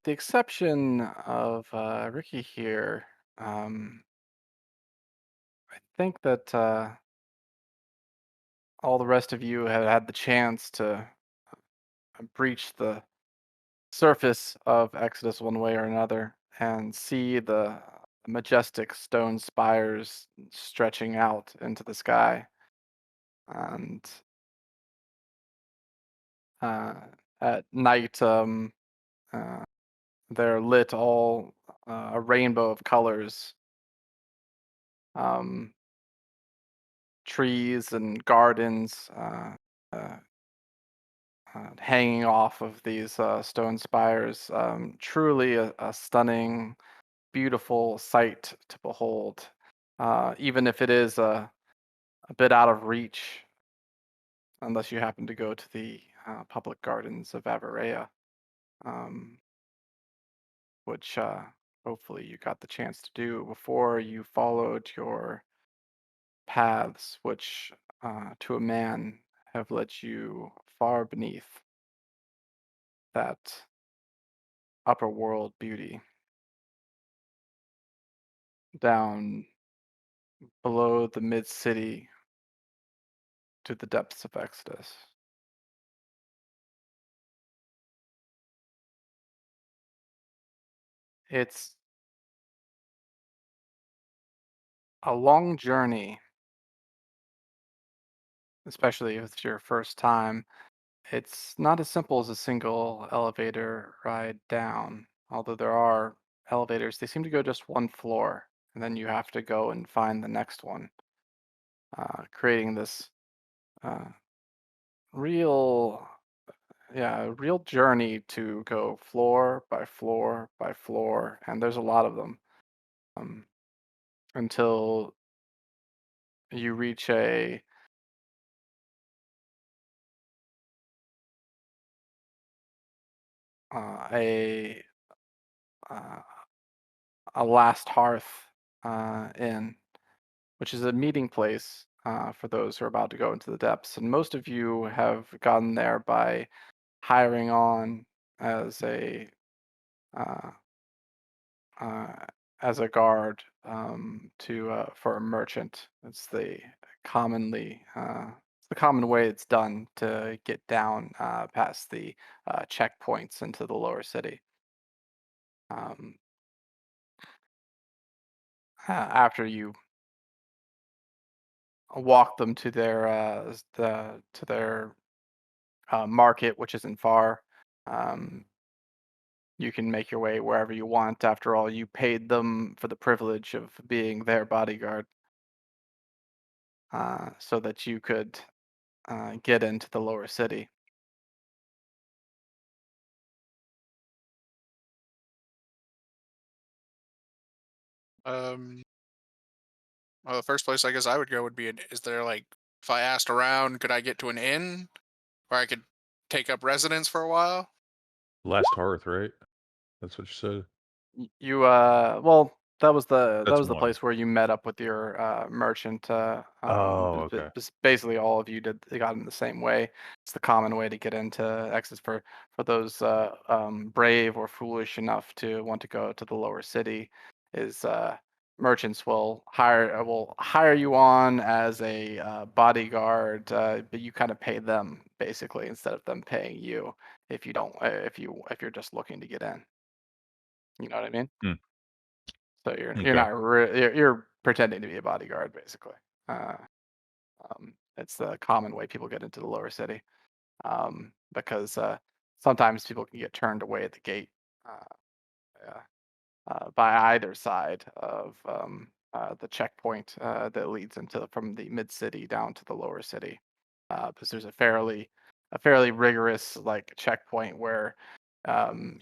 the exception of Ricky here, I think that all the rest of you have had the chance to breach the surface of Exodus one way or another and see the majestic stone spires stretching out into the sky. And uh, at night, uh, they're lit all a rainbow of colors. Um, Trees and gardens uh, hanging off of these stone spires. Truly a stunning, beautiful sight to behold, even if it is a bit out of reach, unless you happen to go to the public gardens of Avarea, um, which hopefully you got the chance to do before you followed your paths, which to a man have led you far beneath that upper world beauty, down below the mid city to the depths of Exodus. It's a long journey, especially if it's your first time. It's not as simple as a single elevator ride down, although there are elevators. They seem to go just one floor, and then you have to go and find the next one, creating this uh, real, yeah, real journey to go floor by floor by floor, and there's a lot of them, um, until you reach uh, a uh, a last hearth inn, which is a meeting place for those who are about to go into the depths. And most of you have gotten there by hiring on as a uh, uh, as a guard to for a merchant. It's the common way it's done to get down past the checkpoints into the lower city. Um, After you walk them to their market, which isn't far. Um, you can make your way wherever you want. After all, you paid them for the privilege of being their bodyguard, so that you could get into the lower city. Um, well, the first place I guess I would go would be is there like if I asked around, could I get to an inn where I could take up residence for a while? Last Hearth, right? That's what you said? You well, that That's was the one. place where you met up with your merchant. Oh, okay. Basically, all of you did they got in the same way. It's the common way to get into Exodus for those brave or foolish enough to want to go to the lower city. Is merchants will hire you on as a bodyguard, but you kind of pay them basically instead of them paying you if you don't if you're just looking to get in. You know what I mean? Hmm, So you're m'kay. not you're pretending to be a bodyguard basically. Uh, it's the common way people get into the lower city, because sometimes people can get turned away at the gate uh, yeah, by either side of the checkpoint that leads into from the mid city down to the lower city, because there's a fairly rigorous like checkpoint where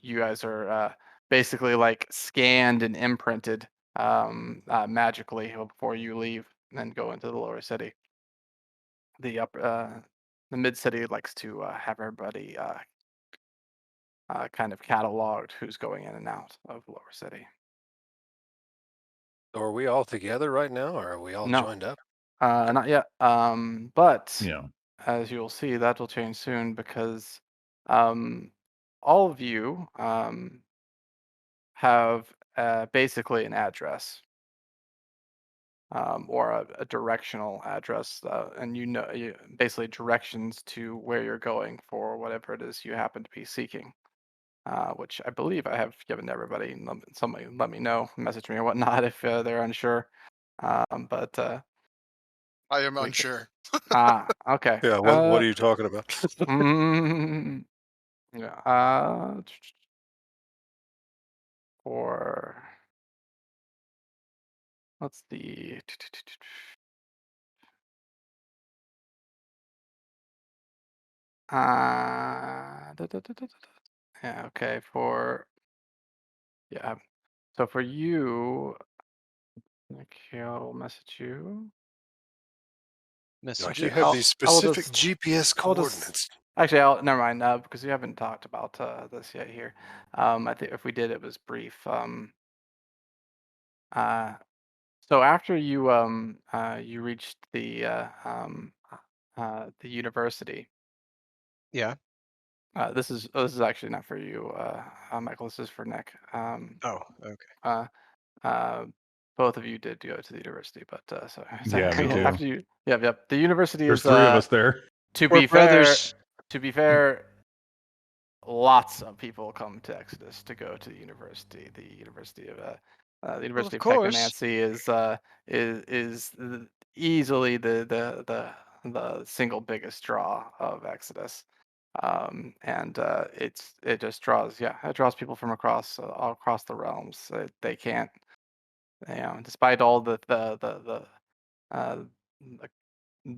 you guys are basically like scanned and imprinted magically before you leave and then go into the lower city. The mid city likes to have everybody kind of cataloged who's going in and out of the lower city. So are we all together right now, or are we all No, joined up? not yet. But Yeah. as you'll see, that will change soon because um, all of you. have basically an address. Or a directional address, and basically directions to where you're going for whatever it is you happen to be seeking, which I believe I have given to everybody. And somebody let me know, message me or whatnot if they're unsure. But I am we can, unsure. okay. Yeah, what are you talking about? Yeah. For what's the yeah, okay, yeah. So for you, okay, I'll message you. Like you Actually, have these I will specific GPS I'll just coordinates. actually never mind, because we haven't talked about this yet here. I think if we did, it was brief. So after you reached the university. Yeah. This is actually not for you, Michael. This is for Nick. Oh, okay. Uh, both of you did go to the university, but so Yeah, me too. after you, yep. The university There's is 3 of us there. to We're be brothers. to be fair, lots of people come to Exodus to go to the university. The University Of of course. Technomancy is easily the single biggest draw of Exodus. And it just draws people from all across the realms. They can't, despite all the uh,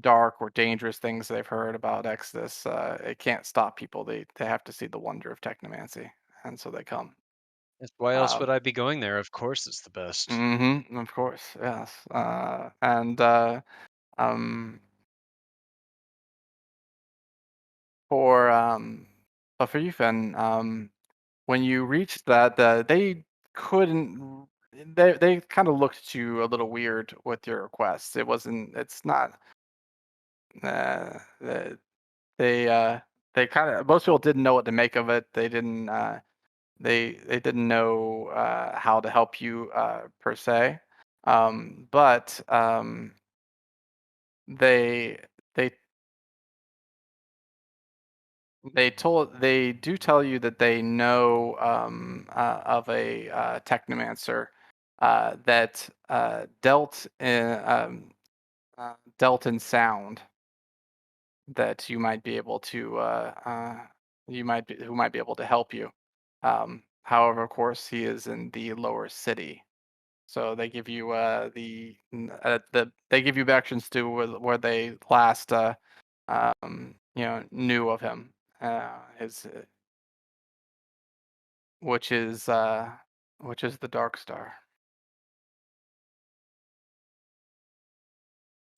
dark or dangerous things they've heard about Exodus, it can't stop people. They have to see the wonder of technomancy, and so they come. Why else would Um, I be going there? Of course, it's the best. Of course, yes. And um, for but for you, Finn, when you reached that, they couldn't. They kind of looked at you a little weird with your request. It's not. Uh, they kind of most people didn't know what to make of it. They didn't. They didn't know how to help you per se. But they they they do tell you that they know of a technomancer that dealt in sound, that you might be able to who might be able to help you. However, of course, he is in the lower city, so they give you they give you directions to where they last knew of him. His which is the Dark Star.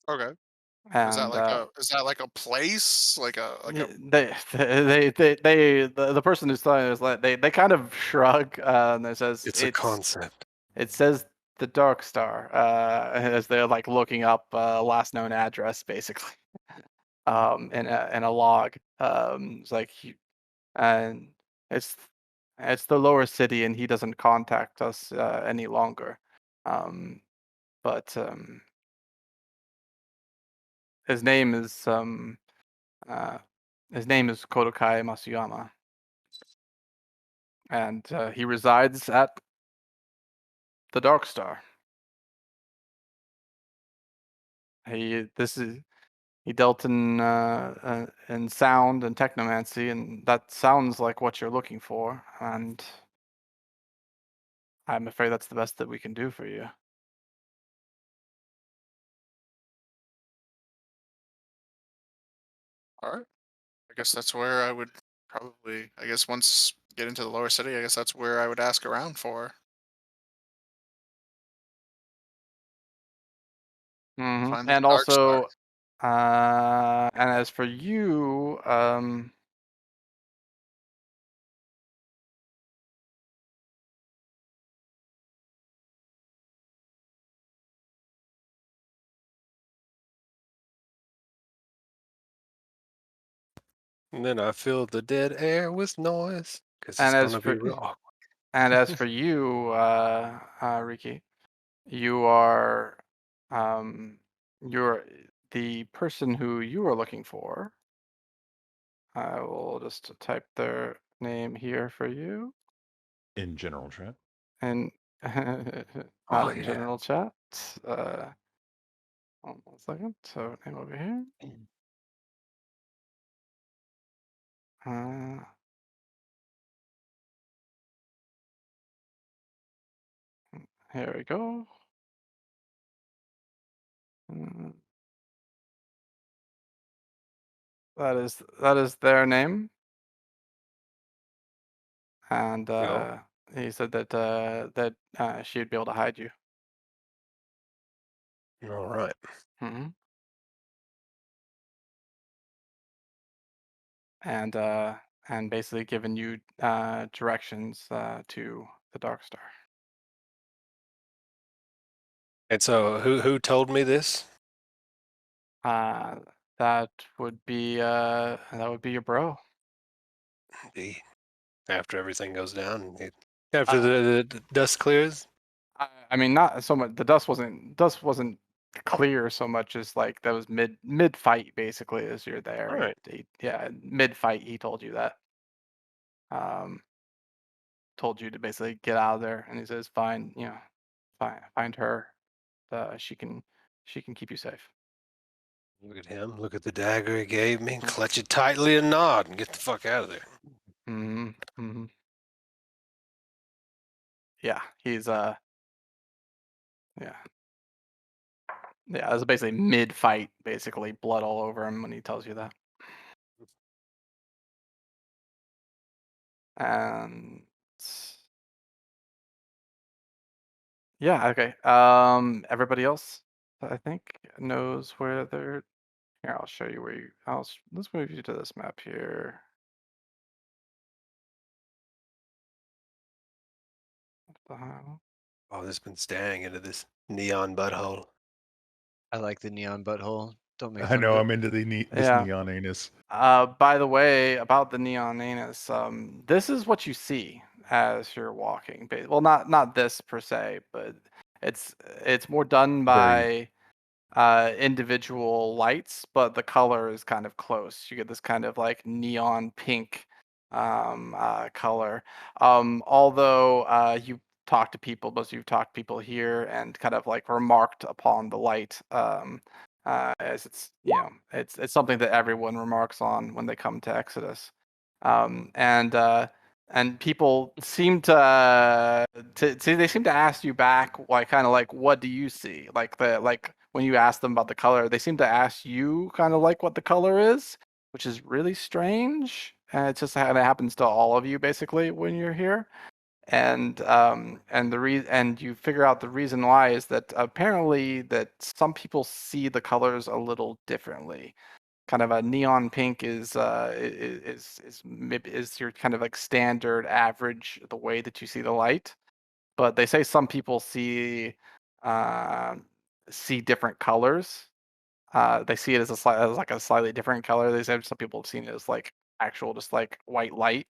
Okay. And Is that like a place? Like a the person who's telling us, like, they kind of shrug, and it says It's a concept. it says the Dark Star, as they're like looking up last known address, basically, in a log. It's like and it's the lower city, and he doesn't contact us any longer. But his name is Kodokai Masuyama, and he resides at the Dark Star. He dealt in sound and technomancy, and that sounds like what you're looking for. And I'm afraid that's the best that we can do for you. all right. I guess that's where I would probably. I guess once get into the lower city, I guess that's where I would ask around for. Find the And Dark Star. also, and as for you, And then I fill the dead air with noise because it's and as gonna for be real awkward. And as for you, Riki, you are, you're the person who you are looking for. I will just type their name here for you. In general chat. And not in general chat. Hold on 1 second. So name over here. Here we go. That is their name. And he said that she'd be able to hide you. All right. Mm-hmm. And basically given you directions to the Dark Star. And so, who told me this? That would be your bro. After everything goes down, after the dust clears. I mean, not so much. The dust wasn't clear so much as like that was mid fight basically as you're there. All right. Yeah, mid fight he told you that. Told you to basically get out of there, and he says, "Find find her. She can keep you safe." Look at him. Look at the dagger he gave me. Clutch it tightly and nod and get the fuck out of there. Mm-hmm. Yeah, he's yeah. Yeah, it was basically mid-fight, basically blood all over him when he tells you that. And yeah, okay. Everybody else, I think, knows where they're. Here, I'll show you where you. Let's move you to this map here. Oh, this been staring into this neon butthole. I like the neon butthole. Don't make I fun know of I'm it. into this Yeah. neon anus. By the way, about the neon anus, this is what you see as you're walking. Well, not this per se, but it's more done by individual lights, but the color is kind of close. You get this kind of like neon pink color. Although you talk to people, most of you've talked to people here and kind of like remarked upon the light. As it's it's something that everyone remarks on when they come to Exodus, and people seem to see they seem to ask you back like kind of like what do you see like when you ask them about the color they seem to ask you kind of like what the color is, which is really strange, and it just kind of happens to all of you basically when you're here. And and you figure out the reason why is that apparently that some people see the colors a little differently. Kind of a neon pink is your kind of like standard average the way that you see the light, but they say some people uh, see different colors. They see it as as like a slightly different color. They say some people have seen it as like actual just like white light,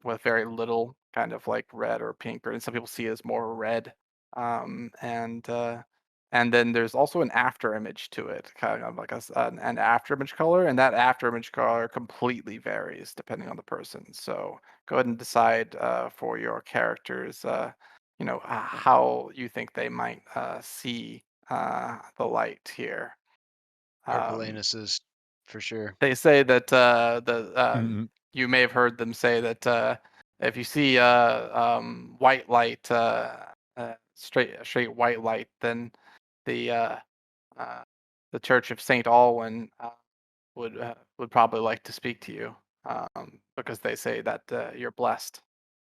with very little kind of like red or pink, or and some people see it as more red. Um, and uh, and then there's also an after image to it, kind of like an after image color, and that after image color completely varies depending on the person. So go ahead and decide for your characters, how you think they might see the light here. Purple anuses, for sure. They say that you may have heard them say that if you see white light, straight white light, then the uh, the Church of Saint Alwyn would probably like to speak to you, because they say that you're blessed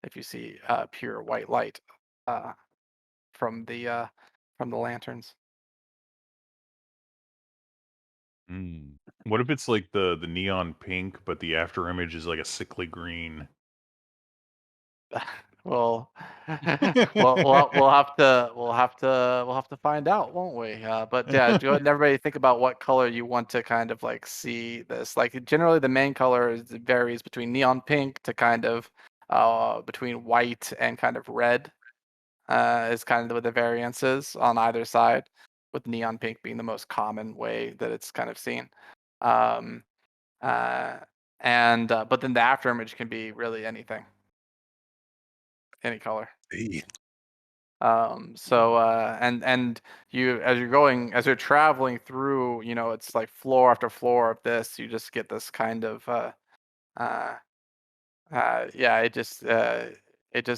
if you see pure white light uh, from the lanterns. What if it's like the neon pink, but the after image is like a sickly green? Well, we'll have to find out, won't we? But yeah, go ahead and everybody think about what color you want to kind of like see this. Like generally, the main color varies between neon pink to kind of between white and kind of red is kind of what the variance is on either side, with neon pink being the most common way that it's kind of seen. Um, but then the after image can be really anything, any color. Hey, And you, as you're traveling through, it's like floor after floor of this, you just get this kind of uh yeah, it just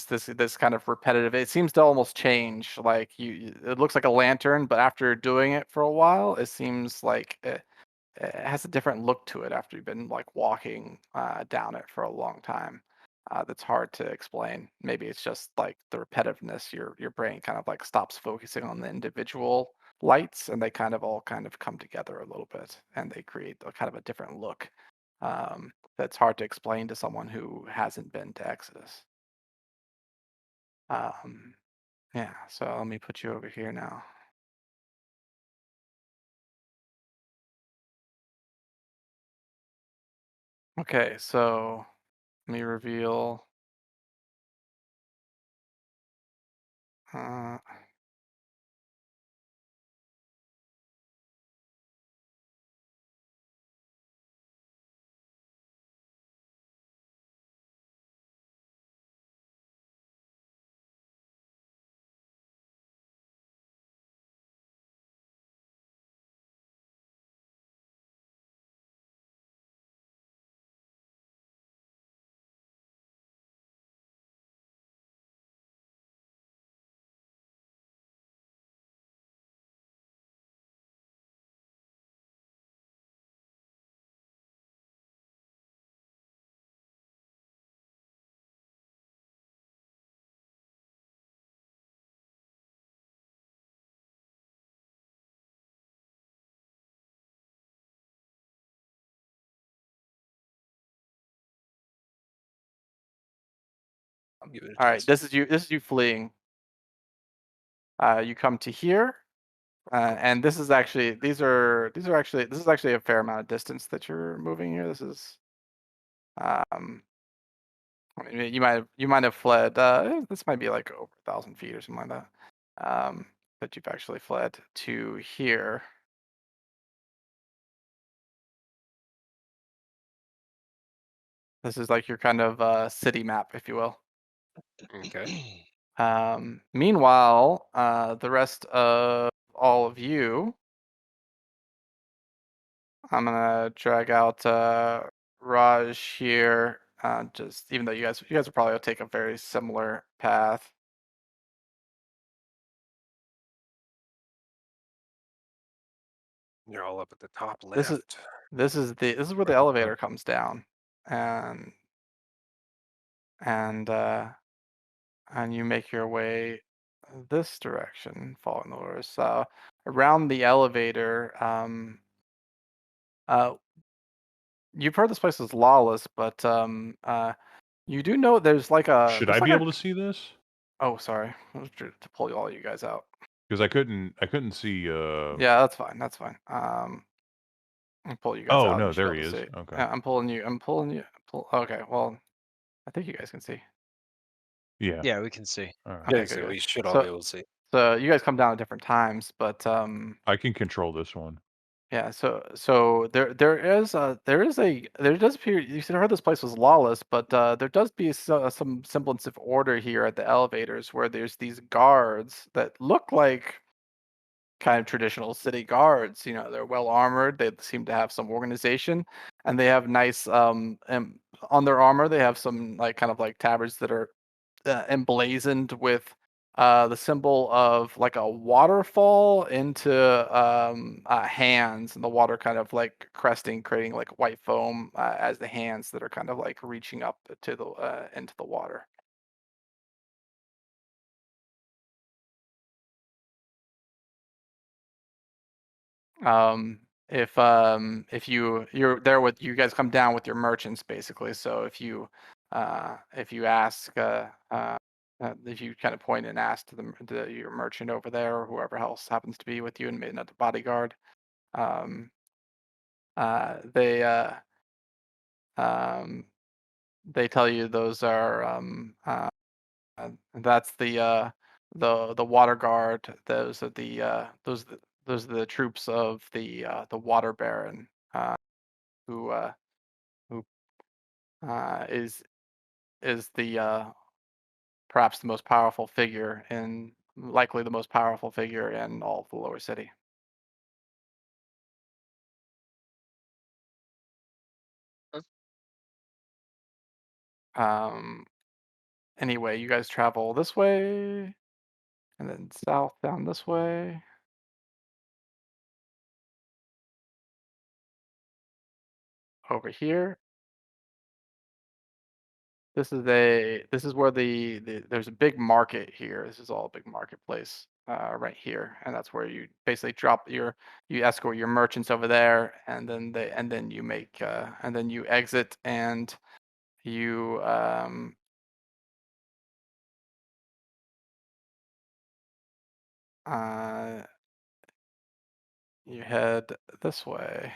this kind of repetitive, it seems to almost change, like it looks like a lantern, but after doing it for a while, it seems like it has a different look to it after you've been like walking down it for a long time. That's hard to explain. Maybe it's just like the repetitiveness. Your brain kind of like stops focusing on the individual lights, and they kind of all kind of come together a little bit, and they create a kind of a different look. That's hard to explain to someone who hasn't been to Exodus. Yeah. So let me put you over here now. Okay, so let me reveal. Uh, I'll give it a all right, test. this is you fleeing. You come to here, and this is actually this is actually a fair amount of distance that you're moving here. This is I mean, you might have fled. This might be like over 1,000 feet or something like that. That you've actually fled to here. This is like your kind of city map, if you will. Okay. Meanwhile, the rest of all of you, I'm gonna drag out Raj here. Just even though you guys will probably take a very similar path. You're all up at the top This is left. this is where the elevator comes down, and and uh, and you make your way this direction, following the orders. So around the elevator, uh, you've heard this place is lawless, but you do know there's like a Should there's I like be a able to see this? oh sorry, I was to pull all you guys out. Because I couldn't see. Yeah, that's fine. That's fine. I'll pull you guys Oh out. You no, should be there able he to is. see. Okay. Yeah, I'm pulling you. Okay, well, I think you guys can see. Yeah. Yeah, we can see. All right. Okay, Yeah, so good. we should all So- be able to see. So you guys come down at different times, but I can control this one. yeah. So there does appear, you should have heard this place was lawless, but there does be some semblance of order here at the elevators, where there's these guards that look like kind of traditional city guards. They're well armored. They seem to have some organization, and they have nice on their armor. They have some like kind of like tabards that are emblazoned with the symbol of like a waterfall into hands, and the water kind of like cresting, creating like white foam as the hands that are kind of like reaching up to the into the water. If you're there with, you guys come down with your merchants basically. So if you ask if you kind of point and ask to your merchant over there, or whoever else happens to be with you, and maybe not the bodyguard, um, they they tell you those are that's the water guard. Those are those are the troops of the water baron, who who is the perhaps the most powerful figure in likely the most powerful figure in all of the lower city. Anyway, you guys travel this way and then south down this way. Over here. This is where there's a big market here. This is all a big marketplace right here, and that's where you basically you escort your merchants over there, and then you make and then you exit and you you head this way.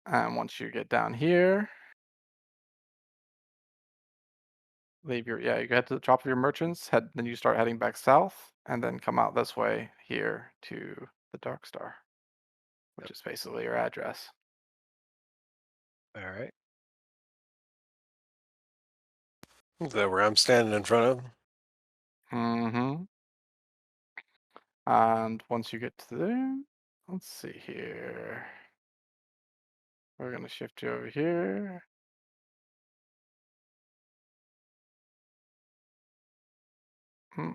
And once you get down here, leave your you head to the top of your merchants, then you start heading back south, and then come out this way here to the Dark Star, which is basically your address. All right. Is that where I'm standing in front of? Mm-hmm. And once you get to there, let's see here. We're gonna shift you over here. Hold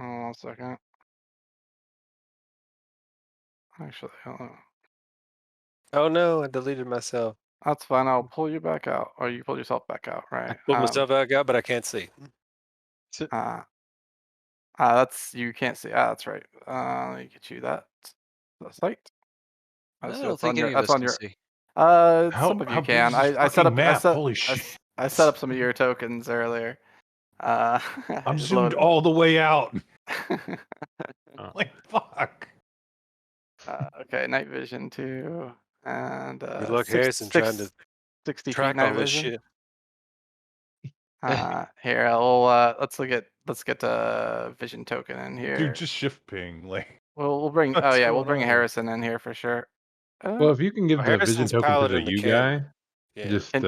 on 1 second. Actually, hold on. Oh no, I deleted myself. That's fine. I'll pull you back out, or you pull yourself back out, right? Pulled myself back out, but I can't see. That's you can't see. That's right. Let me get you that site. I That's, don't that's think on your. any of That's us on can your. see. Some of you How big can. is this I set fucking up. map? Holy shit! I set up some of your tokens earlier. I'm just zoomed loaded. all the way out. Like fuck. Okay, night vision too, and Good luck, Harrison, trying to 60 feet track night all this vision. shit. Here, I'll let's get a vision token in here. Dude, just shift ping. Like, we'll bring what's we'll going bring on? Harrison in here for sure. Well, if you can give the vision Harrison's token to the piloting the U camera. guy, Yeah. just And-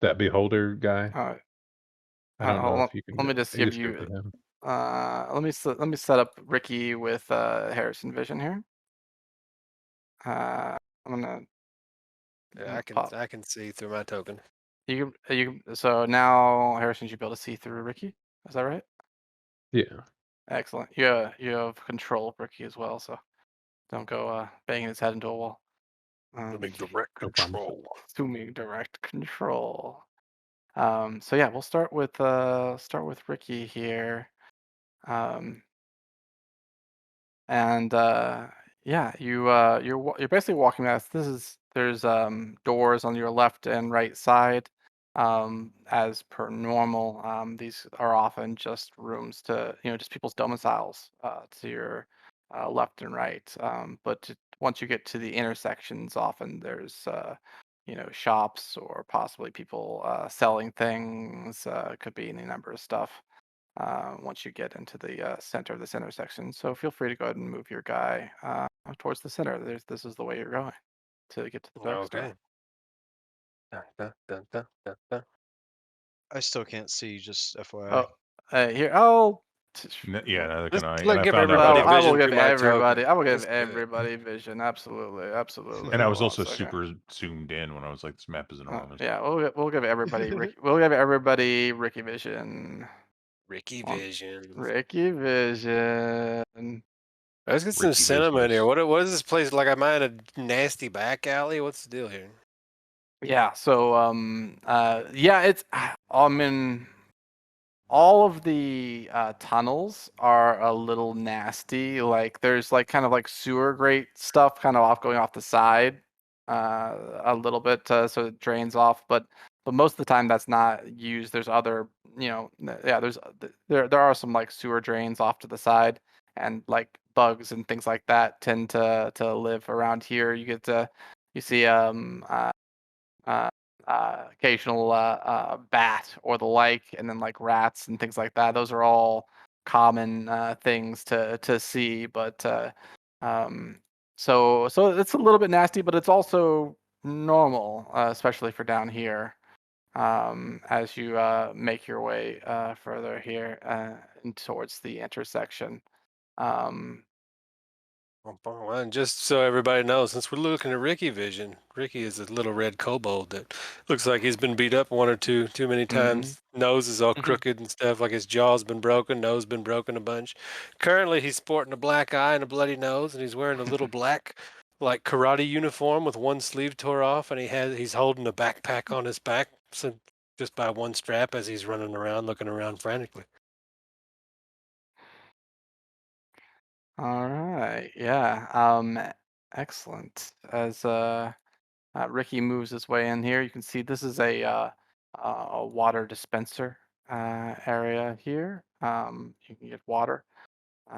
that beholder guy. I don't know if you can. Let me just you give go you. to him. Let me set up Ricky with Harrison vision here. I'm gonna. Yeah, pop. I can see through my token. So now Harrison should be able to see through Ricky. Is that right? Yeah. Excellent. You have control of Ricky as well, so don't go banging his head into a wall. Assuming direct no problem. control. Assuming direct control. So yeah, we'll start with Ricky here. And yeah, you're basically walking past. There's doors on your left and right side. As per normal, these are often just rooms to just people's domiciles to your left and right. But once you get to the intersections, often there's shops or possibly people selling things. Could be any number of stuff. Once you get into the center of this intersection. So feel free to go ahead and move your guy towards the center. This is the way you're going to get to the Dark Star. Okay. Dun, dun, dun, dun, dun, dun. I still can't see, just FYI. Oh, here. Oh, Yeah, neither Just can I. like And I give found everybody out. I vision will give through my everybody. token. I will give Let's do it. everybody vision. Absolutely, absolutely. And I was Hold on also a second. super zoomed in when I was like, "This map is enormous." Yeah, we'll give everybody Ricky. We'll give everybody Ricky vision. Ricky Oh, Vision. Ricky vision. Let's get some Ricky cinema in here. business. What is this place? Like, am I in a nasty back alley? What's the deal here? Yeah. So yeah, it's all of the tunnels are a little nasty. Like there's like kind of like sewer grate stuff kind of going off the side a little bit so it drains off, but most of the time that's not used. There's other, there are some like sewer drains off to the side, and like bugs and things like that tend to live around here. You get to you see occasional bat or the like, and then like rats and things like that. Those are all common things to see, but so it's a little bit nasty, but it's also normal, especially for down here. As you make your way further here towards the intersection. And just so everybody knows, since we're looking at Ricky vision, Ricky is a little red kobold that looks like he's been beat up one or too many times. Nose is all crooked and stuff, like his jaw's been broken, nose been broken a bunch. Currently, he's sporting a black eye and a bloody nose, and he's wearing a little black, like karate uniform with one sleeve tore off, and he's holding a backpack on his back, so just by one strap as he's running around, looking around frantically. All right, yeah, excellent. As Ricky moves his way in here, you can see this is a water dispenser area here. You can get water.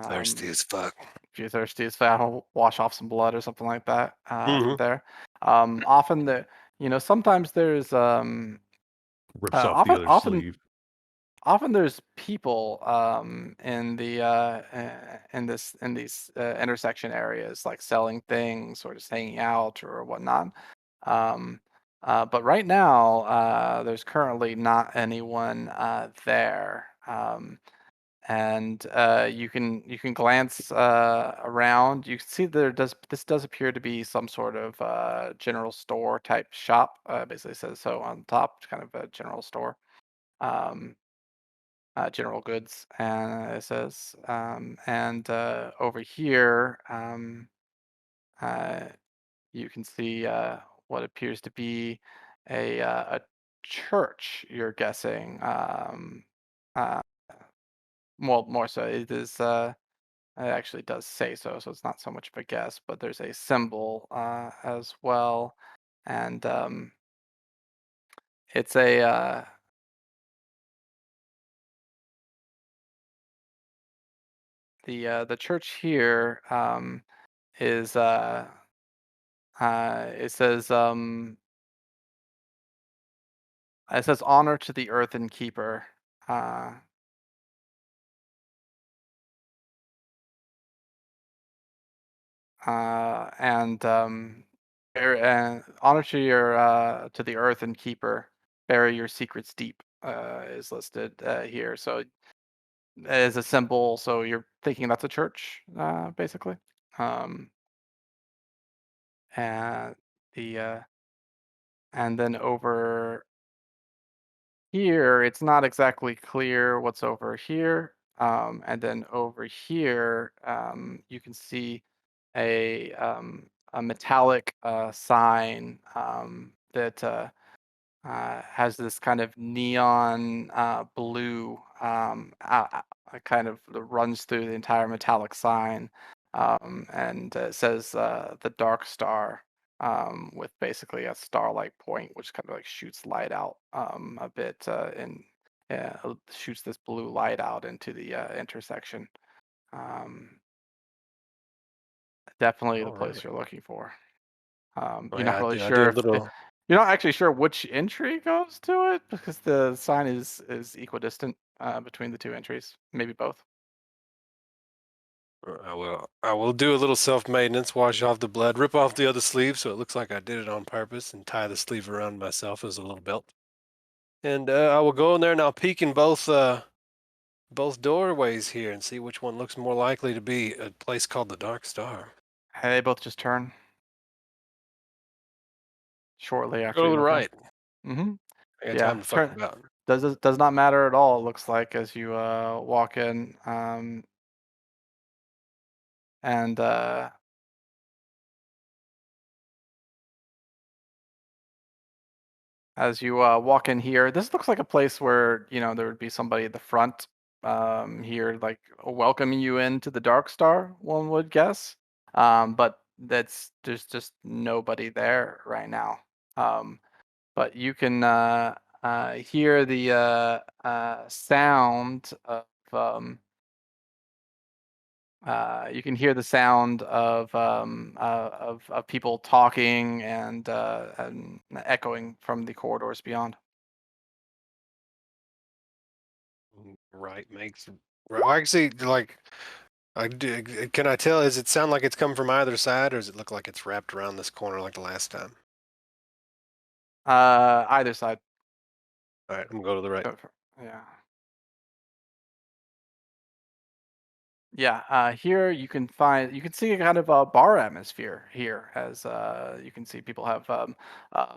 Thirsty as fuck. If you're thirsty as fuck, I'll wash off some blood or something like that from Mhm. there. Often sometimes there's Rips off often the other sleeve. often there's people in these intersection areas, like selling things or just hanging out or whatnot. But right now, there's currently not anyone there. And you can glance around. You can see this does appear to be some sort of general store type shop. Basically says so on top, kind of a general store. General goods, and it says, and over here, you can see what appears to be a church. You're guessing, uh, well, more so. It is. It actually does say so, so it's not so much of a guess. But there's a symbol as well, and it's a. The church here is it says honor to the earthen keeper. And honor to your to the earthen keeper, bury your secrets deep is listed here. So as a symbol, so you're thinking that's a church, basically. And and then over here, it's not exactly clear what's over here. And then over here, you can see a metallic sign that has this kind of neon blue kind of runs through the entire metallic sign, and it says the Dark Star, with basically a starlight point, which kind of like shoots light out a bit and shoots this blue light out into the intersection. Definitely the place you're looking for. You're not really sure if you're not actually sure which entry goes to it, because the sign is equidistant between the two entries, maybe both. I will do a little self-maintenance, wash off the blood, rip off the other sleeve so it looks like I did it on purpose, and tie the sleeve around myself as a little belt. And I will go in there and I'll peek in both doorways here and see which one looks more likely to be a place called the Dark Star. Hey, they both just turn shortly after. Go to the right. Mm-hmm. I got time to fuck about. Does not matter at all. It looks like as you walk in, and as you walk in here, this looks like a place where there would be somebody at the front here, like welcoming you into the Dark Star. One would guess, but there's just nobody there right now. But you can hear the sound of You can hear the sound of people talking and echoing from the corridors beyond. Right makes. Right, actually, like, can I tell? Does it sound like it's coming from either side, or does it look like it's wrapped around this corner like the last time? Either side. All right, I'm gonna go to the right. Yeah. Yeah, here you can see a kind of a bar atmosphere here, as you can see people have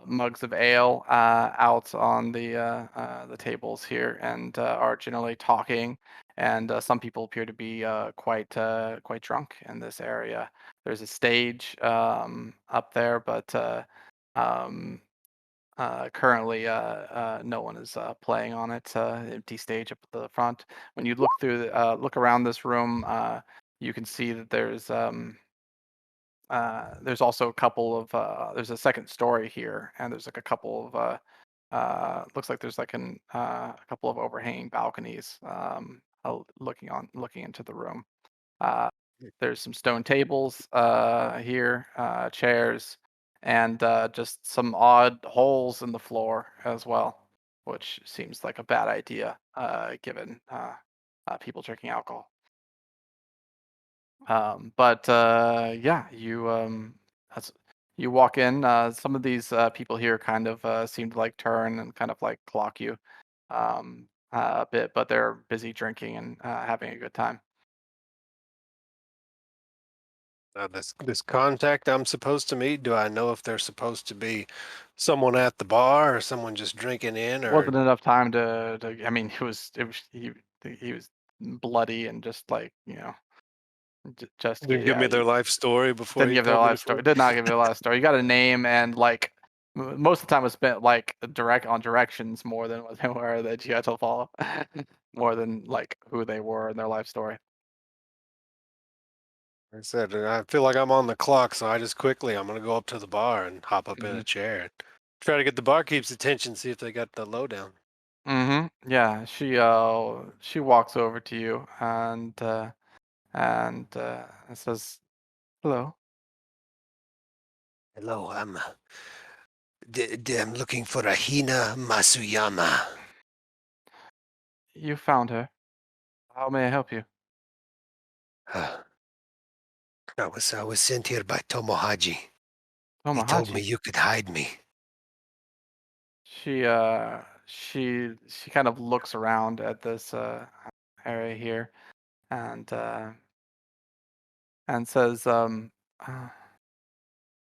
mugs of ale out on the tables here, and are generally talking. And some people appear to be quite drunk in this area. There's a stage up there, but um, currently, no one is playing on it. Empty stage up at the front. When you look around this room, you can see that there's also a couple of there's a second story here, and there's like a couple of looks like there's like a couple of overhanging balconies looking into the room. There's some stone tables here, chairs, and just some odd holes in the floor as well, which seems like a bad idea given people drinking alcohol. But yeah, you walk in. Some of these people here kind of seem to like turn and kind of like clock you a bit, but they're busy drinking and having a good time. This contact I'm supposed to meet, do I know if they're supposed to be someone at the bar or someone just drinking in, or Wasn't enough time to I mean, he was bloody and just like, just didn't give me their life story before didn't he give their told me life to story. quit? Did not give their life story. You got a name, and like most of the time was spent like on directions more than what they were that you had to follow, more than like who they were and their life story. Like I said, I feel like I'm on the clock, so I'm gonna go up to the bar and hop up in a chair and try to get the barkeep's attention, see if they got the lowdown. Yeah, she walks over to you and says, "Hello." Hello, I'm looking for Ahina Masuyama. You found her. How may I help you? I was sent here by Tomohaji. He told me Tomohachi. you could hide me. She kind of looks around at this area here and says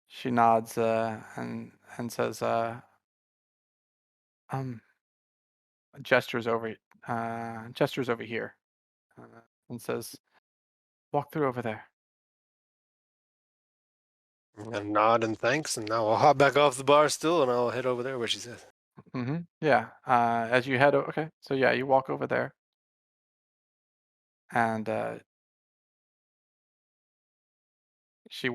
she nods and says um gestures over here and says, walk through over there. A nod and thanks, and now I'll hop back off the bar still, and I'll head over there where she says. Yeah. As you head okay, so yeah, you walk over there and she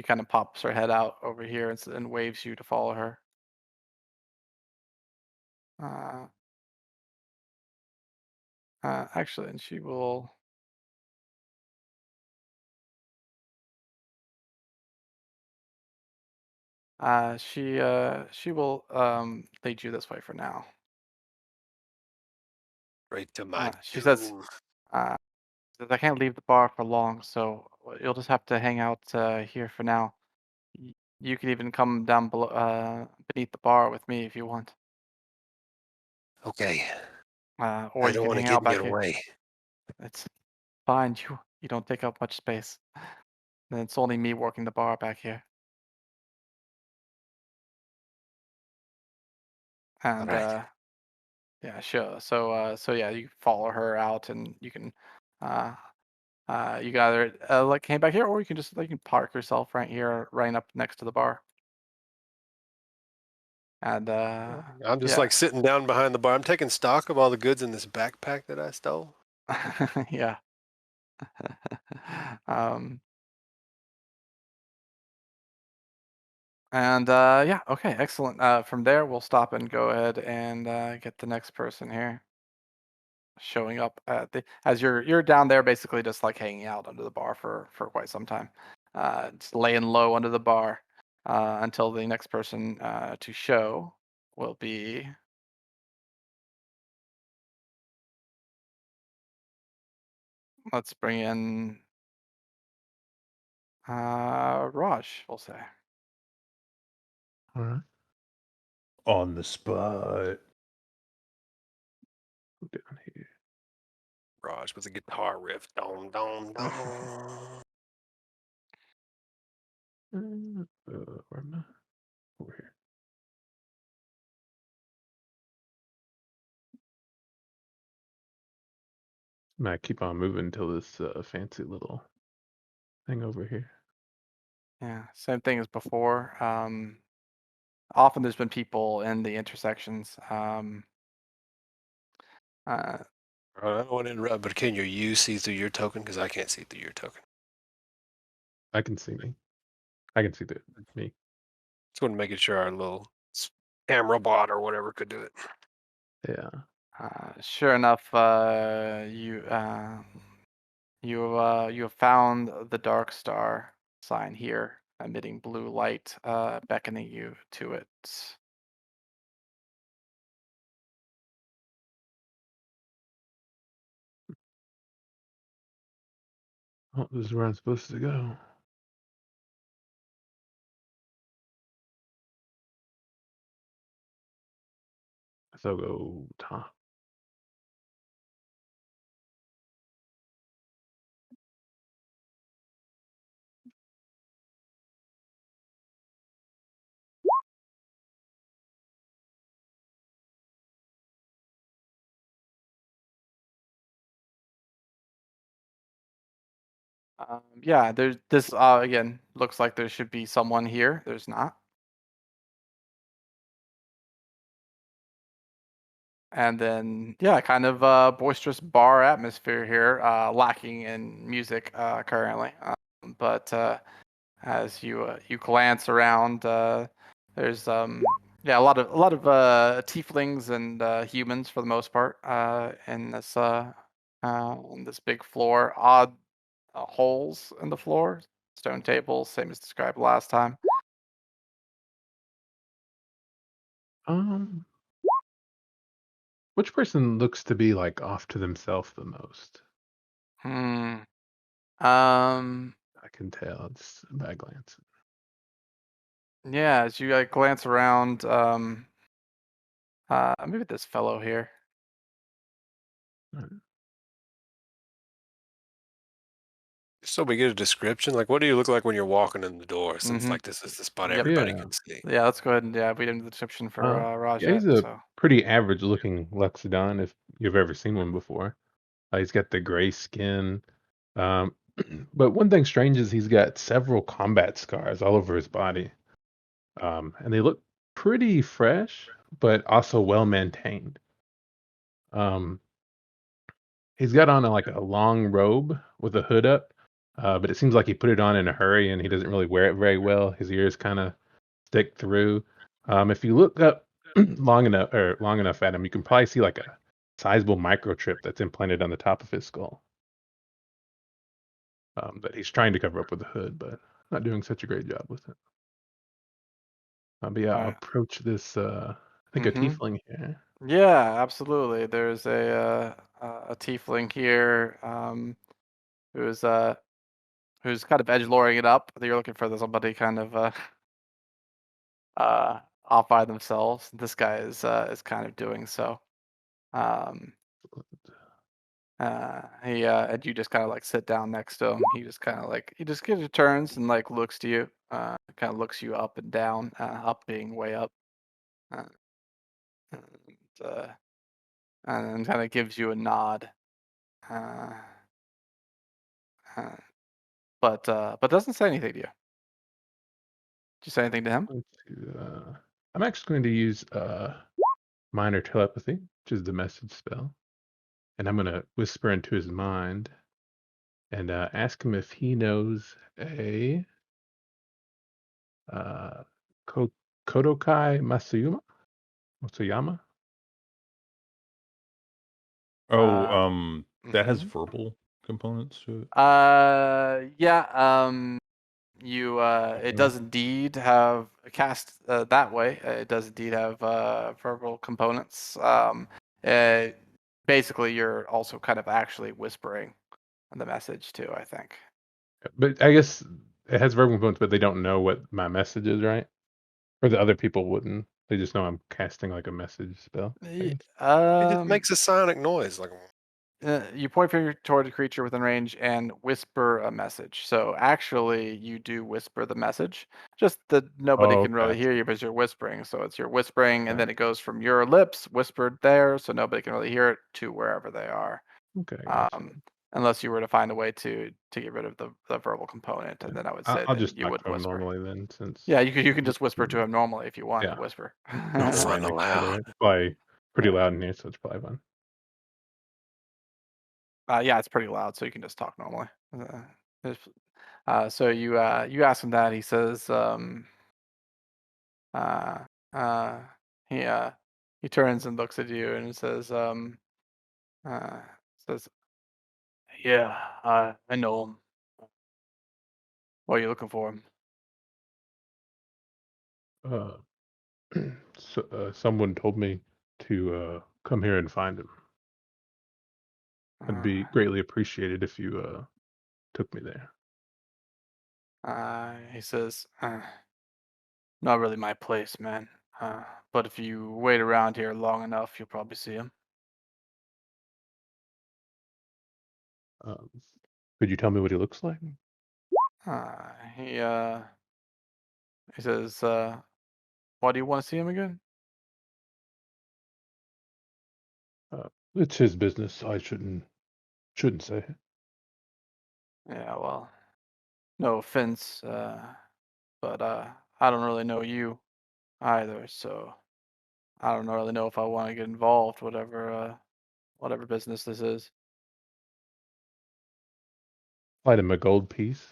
kind of pops her head out over here and waves you to follow her. Actually, and she will. She will lead you this way for now. Right to my She says, I can't leave the bar for long, so you'll just have to hang out here for now. You can even come down below, beneath the bar with me if you want. Okay. Or I you don't can want to hang get out in back your here. way. It's fine. You don't take up much space. And it's only me working the bar back here. And All right. yeah, sure. So yeah, you follow her out, and you can you can either like hang back here, or you can just park yourself right here, right up next to the bar. And I'm just yeah, like sitting down behind the bar. I'm taking stock of all the goods in this backpack that I stole. yeah. um, and yeah, okay, excellent. From there, we'll stop and go ahead and get the next person here. showing up at as you're down there, basically just like hanging out under the bar for quite some time, just laying low under the bar until the next person to show will be. Let's bring in Raj, we'll say. All right. On the spot. Down here. Raj with a guitar riff. Dom, dom, dom. Where am I? Over here. Might keep on moving until this fancy little thing over here. Yeah, same thing as before. Often there's been people in the intersections. I don't want to interrupt, but can you see through your token? Because I can't see through your token. I can see me. I can see me. Just want to make sure our little camera bot or whatever could do it. Yeah. Sure enough, you have found the dark star sign here, emitting blue light, beckoning you to it. Oh, this is where I'm supposed to go. So I'll go top. Yeah, there's this again. Looks like there should be someone here. There's not. And then, yeah, kind of boisterous bar atmosphere here, lacking in music currently. But as you glance around, there's yeah, a lot of tieflings and humans for the most part in this big floor. Odd holes in the floor, stone tables, same as described last time. Which person looks to be like off to themselves the most? I can tell just by glance. Yeah, as you glance around, maybe this fellow here. So we get a description. Like, what do you look like when you're walking in the door? Since Mhm. like this is the spot Yep. everybody Yeah. can see. Yeah, let's go ahead and we didn't do the description for Raj Yeah, yet. he's a So pretty average looking Lexodon if you've ever seen one before. He's got the gray skin. But one thing strange is he's got several combat scars all over his body. And they look pretty fresh, but also well maintained. He's got on like a long robe with a hood up, but it seems like he put it on in a hurry and he doesn't really wear it very well. His ears kind of stick through. If you look up long enough at him, you can probably see like a sizable microchip that's implanted on the top of his skull. That he's trying to cover up with the hood, but not doing such a great job with it. But yeah, I'll approach this. I think a tiefling here. yeah, absolutely. There's a tiefling here who's kind of edgeloring it up. You're looking for somebody kind of off by themselves. This guy is kind of doing so. And you just kind of like sit down next to him. He just kind of like he just gives you turns and like looks to you, kind of looks you up and down, up being way up, and kind of gives you a nod, but doesn't say anything to you. Did you say anything to him? I'm actually going to use minor telepathy, which is the message spell. And I'm going to whisper into his mind and ask him if he knows a Kodokai Matsuyama. Oh, that has Mhm. verbal components to it. Yeah. You it does indeed have a cast that way. It does indeed have verbal components. Uh, basically, you're also kind of actually whispering the message too, I think. But I guess it has verbal components, but they don't know what my message is, right? Or the other people wouldn't. They just know I'm casting like a message spell. I Y- guess. It just makes a sonic noise, like You point finger toward a creature within range and whisper a message. So actually, you do whisper the message. Just that nobody Oh, can really okay. hear you because you're whispering. So it's you're whispering, and Right. then it goes from your lips, whispered there, so nobody can really hear it, to wherever they are. Okay, gotcha. Unless you were to find a way to get rid of the verbal component, and Yeah. then I would I'll, say I'll then just you talk would to him whisper. normally then, since Yeah, you can just whisper to him normally if you want Yeah. to whisper. No I'm fun right next to it, allowed. right? It's probably pretty Yeah. loud in here, so it's probably fun. Yeah, it's pretty loud, so you can just talk normally. So you ask him that. He says, uh, uh, he uh, he turns and looks at you and says, uh, says, "Yeah, I know him. What are you looking for him?" Uh, someone told me to come here and find him. I'd be greatly appreciated if you took me there. He says, "Not really my place, man. But if you wait around here long enough, you'll probably see him." Um, could you tell me what he looks like? Uh, he uh, he says, "Why do you want to see him again?" It's his business. So I shouldn't say. Yeah, well, no offense, but I don't really know you either, so I don't really know if I want to get involved, whatever business this is. Slide him a gold piece.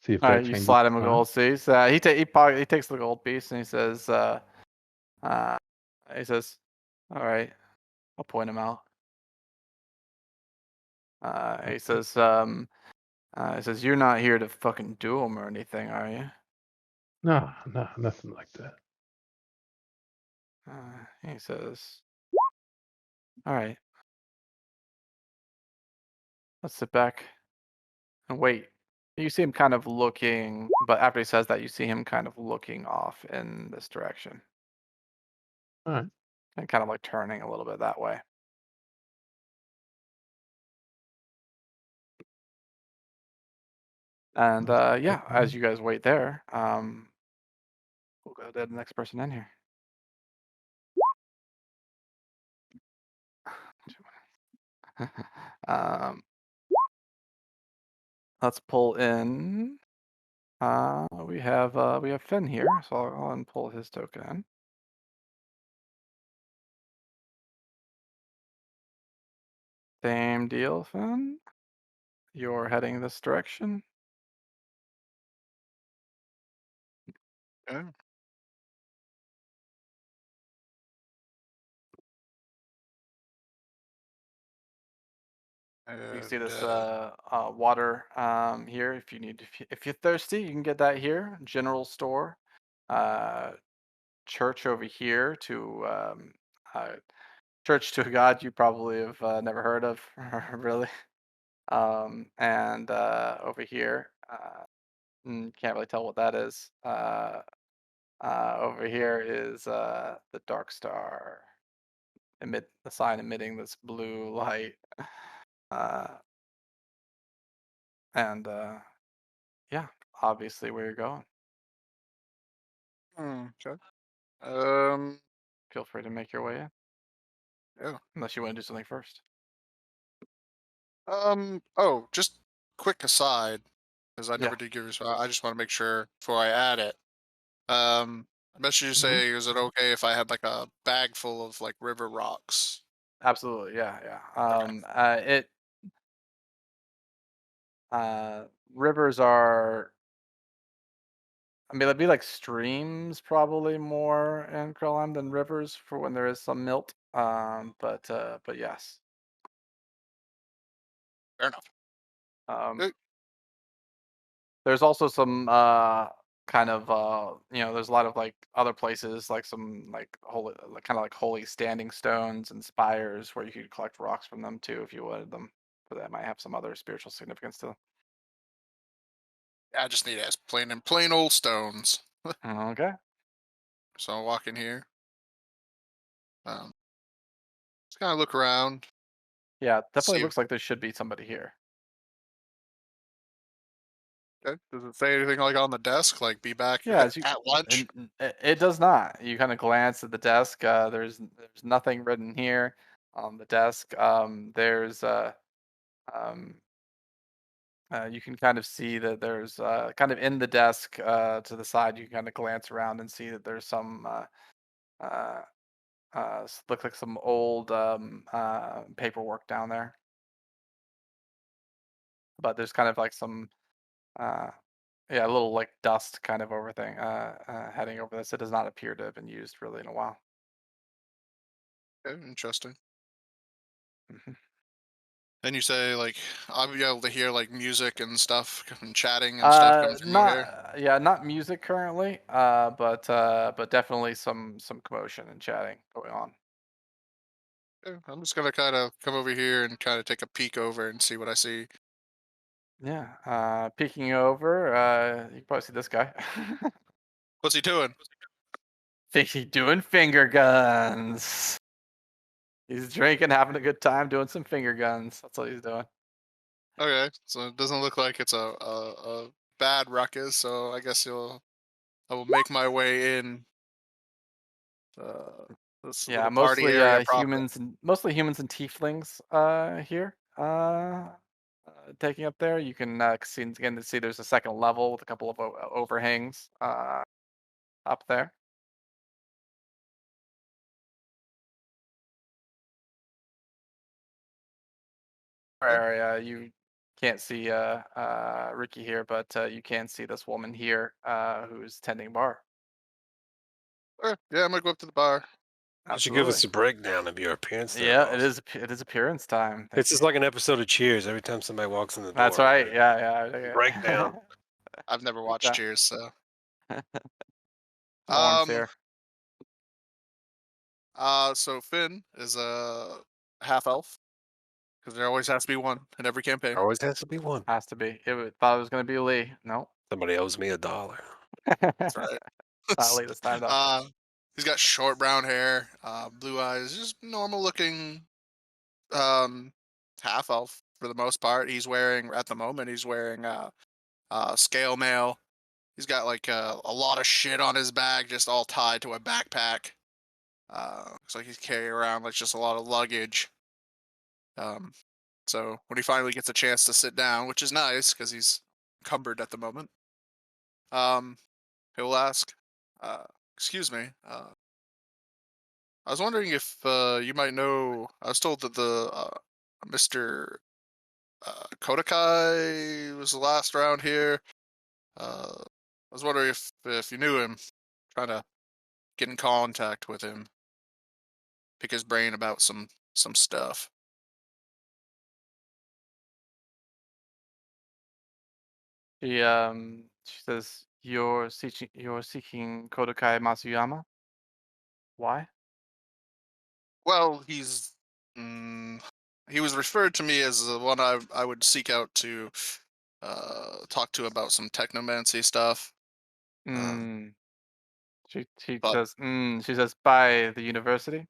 See if All that right, you changes slide his him a mind. gold piece. He takes the gold piece and uh, he says, "All right, I'll point him out." He says, "You're not here to fucking do him or anything, are you?" No, nothing like that. He says, "All right, let's sit back and wait." You see him kind of looking, but after he says that, you see him kind of looking off in this direction All right. and kind of like turning a little bit that way. And yeah, as you guys wait there, we'll go to the next person in here. um, let's pull in. We have Finn here, so I'll go and pull his token in. Same deal, Finn. You're heading this direction. Okay. You see And this water here. If you're thirsty, you can get that here. General store, church over here to church to a god you probably have never heard of, really. And over here, can't really tell what that is. Over here is the dark star, the sign emitting this blue light. Uh, and yeah, obviously where you're going. okay. Um. Feel free to make your way in, Yeah. unless you want to do something first. Oh, just quick aside, because I Yeah. never did give you. So I just want to make sure before I add it. I bet you say, is it okay if I had like a bag full of like river rocks? Absolutely, yeah, yeah. Rivers are. I mean, it'd be like streams probably more in Krillheim than rivers for when there is some milt. But yes. Fair enough. Um, there's also some kind of there's a lot of like other places like some like holy kind of like holy standing stones and spires where you could collect rocks from them too if you wanted them. But that might have some other spiritual significance to them. I just need as plain old stones. Okay. So I'll walk in here. Just kind of look around. Yeah, it definitely See. looks like there should be somebody here. Okay. Does it say anything like on the desk, like be back Yeah, as you, at lunch? it does not. You kind of glance at the desk. There's nothing written here on the desk. You can kind of see that there's kind of in the desk to the side. You kind of glance around and see that there's some look like some old paperwork down there. But there's kind of like some yeah, a little like dust kind of over thing heading over this. It does not appear to have been used really in a while. Okay, interesting. Mhm. Then you say like I'll be able to hear like music and stuff and chatting and stuff coming from over here. Not music currently, but definitely some commotion and chatting going on. Okay, I'm just gonna kind of come over here and kind of take a peek over and see what I see. Yeah, peeking over, you can probably see this guy. What's he doing? Think he's doing finger guns. He's drinking, having a good time, doing some finger guns. That's what he's doing. Okay, so it doesn't look like it's a bad ruckus. So I guess I will make my way in. This Yeah, little party area proper. mostly humans and tieflings here taking up there. You can see there's a second level with a couple of overhangs up there. Okay. Area you can't see Ricky here, but you can see this woman here who's tending bar. Okay, yeah, I'm gonna go up to the bar. You should give us Absolutely. a breakdown of your appearance there. Yeah, Ross. it is appearance time. Thank It's just you. like an episode of Cheers. Every time somebody walks in the door, That's right. Yeah. breakdown. I've never watched Cheers, so Warns um, here. so Finn is a half elf because there always has to be one in every campaign. There always has to be one. Has to be. Thought it was gonna be Lee. No. Somebody owes me $1. That's right. Not Lee this time though. He's got short brown hair, blue eyes, just normal looking um half elf for the most part. He's wearing at the moment he's wearing scale mail. He's got like a lot of shit on his back, just all tied to a backpack. Looks like he's carrying around like just a lot of luggage. So when he finally gets a chance to sit down, which is nice because he's encumbered at the moment, he'll ask, "Excuse me, I was wondering if you might know. I was told that the Mr. Kodakai was the last around here. I was wondering if you knew him. Trying to get in contact with him, pick his brain about some stuff." She says you're seeking Kodakai Masuyama. Why? Well, he was referred to me as the one I would seek out to talk to about some technomancy stuff. Mm. She But says she says by the university.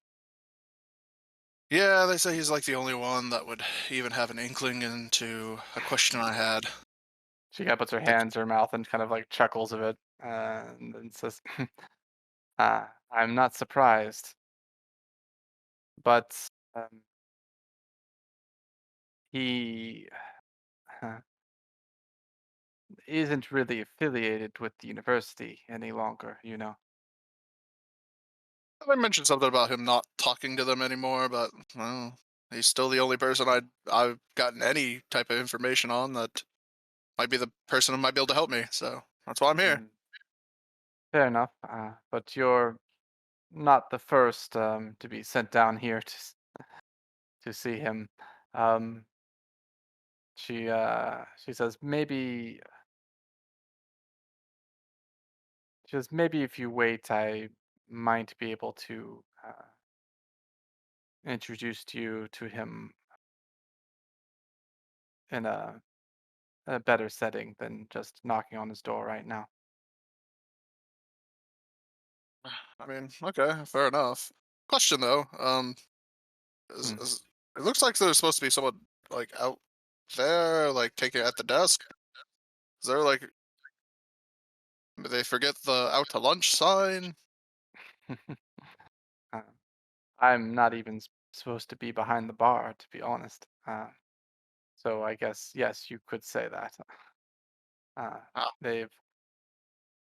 yeah, they say he's like the only one that would even have an inkling into a question I had. She kind of puts her Like, hands in her mouth and kind of like chuckles a bit, and then says, "I'm not surprised, but um, he isn't really affiliated with the university any longer, you know." I mentioned something about him not talking to them anymore, but well, he's still the only person I've gotten any type of information on that might be the person who might be able to help me. So that's why I'm here. Mm, fair enough, but you're not the first to be sent down here to see him. Um, She says maybe if you wait, I might be able to introduce you to him in a better setting than just knocking on his door right now. I mean, okay, fair enough. Question though, Hmm. it looks like there's supposed to be someone like out there, like taking it at the desk. Is there like did they forget the out to lunch sign? Uh, I'm not even supposed to be behind the bar, to be honest. So I guess yes, you could say that. Ah, They've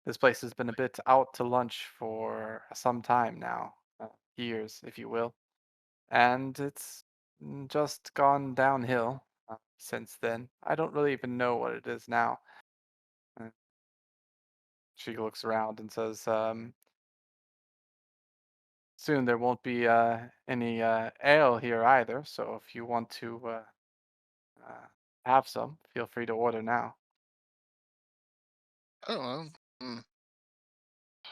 This place has been a bit out to lunch for some time now, years, if you will, and it's just gone downhill since then. I don't really even know what it is now. Uh, she looks around and says, "Soon there won't be any ale here either. So if you want to uh, have some, feel free to order now." I don't know.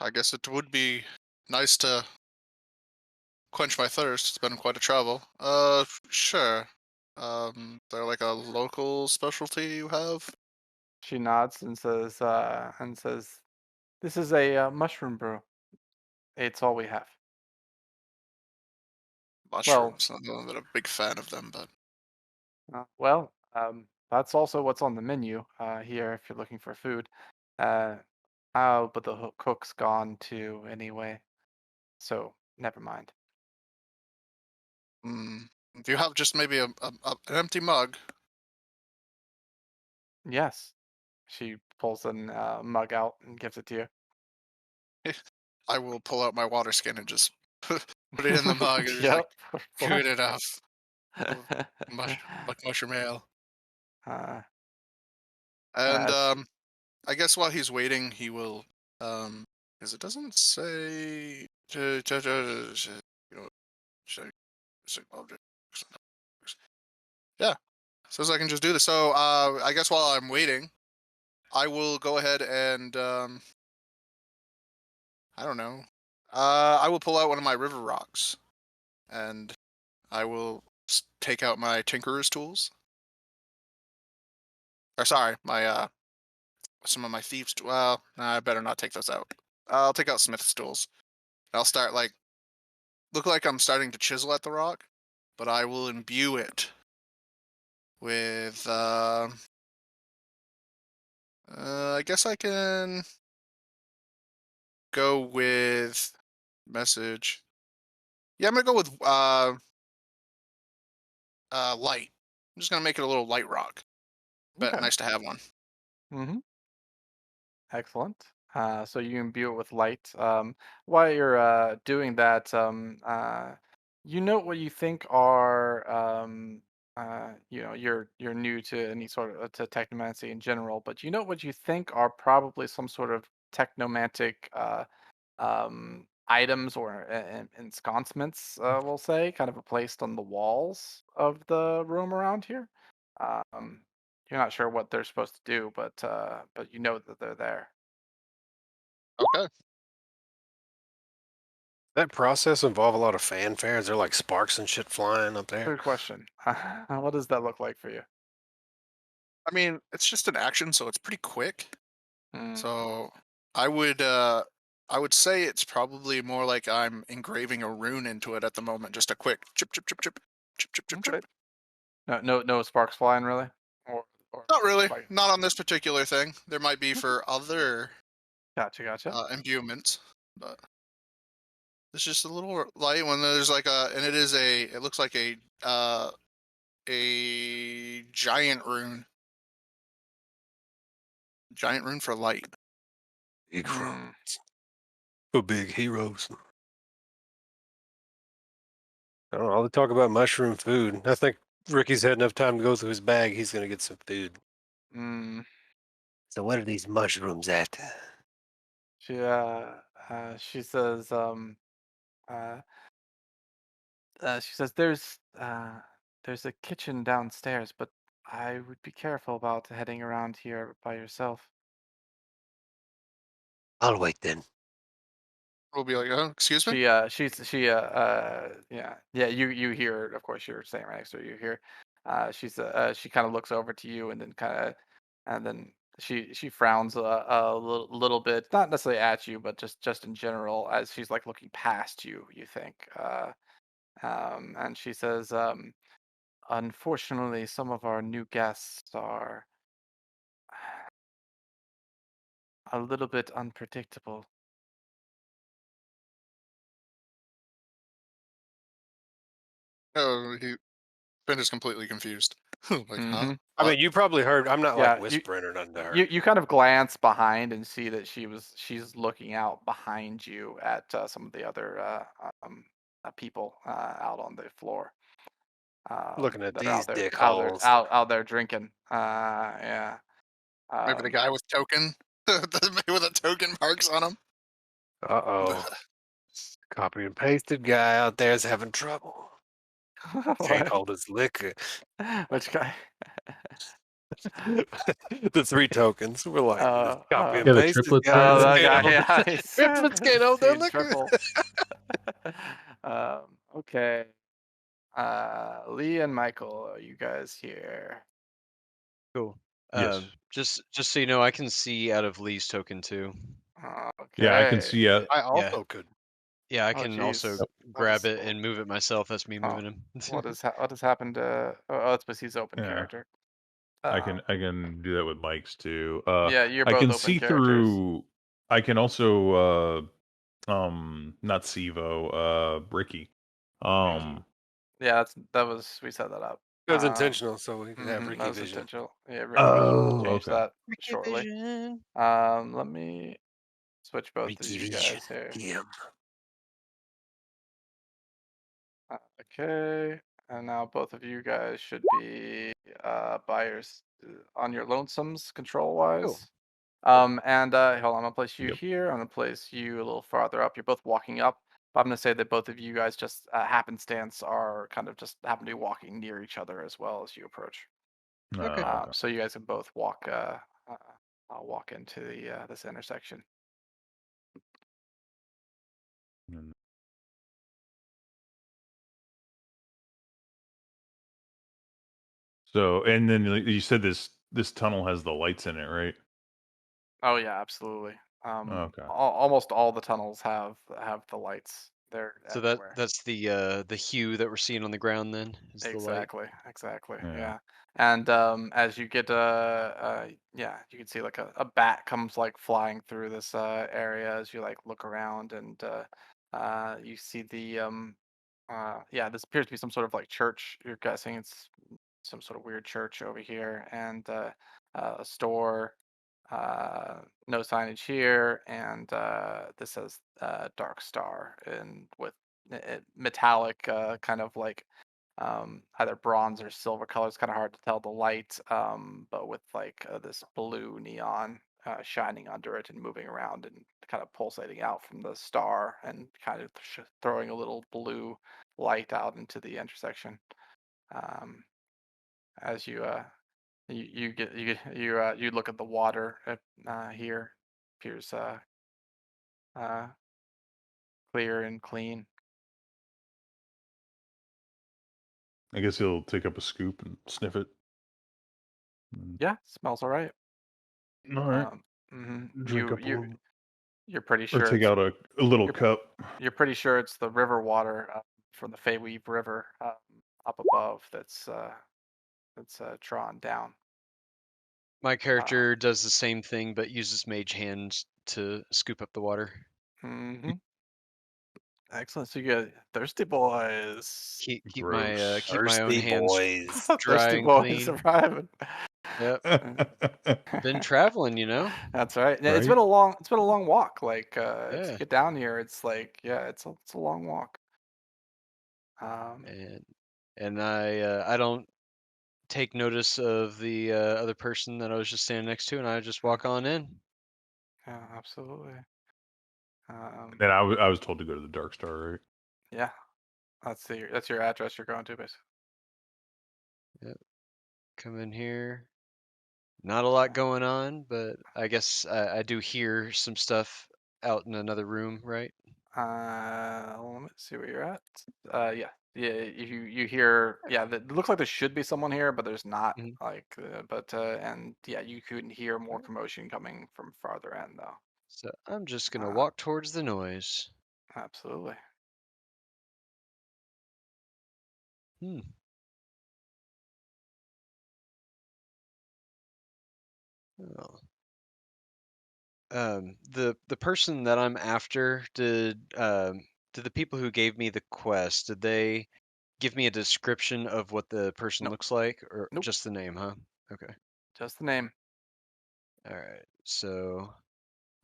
I guess it would be nice to quench my thirst. It's been quite a travel. Sure. They're like a local specialty you have? She nods and says, "This is a mushroom brew. It's all we have." Well, Mushrooms. I'm not a big fan of them, but that's also what's on the menu here if you're looking for food. Uh, oh, but the cook's gone too anyway, so never mind. mm, do you have just maybe an empty mug? Yes, she pulls a mug out and gives it to I will pull out my water skin and just put it in the you. mug and just like Yep, of good course. enough. Like mushroom ale. uh, And as I guess while he's waiting, he will because it doesn't say you know, object. Yeah, says I can just do this. So I guess while I'm waiting, I will go ahead and I don't know. I will pull out one of my river rocks and I will take out my tinkerer's tools. Or sorry, my some of my thieves. Well, nah, I better not take those out. I'll take out smith's tools. I'll start like look like I'm starting to chisel at the rock, but I will imbue it with. I guess I can go with message. Yeah, I'm gonna go with light. I'm just gonna make it a little light rock, but okay. nice to have one. Mm-hmm. Excellent. So you imbue it with light. While you're doing that, you note what you think are, you're new to any sort of to technomancy in general, but you know what you think are probably some sort of technomantic items or ensconcements, we'll say, kind of placed on the walls of the room around here. Um, you're not sure what they're supposed to do, but you know that they're there. Okay. That process involve a lot of fanfare? Is there like sparks and shit flying up there? Good question. What does that look like for you? I mean, it's just an action, so it's pretty quick. Mm, So I would say it's probably more like I'm engraving a rune into it at the moment. Just a quick chip chip chip chip chip chip chip okay. chip. No sparks flying really, or Not really. like. Not on this particular thing. There might be Okay. for other Gotcha. imbuements, but it's just a little light when there's like a and it is a it looks like a giant rune for light. Big Mm, for big heroes. I don't know. All the talk about mushroom food. I think Ricky's had enough time to go through his bag. He's gonna get some food. mm. So what are these mushrooms at? She says uh, she says there's a kitchen downstairs, but I would be careful about heading around here by yourself. I'll wait then. We'll be like, oh, excuse me? Yeah, you hear, of course, you're staying right next to her, you hear, she kind of looks over to you and then she frowns a little bit, not necessarily at you, but just in general, as she's like looking past you, you think, and she says, unfortunately, some of our new guests are a little bit unpredictable. Oh, Finn is completely confused. Like, huh? Mhm. I mean, you probably heard. I'm not Yeah, like whispering or nothing to her. You kind of glance behind and see that she's looking out behind you at some of the other people out on the floor. Looking at That are these dickholes. out there drinking. Yeah. Maybe the guy with token, with a token marks on him. Uh-oh. Copy and pasted guy out there is having trouble. Can't What? hold his liquor. Which guy? The 3 tokens. We're like, Uh, copy uh, and Yeah, the paste this triplets guy. are that there. guy. Can't hold Yeah, the- he's Triplets can't hold their seeing liquor. triple. Okay. Lee and Michael, are you guys here? Cool. Yes. Just so you know, I can see out of Lee's token too. Okay. Yeah, I can see. I also could. Yeah, I Oh, can geez. also What grab is- it and move it myself. That's me Oh, moving him. what has happened to? Oh, it's because he's open Yeah. character. I can do that with Mike's too. Yeah, you're I both can open see characters. through. I can also not Sivo, Ricky. Yeah, we set that up. It was intentional, so we can have That Ricky was vision. intentional. Yeah, Ricky Oh, Vision, change okay. that Ricky shortly. Vision. Let me switch both of Ricky you vision. guys here. Him. Okay, and now both of you guys should be buyers on your lonesomes control wise. And hold on, I'm gonna place you Yep. here. I'm gonna place you a little farther up. You're both walking up. But I'm gonna say that both of you guys just happenstance are kind of just happen to be walking near each other as well as you approach. Okay. Okay. So you guys can both walk walk into the this intersection. Mm. So, and then you said this tunnel has the lights in it, right? Oh yeah, absolutely. Okay. Almost all the tunnels have the lights. They're So everywhere. that's the hue that we're seeing on the ground. Then is the light. Exactly. Yeah. Yeah. And as you get yeah, you can see like a bat comes like flying through this area as you like look around and you see the yeah, this appears to be some sort of like church. You're guessing it's some sort of weird church over here and a store. No signage here, and this says Dark Star, and with metallic, kind of like either bronze or silver color. It's kind of hard to tell the light, but with like this blue neon shining under it and moving around and kind of pulsating out from the star and kind of throwing a little blue light out into the intersection. As you look at the water here, appears uh, clear and clean. I guess he'll take up a scoop and sniff it. Yeah, smells all right. All right. Drink up a little. You're pretty Or sure take out a little cup. you're pretty sure it's the river water from the Feyweave River up above that's drawn down. My character does the same thing, but uses mage hands to scoop up the water. Mm-hmm. Excellent. So you got thirsty boys. Keep Gross. my own Thirsty hands boys. dry Thirsty and boys clean. arriving. Yep. Been traveling, you know. That's right. Yeah, it's Right? been a long walk. Like to Yeah. get down here, it's like it's a long walk. And I don't take notice of the other person that I was just standing next to, and I just walk on in. Yeah, absolutely. And I was told to go to the Dark Star, right? Yeah, that's your address you're going to, basically. Yep. come in here. Not a lot going on, but I guess I do hear some stuff out in another room, right? Let me see where you're at. Yeah, you hear. Yeah, it looks like there should be someone here, but there's not. Mhm. And yeah, you couldn't hear more commotion coming from farther end though. So I'm just gonna Uh, walk towards the noise. Absolutely. Hmm. Oh. The person that I'm after, did the people who gave me the quest, did they give me a description of what the person Nope. looks like, or Nope. just the name, huh? Okay. Just the name. All right. So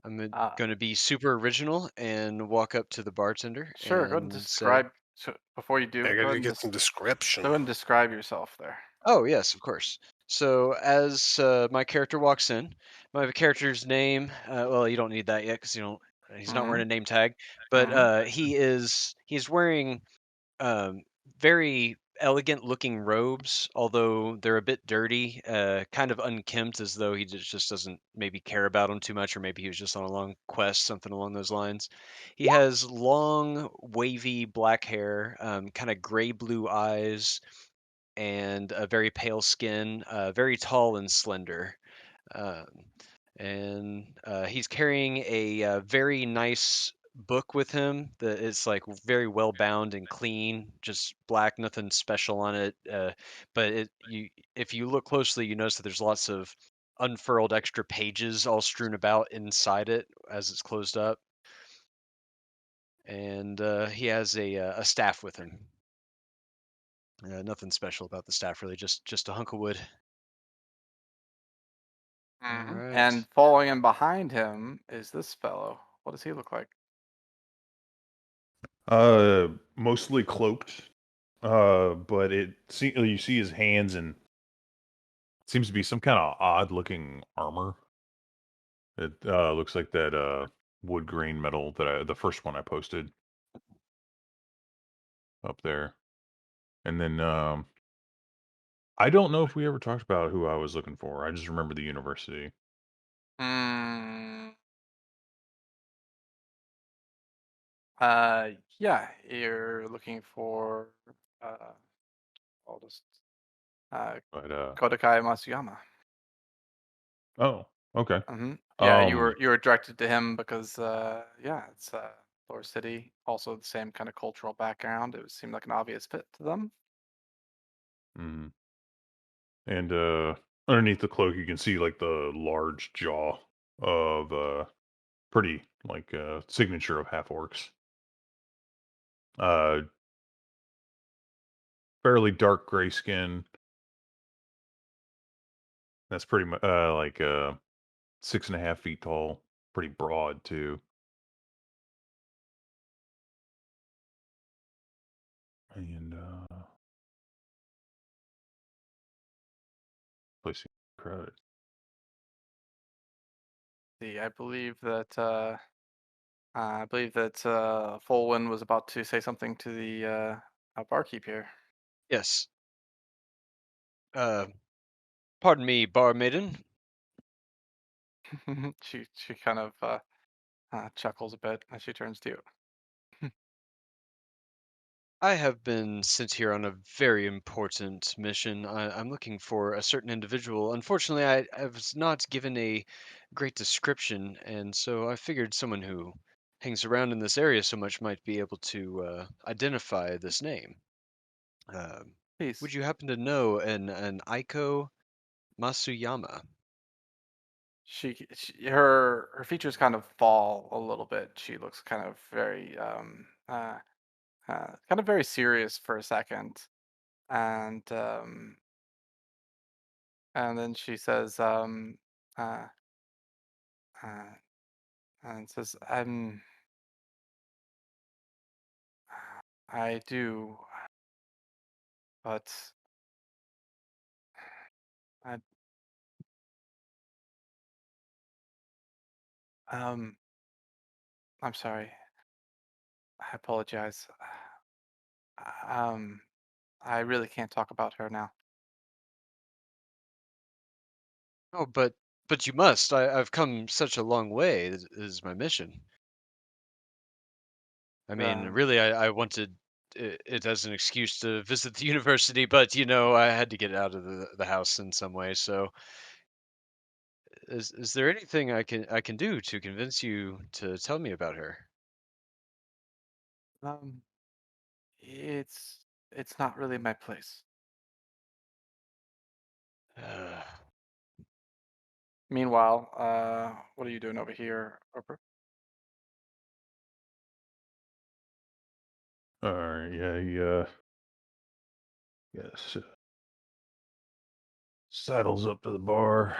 I'm Uh, gonna be super original and walk up to the bartender sure. Go ahead and and say, describe. So before you do, I go ahead gotta and get some go description. ahead and describe yourself there. "Oh yes, of course." So as my character walks in, my character's name, well, you don't need that yet because you don't. He's not Mm-hmm. wearing a name tag, but Mm-hmm. he's wearing um, very elegant looking robes, although they're a bit dirty, kind of unkempt, as though he just doesn't maybe care about them too much, or maybe he was just on a long quest, something along those lines. He has long, wavy black hair, kind of gray blue eyes, and a very pale skin, very tall and slender. Um, and he's carrying a very nice book with him that is like very well bound and clean, just black, nothing special on it. But if you look closely, you notice that there's lots of unfurled extra pages all strewn about inside it as it's closed up. And he has a staff with him. Nothing special about the staff, really, just a hunk of wood. All Mm-hmm. right. And following in behind him is this fellow. What does he look like? Mostly cloaked. But you see his hands and it seems to be some kind of odd looking armor. It looks like that wood grain metal that the first one I posted up there. And then I don't know if we ever talked about who I was looking for. I just remember the university. Mm, yeah, you're looking for I'll just uh But Kodakai Masuyama. oh, okay. Yeah, Um you were directed to him because yeah, it's Lore City, also the same kind of cultural background. It seemed like an obvious fit to them. mhm. And underneath the cloak you can see like the large jaw of pretty like signature of half orcs. Uh Fairly dark gray skin. That's pretty much like 6.5 feet tall. Pretty broad too. And placing credit. See, I believe that Folwyn was about to say something to the barkeep here. Yes. Uh, Pardon me, barmaiden. She kind of chuckles a bit as she turns to you. I have been sent here on a very important mission. I'm looking for a certain individual. Unfortunately, I was not given a great description, and so I figured someone who hangs around in this area so much might be able to identify this name. Um, would Please. you happen to know an Aiko Masuyama? Her features kind of fall a little bit. She looks kind of very kind of very serious for a second, and then she says uh, uh, and says I do, but I um I'm sorry. I apologize. Um I really can't talk about her now. Oh, but you must. I've come such a long way. This is my mission. I mean, really, I wanted it as an excuse to visit the university, but I had to get out of the house in some way. So, is there anything I can do to convince you to tell me about her? Um, it's not really my place. Meanwhile, what are you doing over here, Harper? All right, yeah, yes, sidles up to the bar.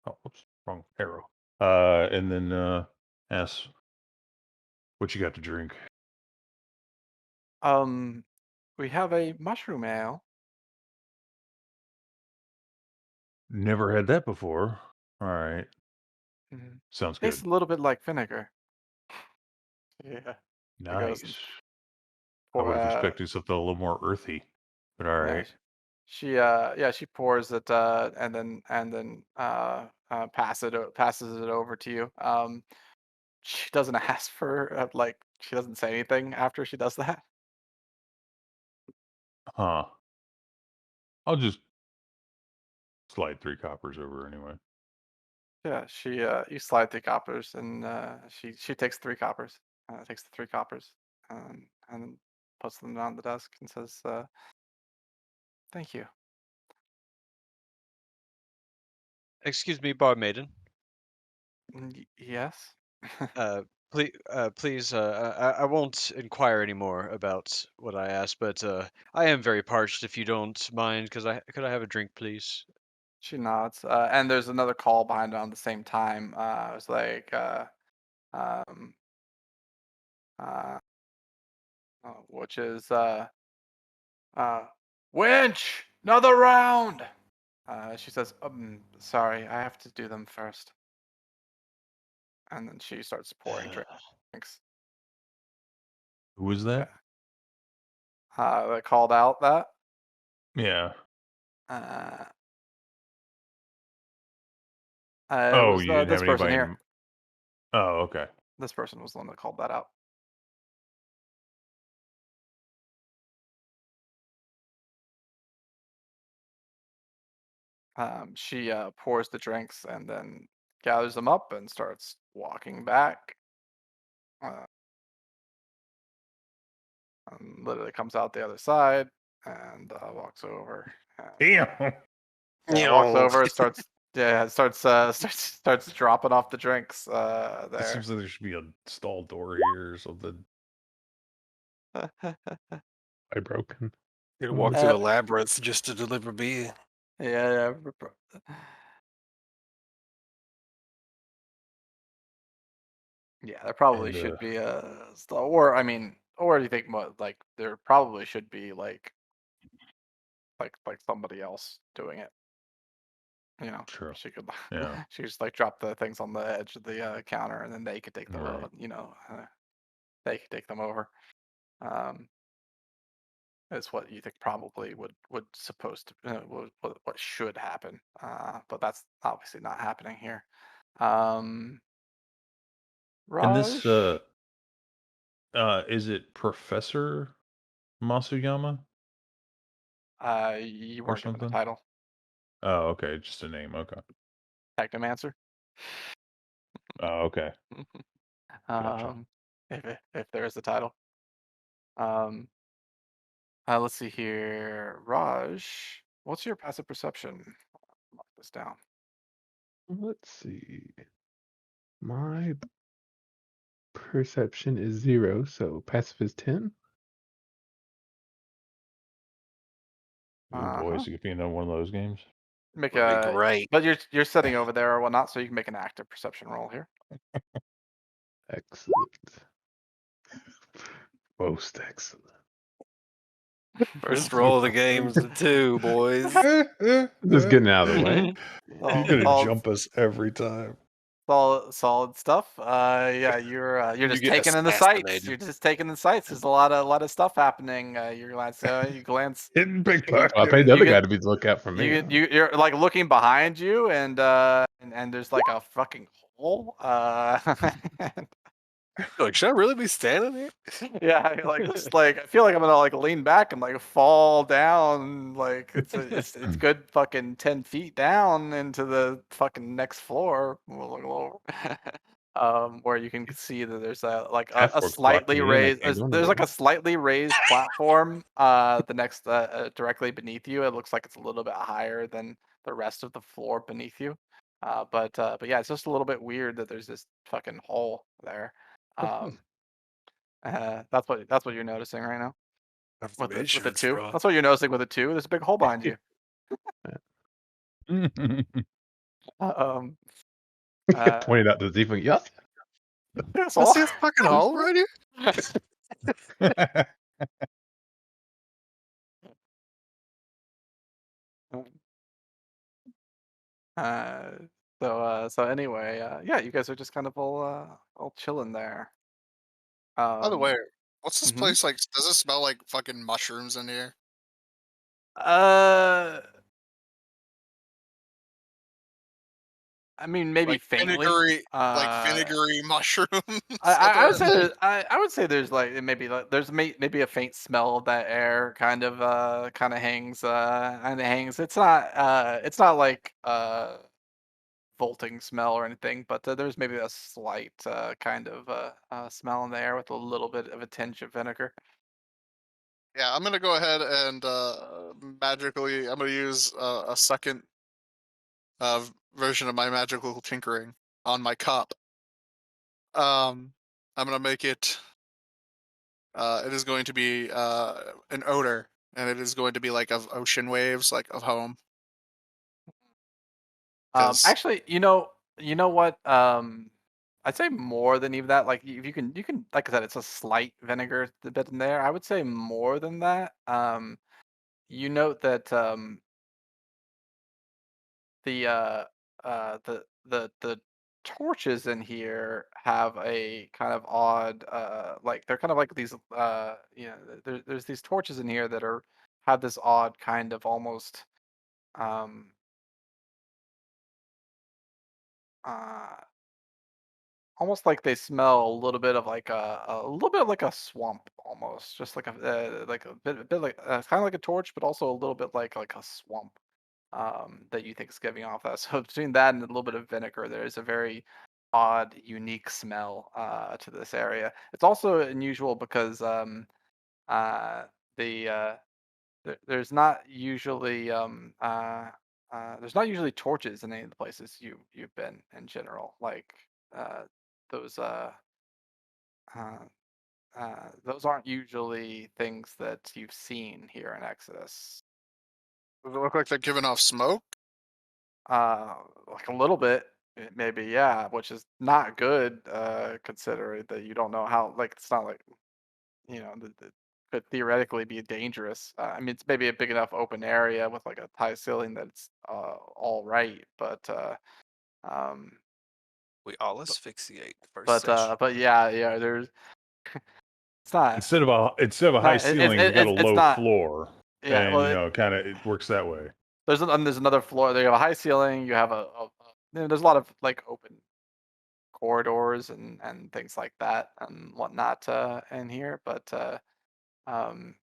Oh, oops, wrong arrow. And then asks, "What you got to drink?" We have a mushroom ale. Never had that before. All right, Mhm. sounds Tastes good. a little bit like vinegar. Yeah. He goes and Nice. I pour. would have expected something a little more earthy, but all Yeah. right. She pours it and then passes it over to you. She doesn't ask for she doesn't say anything after she does that. Huh. I'll just slide 3 coppers over anyway. Yeah, you slide 3 coppers and she takes 3 coppers. Takes the 3 coppers and then puts them on the desk and says, "Thank you." Excuse me, bar maiden. Yes. Please, I won't inquire anymore about what I asked, but I am very parched. If you don't mind, could I have a drink, please? She nods. And there's another call behind it on the same time. It was like, um, which is, Winch, another round. She says, sorry, I have to do them first. And then she starts pouring drinks. Who was that? They called out that. Yeah. Uh, it Oh, was you didn't this have person anybody. here. Oh, okay. This person was the one that called that out. She pours the drinks and then gathers them up and starts walking back. Literally comes out the other side and walks over. Damn. Walks over and starts dropping off the drinks It there. seems like there should be a stall door here or something. I broken. You'd walk through a labyrinth just to deliver beer. Yeah. Yeah, there probably should be a stall, or I mean, or do you think like there probably should be like somebody else doing it? True. She could Yeah. she just like drop the things on the edge of the counter, and then they could take them. Right. They could take them over. Is what you think probably would supposed to what should happen. But that's obviously not happening here. And this Raj, is it Professor Masuyama you or weren't given a something? title. Oh, okay, just a name. Okay. Technomancer. Oh, okay. Gotcha. If there is a title. Let's see here, Raj. What's your passive perception? Mark this down. Let's see. My perception is 0, so passive is 10. Ooh, boy, is it gonna be another one of those games? Make Would be a, great. but you're sitting over there or whatnot, so you can make an active perception roll here. Excellent. Most excellent. First roll of the game's a 2, boys. Just getting out of the way. He's gonna jump us every time. Solid stuff. Yeah, you're You just get taking in the sights. assassinated. You're just taking in the sights. There's a lot of stuff happening. You glance. Hitting big You- Well, I paid pocket. the other get- guy to be the lookout for me. You're like looking behind you, and there's like a fucking hole. Like, should I really be standing here? Yeah, you're like just like I feel like I'm gonna like lean back and like fall down. Like it's good fucking 10 feet down into the fucking next floor. Where you can see that there's a Half-orcs slightly blocking me in, I raised can't go there's like a anywhere. slightly raised platform the next directly beneath you. It looks like it's a little bit higher than the rest of the floor beneath you. But yeah, it's just a little bit weird that there's this fucking hole there. That's what you're noticing right now I've with made sure the it's 2. raw. That's what you're noticing with the 2. There's a big hole behind you. Um, Pointed out to the thief. Yes. that's I all. see a fucking hole right here. So anyway, yeah, you guys are just kind of all chilling there. By the way, Um, what's this mhm. place like? Does it smell like fucking mushrooms in here? I mean, maybe Like faintly. vinegary mushrooms. I would say I would say there's like there's maybe a faint smell of that air kind of hangs It's not like vaulting smell or anything, but there's maybe a slight kind of smell in the air with a little bit of a tinge of vinegar. Yeah, I'm gonna go ahead and magically. I'm gonna use a second version of my magical tinkering on my cup. I'm gonna make it. It is going to be an odor, and it is going to be like of ocean waves, like of home. 'Cause- Actually, you know what? I'd say more than even that. Like if you can, like I said, it's a slight vinegar bit in there. I would say more than that. You note that the the torches in here have a kind of odd like they're kind of like these there's these torches in here that have this odd kind of almost um uh almost like they smell a little bit of like a little bit like a swamp almost, just like a bit like kind of like a torch, but also a little bit like a swamp that you think is giving off that. So between that and a little bit of vinegar, there is a very odd, unique smell to this area. It's also unusual because uh, there's not usually there's not usually torches in any of the places you've been in general. Like uh, those uh, those aren't usually things that you've seen here in Exodus. Does it look like they're giving off smoke? Like a little bit, maybe, yeah, which is not good, considering that you don't know how. Like, it's not like that could theoretically be dangerous. I mean, it's maybe a big enough open area with like a high ceiling that it's all right, but um, We all asphyxiate first session. but yeah, there's it's not Instead of a high ceiling, you got a it's low not floor, yeah. Well, and kind of it works that way. there's another floor. There you have a high ceiling. You have there's a lot of like open corridors and things like that and whatnot in here, but um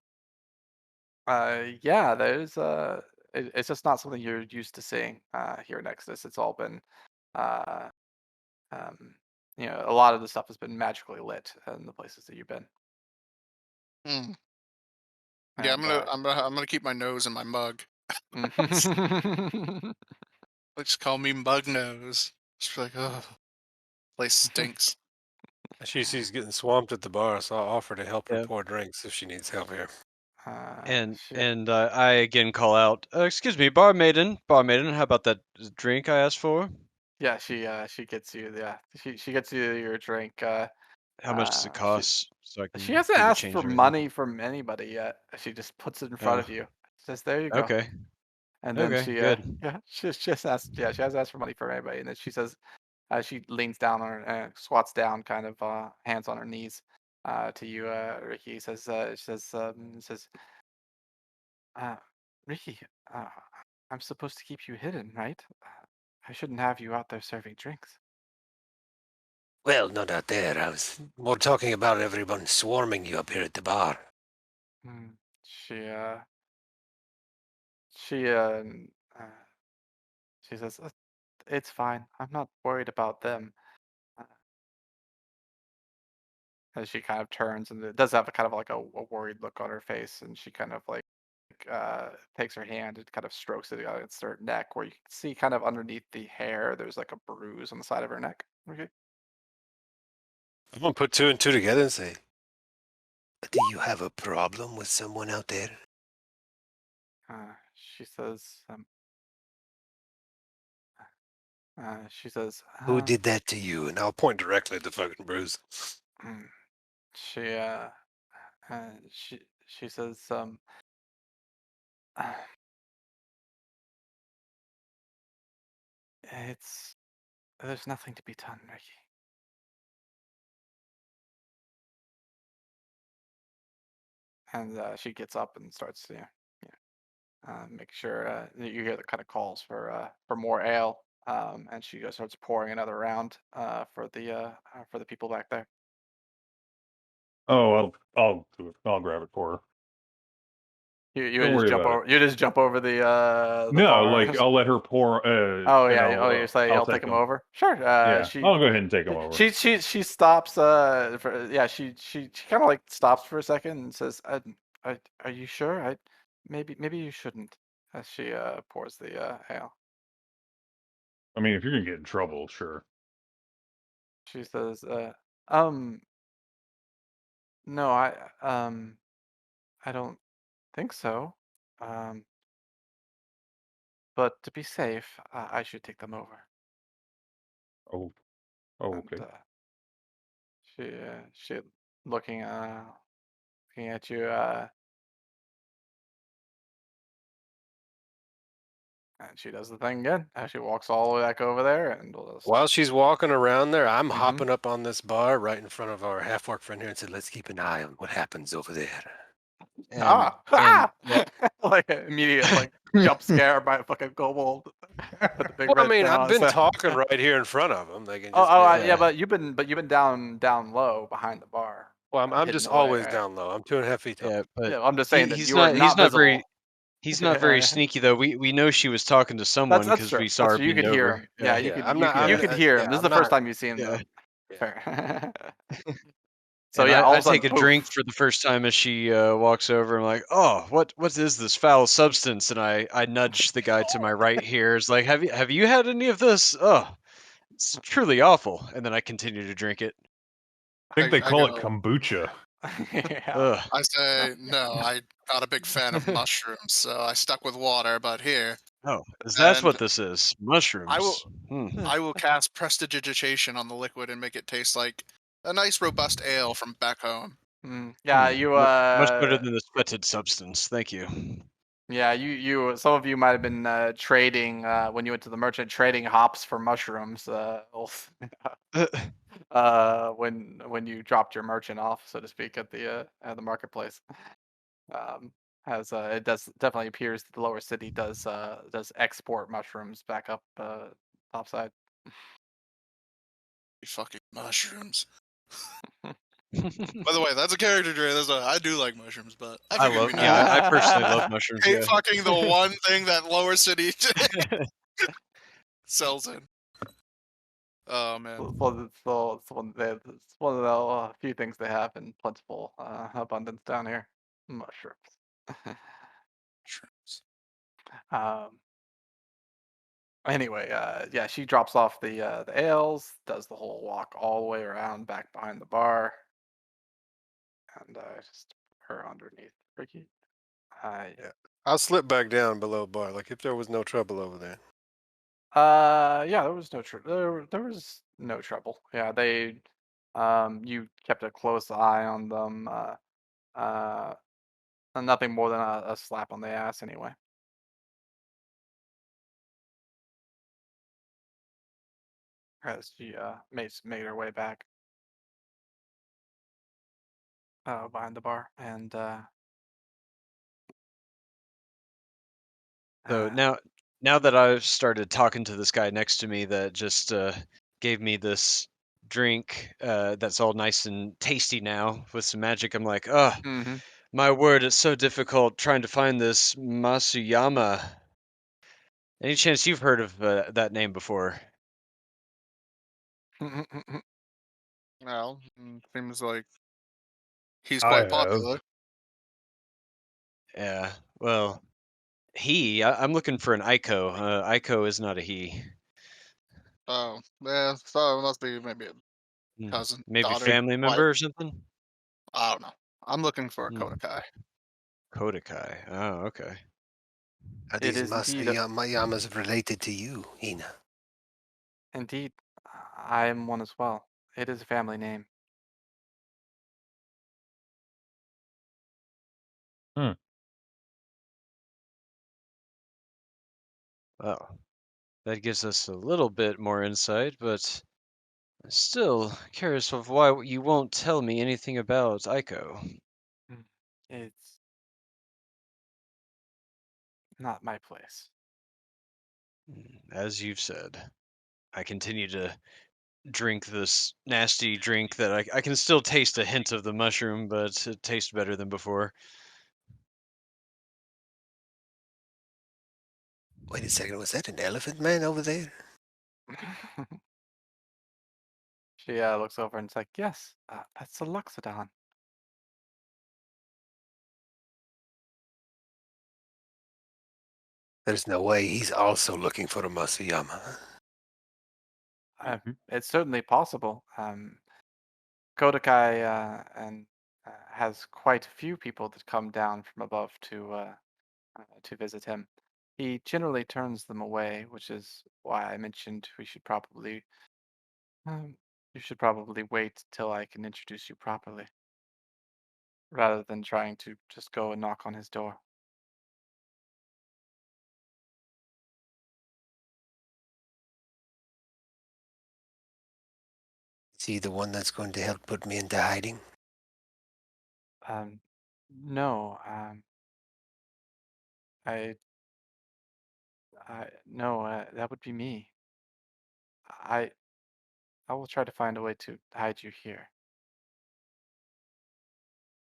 yeah, it's just not something you're used to seeing here in Exodus. It's all been uh um a lot of the stuff has been magically lit in the places that you've been. Hmm. Yeah, And I'm gonna keep my nose in my mug. mhm. Like, just call me Mug Nose. Just be like, oh, place stinks. She's getting swamped at the bar, so I'll offer to help her Yeah. pour drinks if she needs help here. Shit. And I again call out, excuse me, barmaiden, how about that drink I asked for? Yeah, she gets you. Yeah, she gets you your drink. How much does it cost? So I can She hasn't give a asked change for or anything? money from anybody yet. She just puts it in front Oh, of you. Says, "There you go." okay, And then okay, she good. yeah, she just asked. Yeah, she hasn't asked for money from anybody. And then she says, She leans down on her, squats down, kind of hands on her knees, to you, Ricky. Says, uh, Ricky, uh, I'm supposed to keep you hidden, right? I shouldn't have you out there serving drinks. Well, not out there. I was more talking about everyone swarming you up here at the bar. Hmm. She uh, she uh, uh, she says, it's fine. I'm not worried about them. Uh, and she kind of turns, and it does have a kind of like a worried look on her face, and she kind of like takes her hand and kind of strokes it against her neck, where you can see kind of underneath the hair, there's like a bruise on the side of her neck. Okay. I'm gonna put two and two together and say, do you have a problem with someone out there? She says, Who did that to you? And I'll point directly at the fucking bruise. mm, she she says, uh, there's nothing to be done, Ricky. And she gets up and starts, make sure that you hear the kind of calls for more ale. And she starts pouring another round for the people back there. Oh, I'll do it. I'll grab it for her. You Don't just worry jump about over. You just jump over the No, bar. like I'll let her pour. Oh and yeah. Oh, you say I'll I'll take take him them. over. Sure. Yeah, I'll go ahead and take them over. She stops. She kind of like stops for a second and says, "Are you sure? Maybe you shouldn't." As she pours the ale. I mean, if you're gonna get in trouble, sure. She says, um, no, I don't think so. Um, but to be safe, I should take them over." Oh, oh, And okay. she looking at you, and she does the thing again. She walks all the way back over there, and we'll just, While she's walking around there, I'm Mhm. hopping up on this bar right in front of our half-orc friend here and said, let's keep an eye on what happens over there. And yeah, like an immediate like jump scare by a fucking kobold with the big Well, I red mean, thing I've on his been head. talking right here in front of them. They can Oh, just be like, yeah, but you've been down low behind the bar. well, I'm Hidden just away, always right? down low. I'm 2.5 feet tall. yeah, but Yeah, I'm just saying that he's you were not not very visible. he's not very sneaky though. We know she was talking to someone That's because true. we saw That's her true. You bend could hear over. him. Yeah, Yeah, I'm not. you could hear him. Yeah, This is I'm the first not. time you've seen him, yeah. though. Yeah. Fair. So And yeah, all I of a sudden, take a drink poof. for the first time as she walks over. I'm like, oh, what is this foul substance? And I nudge the guy to my right here. It's like, have you had any of this? Oh, it's truly awful. And then I continue to drink it. I think they I call it go, kombucha. Yeah. Ugh. I say, no, I'm not a big fan of mushrooms, so I stuck with water, but here. Oh, that's And what this is. Mushrooms. I will cast prestidigitation on the liquid and make it taste like a nice robust ale from back home. Yeah, you Much better than this fetid substance. Thank you. yeah, you some of you might have been trading when you went to the merchant, trading hops for mushrooms when you dropped your merchant off, so to speak, at the marketplace. As it does definitely appears that the lower city does export mushrooms back up topside. Fucking mushrooms. By the way, that's a character trait. I do like mushrooms, but I I figured love. it'd be Yeah, nice. I personally love mushrooms. Hate Yeah. fucking the one thing that lower city sells in. Oh man. It's one of the few things they have in plentiful abundance down here. Mushrooms. Mushrooms. Anyway, yeah, she drops off the ales, does the whole walk all the way around back behind the bar, and just put her underneath Ricky. Yeah. I'll slip back down below bar, like if there was no trouble over there. Yeah, there was no there was no trouble. Yeah, you kept a close eye on them. Uh, Nothing more than a slap on the ass, anyway. as she made her way back behind the bar, and So uh, now that I've started talking to this guy next to me that just gave me this drink that's all nice and tasty now with some magic, I'm like, oh, mhm. my word, it's so difficult trying to find this Masuyama. Any chance you've heard of that name before? Well, seems like he's I quite have. popular. Yeah, well, I'm looking for an Aiko. Aiko is not a he. Oh, yeah, so it must be maybe a Hmm. cousin, Maybe daughter, family wife. member or something? I don't know. I'm looking for a Hmm. Kodakai. Kodakai. Oh, okay. Are It these is indeed, Mayamas related to you, Hina? indeed, I am one as well. It is a family name. Hmm. Well, that gives us a little bit more insight, but I'm still curious of why you won't tell me anything about Aiko. Mm. It's not my place. As you've said, I continue to drink this nasty drink that I can still taste a hint of the mushroom, but it tastes better than before. Wait a second, was that an elephant man over there? She looks over and it's like, yes, that's a Luxodon. There's no way he's also looking for a Masuyama. It's certainly possible. Kodakai and has quite a few people that come down from above to visit him. He generally turns them away, which is why I mentioned um, you should probably wait till I can introduce you properly, rather than trying to just go and knock on his door. Is he the one that's going to help put me into hiding? No, I, no, that would be me. I, I will try to find a way to hide you here.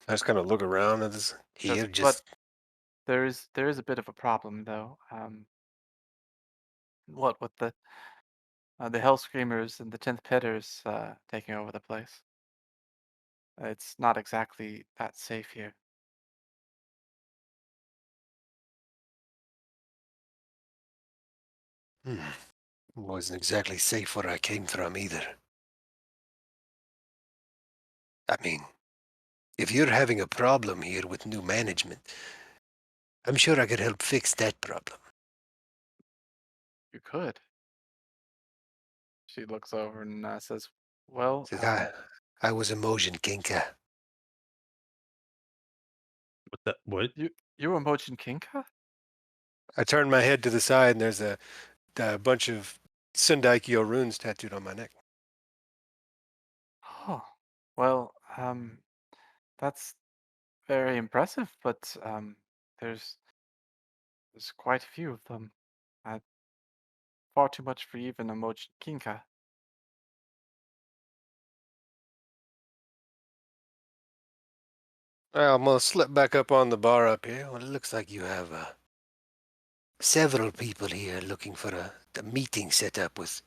I just kind of look around at this here, But just there is a bit of a problem though. What with the Hell Screamers and the 10th Pitters taking over the place. It's not exactly that safe here. wasn't exactly safe where I came from either. I mean, if you're having a problem here with new management, I'm sure I could help fix that problem. You could. She looks over and says, "Well, So I was a motion kinka. What the what? you were Mojin Kinka? I turned my head to the side and there's a bunch of Sendaikyo runes tattooed on my neck. Oh, well, that's very impressive, but there's quite a few of them. Far too much for even a Mojin Kinka." Well, I'm gonna slip back up on the bar up here. Well, it looks like you have several people here looking for a meeting set up with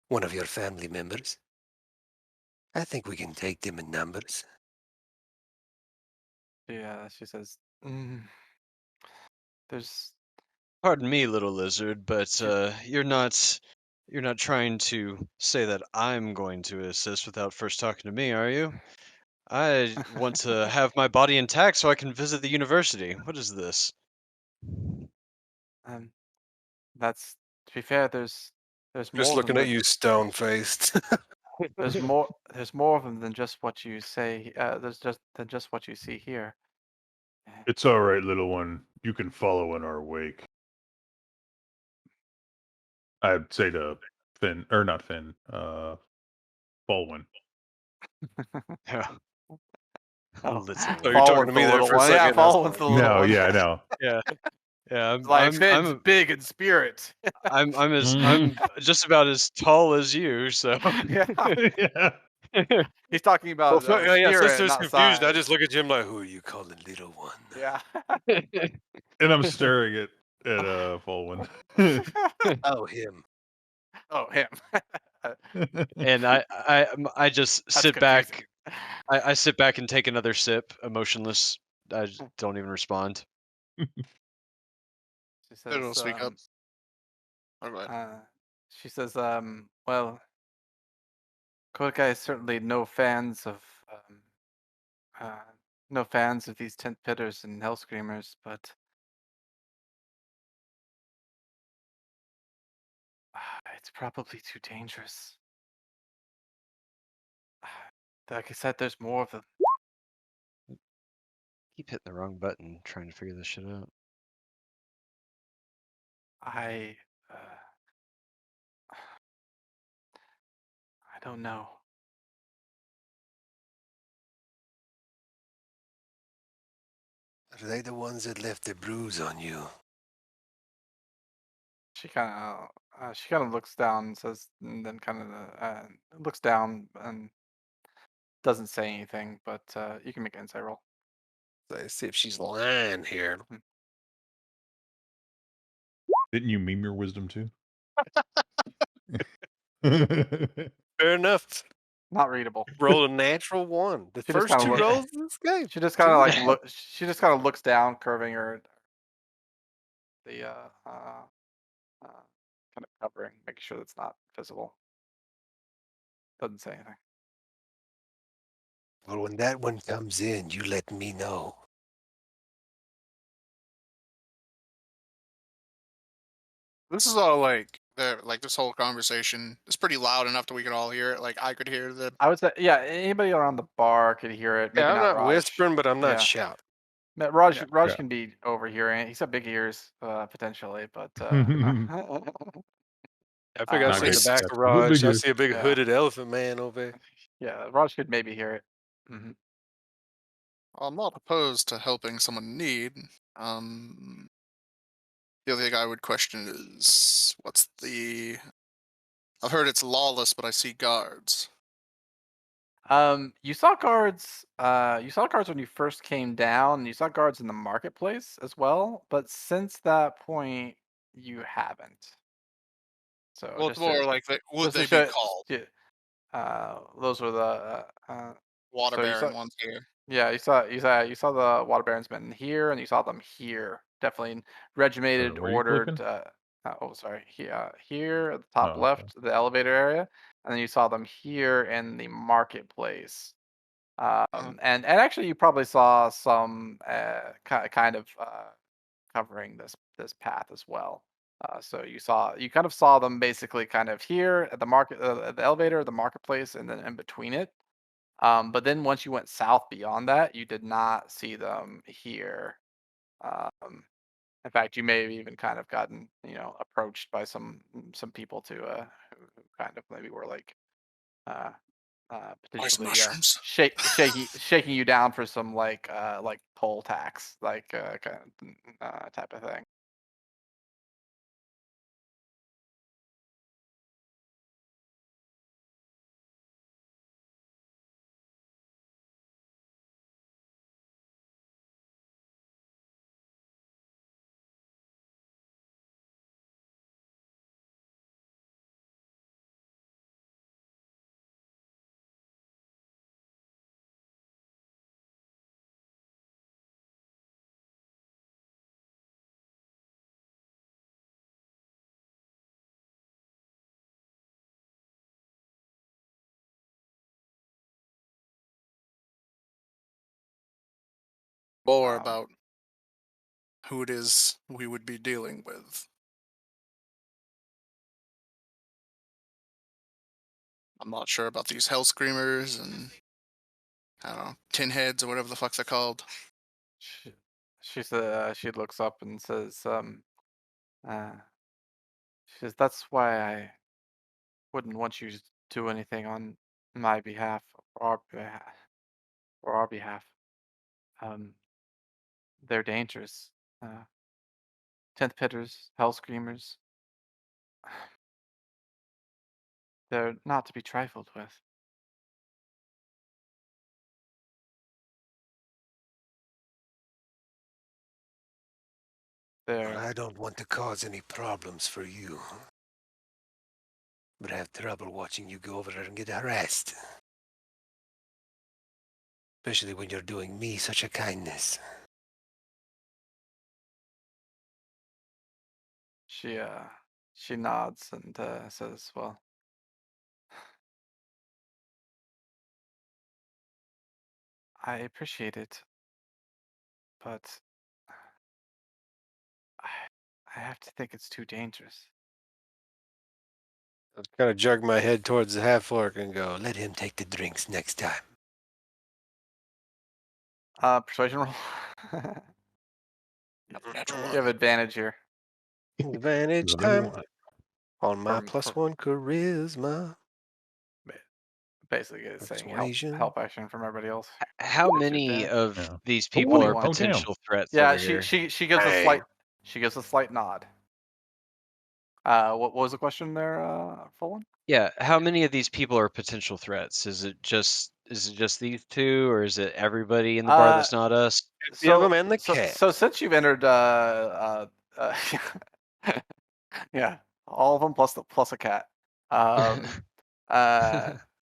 one of your family members. I think we can take them in numbers. Yeah, she says, "There's Pardon me, little lizard, but you, you're not trying to say that I'm going to assist without first talking to me, are you? I want to have my body intact so I can visit the university. What is this? um, that's to be fair. There's Just more of them looking at than you, stone-faced. there's more of them than just what you say. There's just what you see here. It's all right, little one. You can follow in our wake. I'd say to Finn, or not Finn, Baldwin. Yeah. Oh, Little Oh, one. you're talking Baldwin's to the me there little for a one. Yeah, second. I was Baldwin's the like, little No, one. yeah, no. Yeah. Yeah, It's like Finn's I'm big in spirit. I'm just about as tall as you, so Yeah, Yeah. he's talking well, about yeah, since spirit, there's not confusion, I size. just look at Jim like, who are you calling little one? Yeah. And I'm staring at Baldwin. Oh, him. Oh, him. and I just That's sit confusing. back. I sit back and take another sip, emotionless. I just don't even respond. She It'll says, speak up. Oh, go ahead. she says, well, Kodaka is certainly uh, no fans of these tent pitters and hell screamers, but it's probably too dangerous. Like I said, there's more of them. Keep hitting the wrong button, trying to figure this shit out. I don't know. Are they the ones that left the bruise on you? She kind of looks down and says, and then kind of looks down and doesn't say anything. But you can make an insight roll. Let's see if she's lying here. Didn't you meme your wisdom too? Fair enough. Not readable. Roll a natural one. The She just first kinda two look- rolls of this game. She just kind of like look. She just kind of looks down, curving her the kind of covering, making sure that's not visible. Doesn't say anything. Well, when that one comes in, you let me know. This is all like this whole conversation is pretty loud enough that we could all hear it. Like I could hear the I would say, yeah. Anybody around the bar could hear it. Maybe Yeah, I'm not Raj. whispering, but I'm not Yeah. shouting. Raj Yeah. can be overhearing it. He's got big ears, potentially, but I figure I've Not seen the great. back That's of good Raj. I figures. see a big Yeah. hooded elephant man over there. yeah, Raj could maybe hear it. I'm not opposed to helping someone in need. The other thing I would question is I've heard it's lawless, but I see guards. You saw guards. You saw guards when you first came down. And you saw guards in the marketplace as well. But since that point, you haven't. So Well, it's more like would just to they show be called? those were the Water so you bearing saw- ones here. yeah, you saw the water baronsmen here, and you saw them here. Definitely regimented, Where are you ordered. clicking? Here at the top Oh, okay. left, the elevator area, and then you saw them here in the marketplace. And actually, you probably saw some kind of covering this path as well. So you kind of saw them basically kind of here at at the elevator, the marketplace, and then in between it. But then once you went south beyond that, you did not see them here. Um, in fact, you may have even kind of gotten, approached by some people who kind of maybe were like potentially mushrooms. shaking you down for some like poll tax, like kind of type of thing. More Um, about who it is we would be dealing with. I'm not sure about these hell screamers and I don't know, tin heads or whatever the fuck they're called. she looks up and says, uh, she says, that's why wouldn't want you to do anything on my behalf or our behalf. Or our behalf. They're dangerous. 10th pitters, hell screamers. They're not to be trifled with. Well, They're I don't want to cause any problems for you, but I have trouble watching you go over there and get harassed. Especially when you're doing me such a kindness. she nods and says, "Well, I appreciate it, but I have to think it's too dangerous." I kind of jerk my head towards the half-orc and go, let him take the drinks next time. Persuasion roll. Natural You one. have advantage here. Advantage Another time one. on my From- +1 charisma. Basically, it's saying Persuasion. help action from everybody else. How Gives you many advantage. of Yeah. these Oh, people are 21. Oh, damn. potential threats Yeah, over here? she gives a Dang. slight nod. What was the question there, Full one? Yeah, how many of these people are potential threats? Is it just these two, or is it everybody in the bar that's not us? The of them and the cat. So since you've entered, yeah, all of them plus a cat.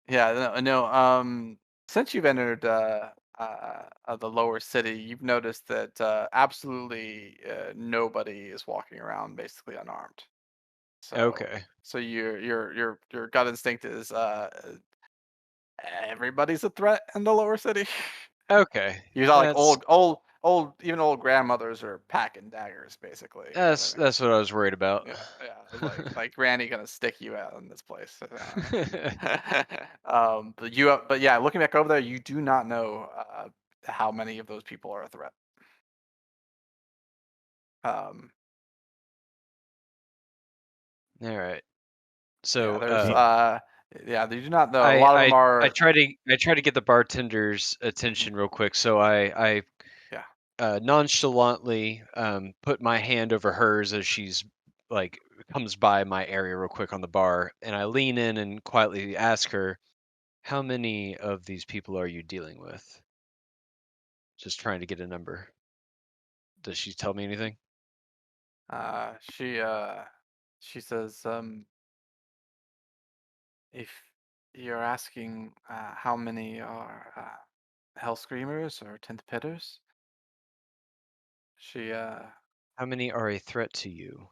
Yeah, no. Since you've entered the lower city, you've noticed that absolutely nobody is walking around basically unarmed. So, Okay. So your gut instinct is everybody's a threat in the lower city. Okay. You got like That's even old grandmothers are packing daggers basically. You know what I mean? that's what I was worried about. Yeah. Like Granny gonna stick you out in this place. But yeah, looking back over there, you do not know how many of those people are a threat. All right. Yeah, So there's they do not know. A lot of them are. I try to get the bartender's attention real quick. So I nonchalantly put my hand over hers as she's like comes by my area real quick on the bar, and I lean in and quietly ask her, "How many of these people are you dealing with?" Just trying to get a number. Does she tell me anything? She says, if you're asking how many are hell screamers or 10th pitters, she How many are a threat to you?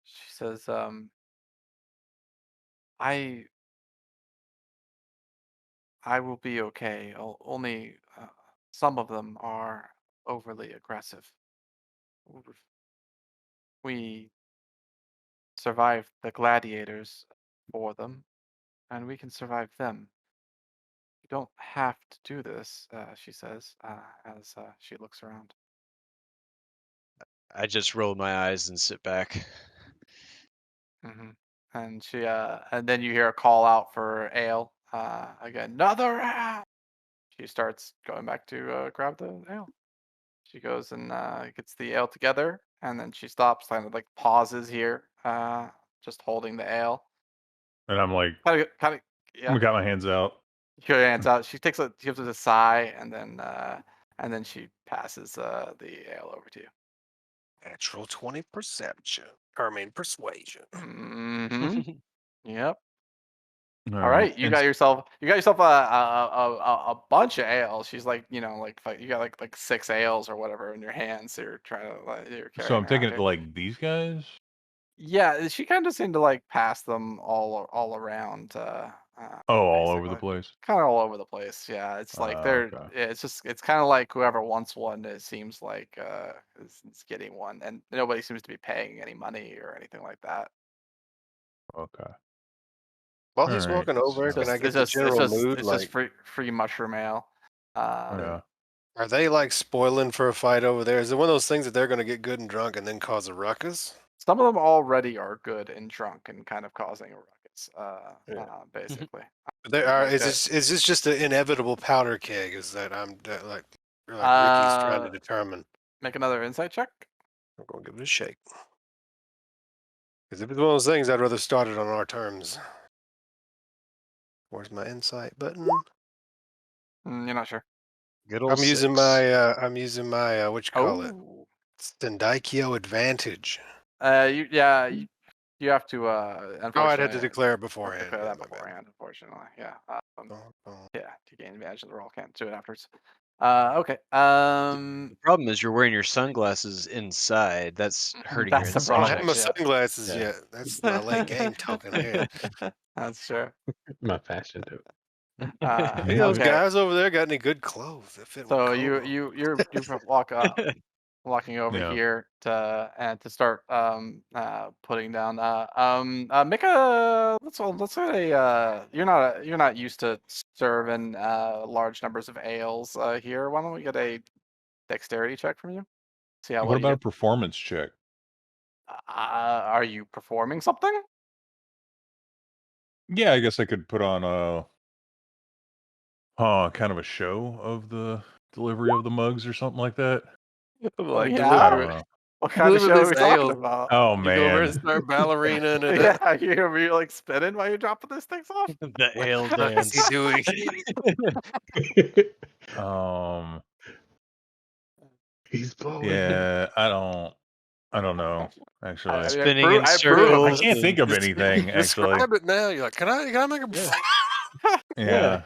she says, I will be okay. Only some of them are overly aggressive. We survived the gladiators for them, and we can survive them. You don't have to do this, she says, as she looks around. I just roll my eyes and sit back. Hmm. And and then you hear a call out for ale. Again, another ale. She starts going back to grab the ale. She goes and gets the ale together, and then she stops, kind of like pauses here, just holding the ale. And I'm like, Kind of, yeah. I got my hands out. Her hands out. She gives it a sigh, and then she passes the ale over to you. Natural 20 perception. Persuasion. Mm-hmm. Yep. All All right, you and got yourself a bunch of ales. She's like, you got like 6 ales or whatever in your hands. So you're trying to you're so carrying I'm taking around it to here. like these guys. Yeah, she kind of seemed to like pass them all around. Oh, all over the basically. place. Kind of all over the place. Yeah, it's like Okay. it's kind of like whoever wants one. It seems like is getting one, and nobody seems to be paying any money or anything like that. Okay. While All he's right. walking over, It's can I just get the general mood? it's Like, just free mushroom ale. Yeah. Are they like spoiling for a fight over there? Is it one of those things that they're going to get good and drunk and then cause a ruckus? Some of them already are good and drunk and kind of causing a ruckus. Yeah. Basically. There are. Like Is this just an inevitable powder keg? Is that like Ricky's trying to determine? Make another insight check. I'm going to give it a shake. Because if it's one of those things, I'd rather start it on our terms. Where's my insight button? You're not sure. Good old I'm using my what you call it? Oh. Stendaikyo advantage. You have to unfortunately. Oh, I'd have to declare it have to beforehand. declare yeah, that my bad. beforehand, unfortunately. Yeah. Oh. Yeah, to gain advantage of the roll, can't do it afterwards. Okay. The problem is you're wearing your sunglasses inside. That's hurting That's the your I don't problem. have my Yeah. sunglasses Yeah. yet. That's my late game token here. That's true. My fashion too. Hey, those Okay. guys over there got any good clothes that fit? So with you walking over Yeah. here to start putting down make a let's say you're not used to serving large numbers of ales here. Why don't we get a dexterity check from you? See how well What you about a get. performance check? Are you performing something? Yeah, I guess I could put on kind of a show of the delivery of the mugs or something like that. Like Yeah? I deliver don't it. know. What kind of Deliver show are this we talking ale. about? Oh You go over and man. start ballerina and Yeah, you're like spinning while you're dropping these things off. The ale What is he dance. doing? He's blowing. Yeah, I don't know. Actually, I Spinning in I approve. I circles. can't think of Just anything. Actually, Describe it now. You're like, can I make a? yeah.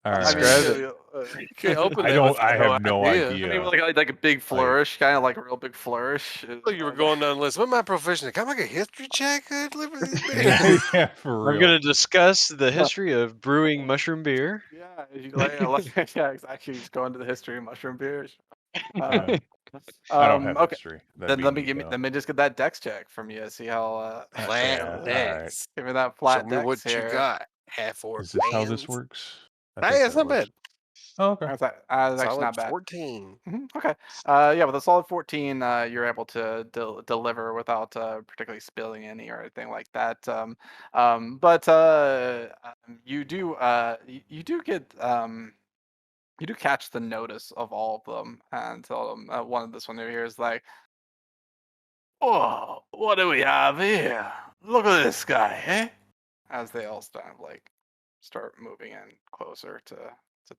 All I right. mean, Describe it. you You can't open I that. don't. with I have no I idea. mean, like a big flourish, kind of like a real big flourish. Oh, you were going down the list. What am I proficient? Can I make a history check? Deliver these beers? Yeah, for real. I'm going to discuss the history of brewing mushroom beer. Yeah, yeah, exactly. Just go into the history of mushroom beers. Yeah. I don't have Okay. history. That'd Then be neat, though. let me just get that dex check from you. See how Flat Yeah, all decks. give me that Show flat me dex what here. you got. Half orc Is this how this bands. works? Hey, it's not bad. Oh, okay. That's actually Solid not bad. 14. Okay. Yeah, with a solid 14, you're able to deliver without particularly spilling any or anything like that. But you do you do catch the notice of all of them and tell them one of this one over here is like, "Oh, what do we have here? Look at this guy, eh?" As they all start moving in closer to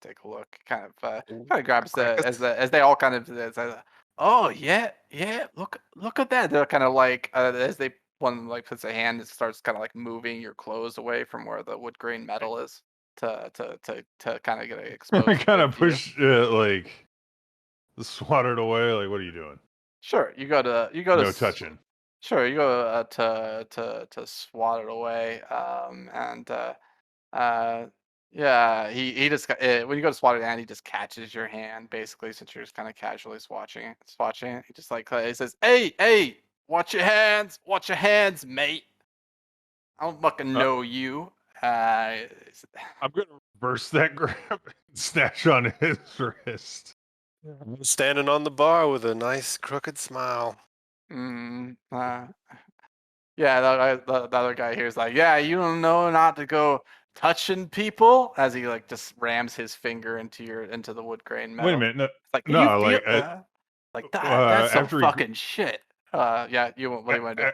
take a look. Kind of grabs as they all kind of oh yeah, look at that. They're kind of like as they one like puts a hand and starts kind of like moving your clothes away from where the wood grain metal is to kind of get it exposed. kind to of view. push swat it away. Like, what are you doing? Sure, you go to No touching. Sure, you go to swat it away, and yeah, he just when you go to swat it and he just catches your hand basically since you're just kind of casually swatching it. He just like he says, "Hey, watch your hands, mate. I don't fucking know you." I'm gonna reverse that grab and snatch on his wrist. Standing on the bar with a nice crooked smile. Yeah, the other guy here is like, "Yeah, you don't know not to go touching people," as he like just rams his finger into the wood grain metal. Wait a minute. No, It's like, no, "You feel like, that? Like that's some after he fucking shit." Yeah, what do you want to do?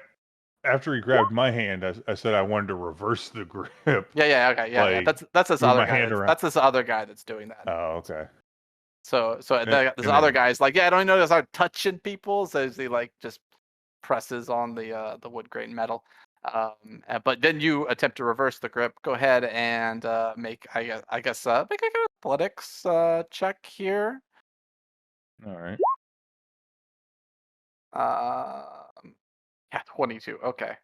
after he grabbed my hand, I said I wanted to reverse the grip. Yeah, okay, yeah. like, That's this move other my guy. hand around. That's this other guy that's doing that. Oh, okay. So this and other then- guy's like, "Yeah, I don't know, start touching people," so he like just presses on the wood grain metal. But then you attempt to reverse the grip. Go ahead and make I guess make an athletics check here. All right. Yeah, 22. Okay.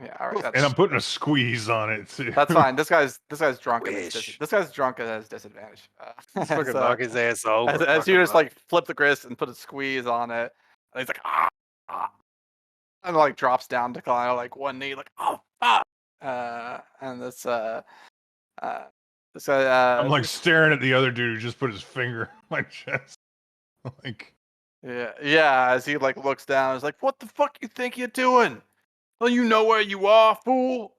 Yeah, all right. And I'm putting a squeeze on it too. That's fine. This guy's drunk. Wish. This guy's drunk and has disadvantage. Fucking knock his ass over. As you just like flip the grist and put a squeeze on it, and he's like and like drops down to kind of like one knee, like oh fuck. And this So, I'm like staring at the other dude who just put his finger on my chest. Like, yeah. As he like looks down, he's like, "What the fuck you think you're doing? Don't you know where you are, fool?"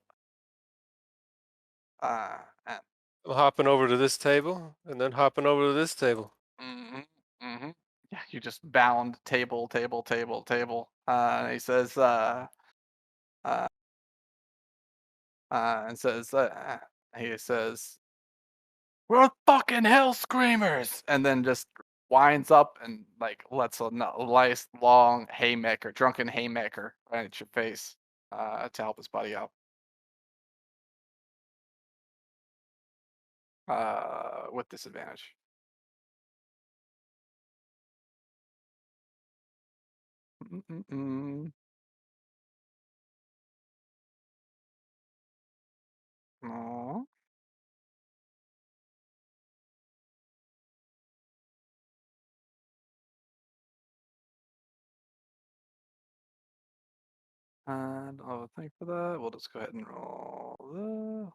And I'm hopping over to this table and then hopping over to this table. yeah, you just bound table. And he says, and says, he says, "We're fucking hell screamers," and then just winds up and like lets a nice long drunken haymaker right at your face, to help his buddy out. With disadvantage. Aw. And I'll thank for that. We'll just go ahead and roll the.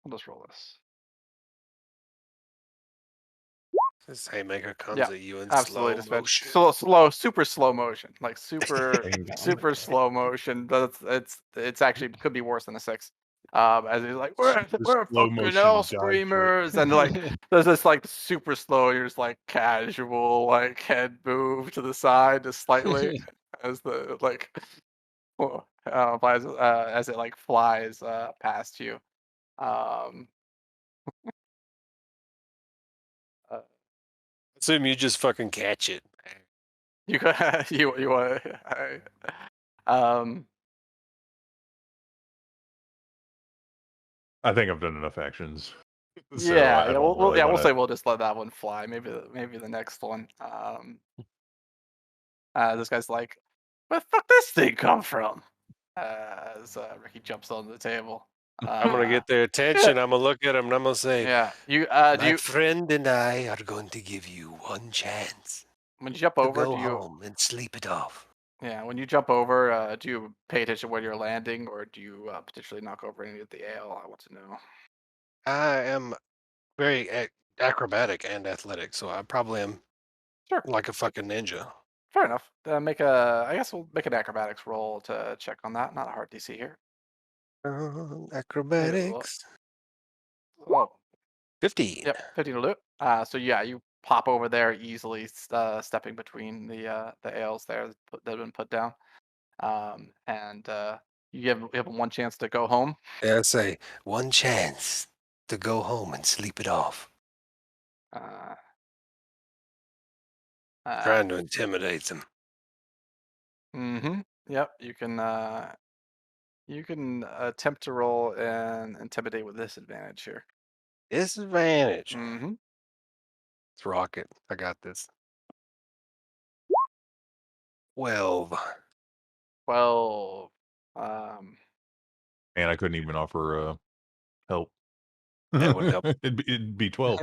We'll just roll this. This haymaker comes Yeah, at you in absolutely slow dispatch. motion. Super slow motion, like super slow motion. It's actually could be worse than a 6. As he's like, we're slow fucking motion hell dodge screamers, and like there's this like super slow, you're just like casual like head move to the side just slightly as the like as it like flies past you. Um, uh, Assume you just fucking catch it. you you want um. I think I've done enough actions. So Yeah, I don't we'll really we'll wanna... say we'll just let that one fly. Maybe the next one. This guy's like, "Where the fuck this thing come from?" As Ricky jumps on the table. I'm gonna get their attention. I'm gonna look at him and I'm gonna say, Yeah, you do My you friend and I are going to give you one chance when you jump to over, go do you? home and sleep it off. Yeah, when you jump over, do you pay attention when you're landing, or do you potentially knock over any of the ale? I want to know. I am very acrobatic and athletic, so I probably am Sure, like a fucking ninja. fair enough. I guess we'll make an acrobatics roll to check on that. Not a hard DC here. Maybe Acrobatics. oh, 15. yep, 15 will do it. So yeah, you pop over there easily, stepping between the ales there that have been put down, and you have one chance to go home. Yeah, I say one chance to go home and sleep it off. Uh, Trying to intimidate them. Yep, you can attempt to roll and intimidate with disadvantage here. Disadvantage. Mm-hmm. It's rocket. I got this. 12. 12. And I couldn't even offer help. That would help. It'd be 12.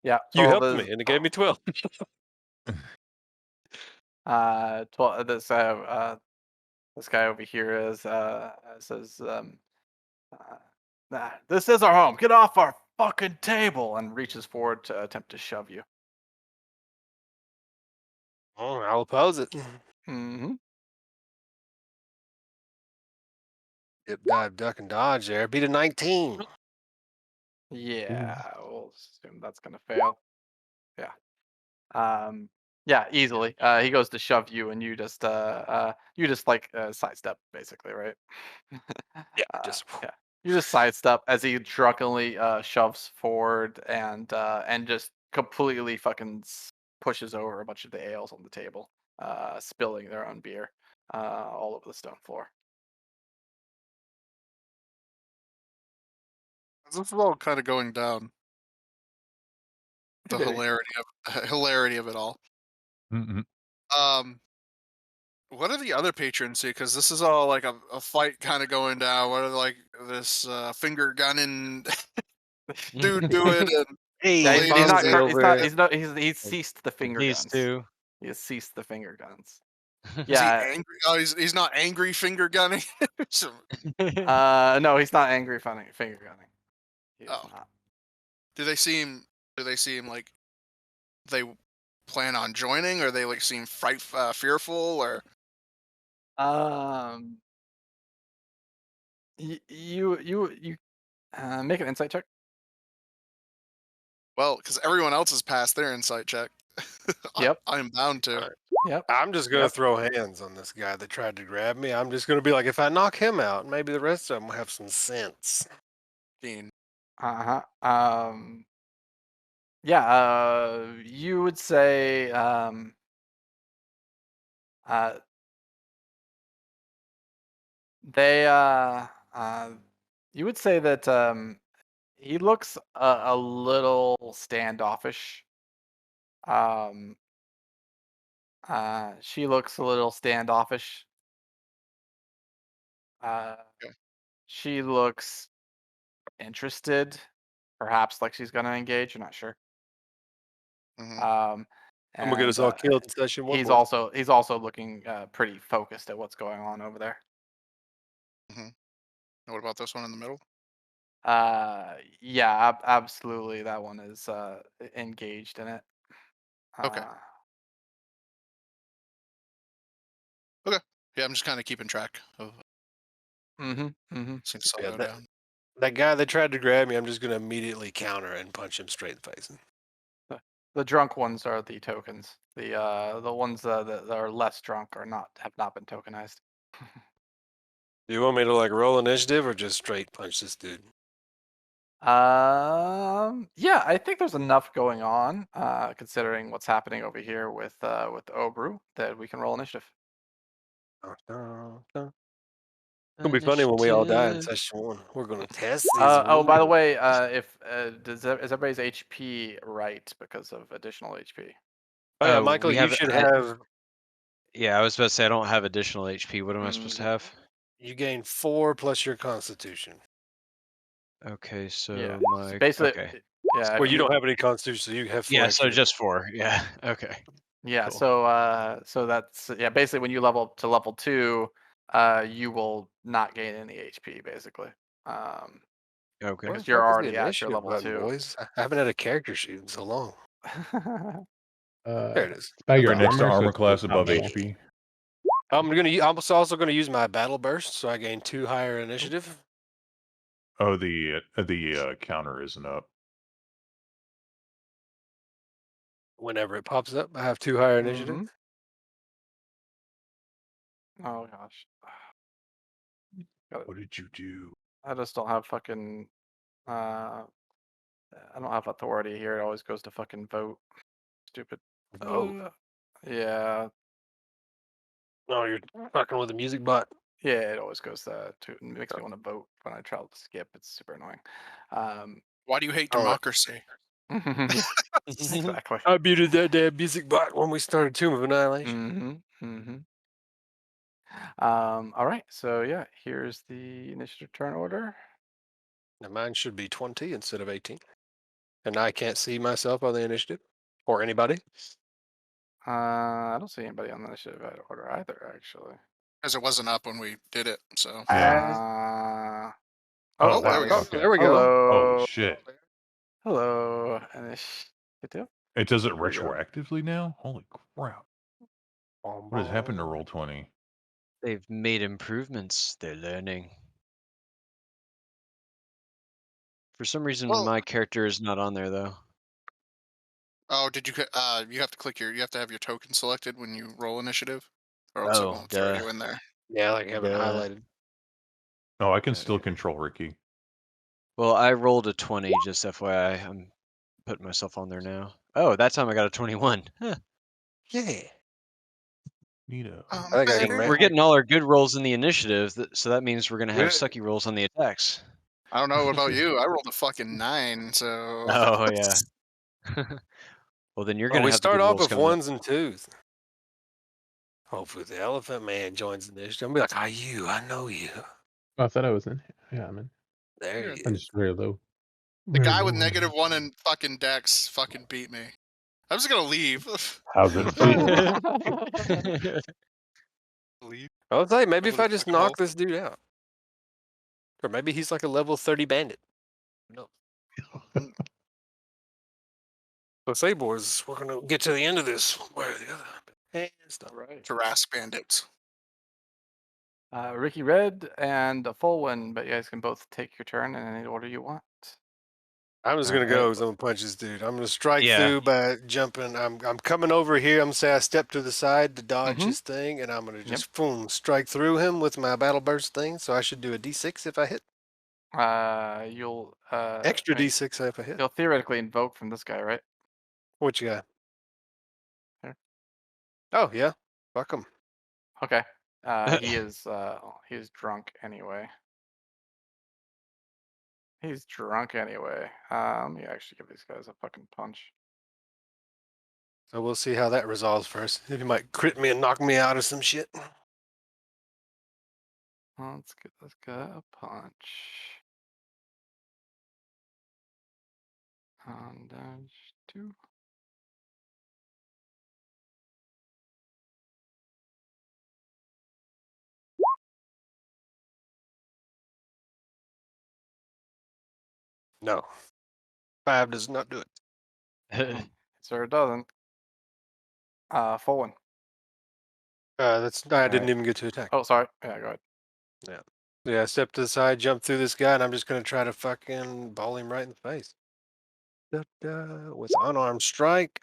Yeah, You 12 helped is, me and it gave me 12. 12. This guy over here says, "Nah, this is our home. Get off our fucking table," and reaches forward to attempt to shove you. Oh, I'll oppose it. Mm-hmm. Dip, dive, duck, and dodge there. Beat a 19. Yeah, we'll assume that's gonna fail. Yeah. Yeah, easily. He goes to shove you, and you just like sidestep, basically, right? Yeah, just Yeah. You just sidestep as he drunkenly shoves forward and just completely fucking pushes over a bunch of the ales on the table, spilling their own beer all over the stone floor. This is all kind of going down. The hilarity of it all. Mm-mm. What are the other patrons see? Because this is all like a fight kind of going down. What are like this finger gunning dude doing? And hey, Yeah, ladies he's not. there. He's not. He's ceased the finger These guns. two. He has ceased the finger guns. Is he Yeah. angry? Oh, he's not angry finger gunning. No, he's not angry finger gunning. He's Oh. not. Do they seem like they plan on joining, or they like seem fearful, or You make an insight check. well, because everyone else has passed their insight check. Yep. I'm bound to. Alright. Yep. I'm just gonna throw hands on this guy that tried to grab me. I'm just gonna be like, if I knock him out, maybe the rest of them will have some sense. Dean. Yeah. You would say you would say that he looks a little standoffish. She looks a little standoffish. Okay. She looks interested, perhaps like she's gonna engage. You're not sure. Mhm. Um, I'm gonna get us all and, killed in session one. he's boys. also looking pretty focused at what's going on over there. And what about this one in the middle? Yeah, absolutely. That one is engaged in it. Okay. Okay. Yeah, I'm just kind of keeping track of Mm-hmm. seems to Yeah, go down. That guy that tried to grab me, I'm just gonna immediately counter and punch him straight in the face. The drunk ones are the tokens. The ones that are less drunk have not been tokenized. Do you want me to like roll initiative or just straight punch this dude? Yeah, I think there's enough going on, considering what's happening over here with Obru, that we can roll initiative. It'll be funny when we all die in Initiative. session one. We're gonna test these. Oh, by the rules. way, is everybody's HP right because of additional HP? Oh yeah, Oh, Michael, we you have- should I- have. Yeah, I was about to say I don't have additional HP. What am I supposed to have? You gain 4 plus your Constitution. Okay, so Yeah. my So basically, okay. yeah. Well, if you don't have any Constitution, so you have 4. Yeah, so extra. just 4. Yeah. Okay. Yeah. Cool. So that's basically when you level up to level 2, you will not gain any HP basically. Okay. Where the you're fuck is the already at your initiative level button, 2. boys? I haven't had a character sheet in so long. There it is. By your Right next to armor, so armor it's class above combo. HP. I'm also gonna use my battle burst, so I gain 2 higher initiative. Oh, the counter isn't up. Whenever it pops up, I have 2 higher initiative. Mhm. Oh gosh. What did you do? I just don't have fucking. I don't have authority here. It always goes to fucking vote. Stupid. Vote. Yeah. Oh, you're fucking with the music bot. Yeah, it always goes to. It makes me want to vote when I try to skip. It's super annoying. Why do you hate All right. democracy? Exactly. I muted that damn music bot when we started Tomb of Annihilation. All right. So yeah, here's the initiative turn order. Now mine should be 20 instead of 18. And I can't see myself on the initiative or anybody. I don't see anybody on the initiative order either, actually. Because it wasn't up when we did it. So. Oh, there we go. There we go. Hello. Oh shit! Hello. Initiative. It does it There we go. retroactively now. Holy crap! What has happened to Roll20? They've made improvements. They're learning. For some reason, Well- my character is not on there though. Oh, did you? You have to click you have to have your token selected when you roll initiative, or else it Oh, won't throw duh. you in there. Yeah, like have it Duh. highlighted. Oh, I can still control Ricky. Well, I rolled a 20, just FYI. I'm putting myself on there now. Oh, that time I got a 21. Huh. Yeah. Neato. I think I can We're getting all our good rolls in the initiative, so that means we're going to have Yeah. sucky rolls on the attacks. I don't know. What about you? I rolled a fucking 9. So. Oh, yeah. Well, then you're going to we have the start good off rolls with coming up. 1s and 2s. Hopefully the elephant man joins the initiative. I'll be like, I know you. Oh, I thought I was in. Yeah, I'm in. There you I'm just very low. The Very guy with low. -1 in fucking Dex fucking beat me. I'm just gonna leave. How's it feel? Believe. I was like, maybe if I Somebody just fucking knock both. this dude out. Or maybe he's like a level 30 bandit. No. So say, boys, we're going to get to the end of this one way or the other. And stuff. All right. Harass bandits. Ricky Red and a full one, but you guys can both take your turn in any order you want. I'm just All going to go right. because I'm going to punch this dude. I'm going to strike Yeah. through by jumping. I'm coming over here. I'm going to say I step to the side to dodge Mhm. his thing, and I'm going to just boom, strike through him with my battle burst thing. So I should do a d6 if I hit. You'll Extra I mean, d6 if I hit. you'll theoretically invoke from this guy, right? What you got? Here. Oh, yeah. Fuck him. Okay. He is drunk anyway. He's drunk anyway. Let me actually give these guys a fucking punch. So we'll see how that resolves first. If he might crit me and knock me out or some shit. Let's get this guy a punch. Dash 2. No. 5 does not do it. Sir, it doesn't. Full one. I didn't Right. even get to attack. Oh, sorry. Yeah, go ahead. Yeah, step to the side, jump through this guy, and I'm just gonna try to fucking ball him right in the face. With unarmed strike.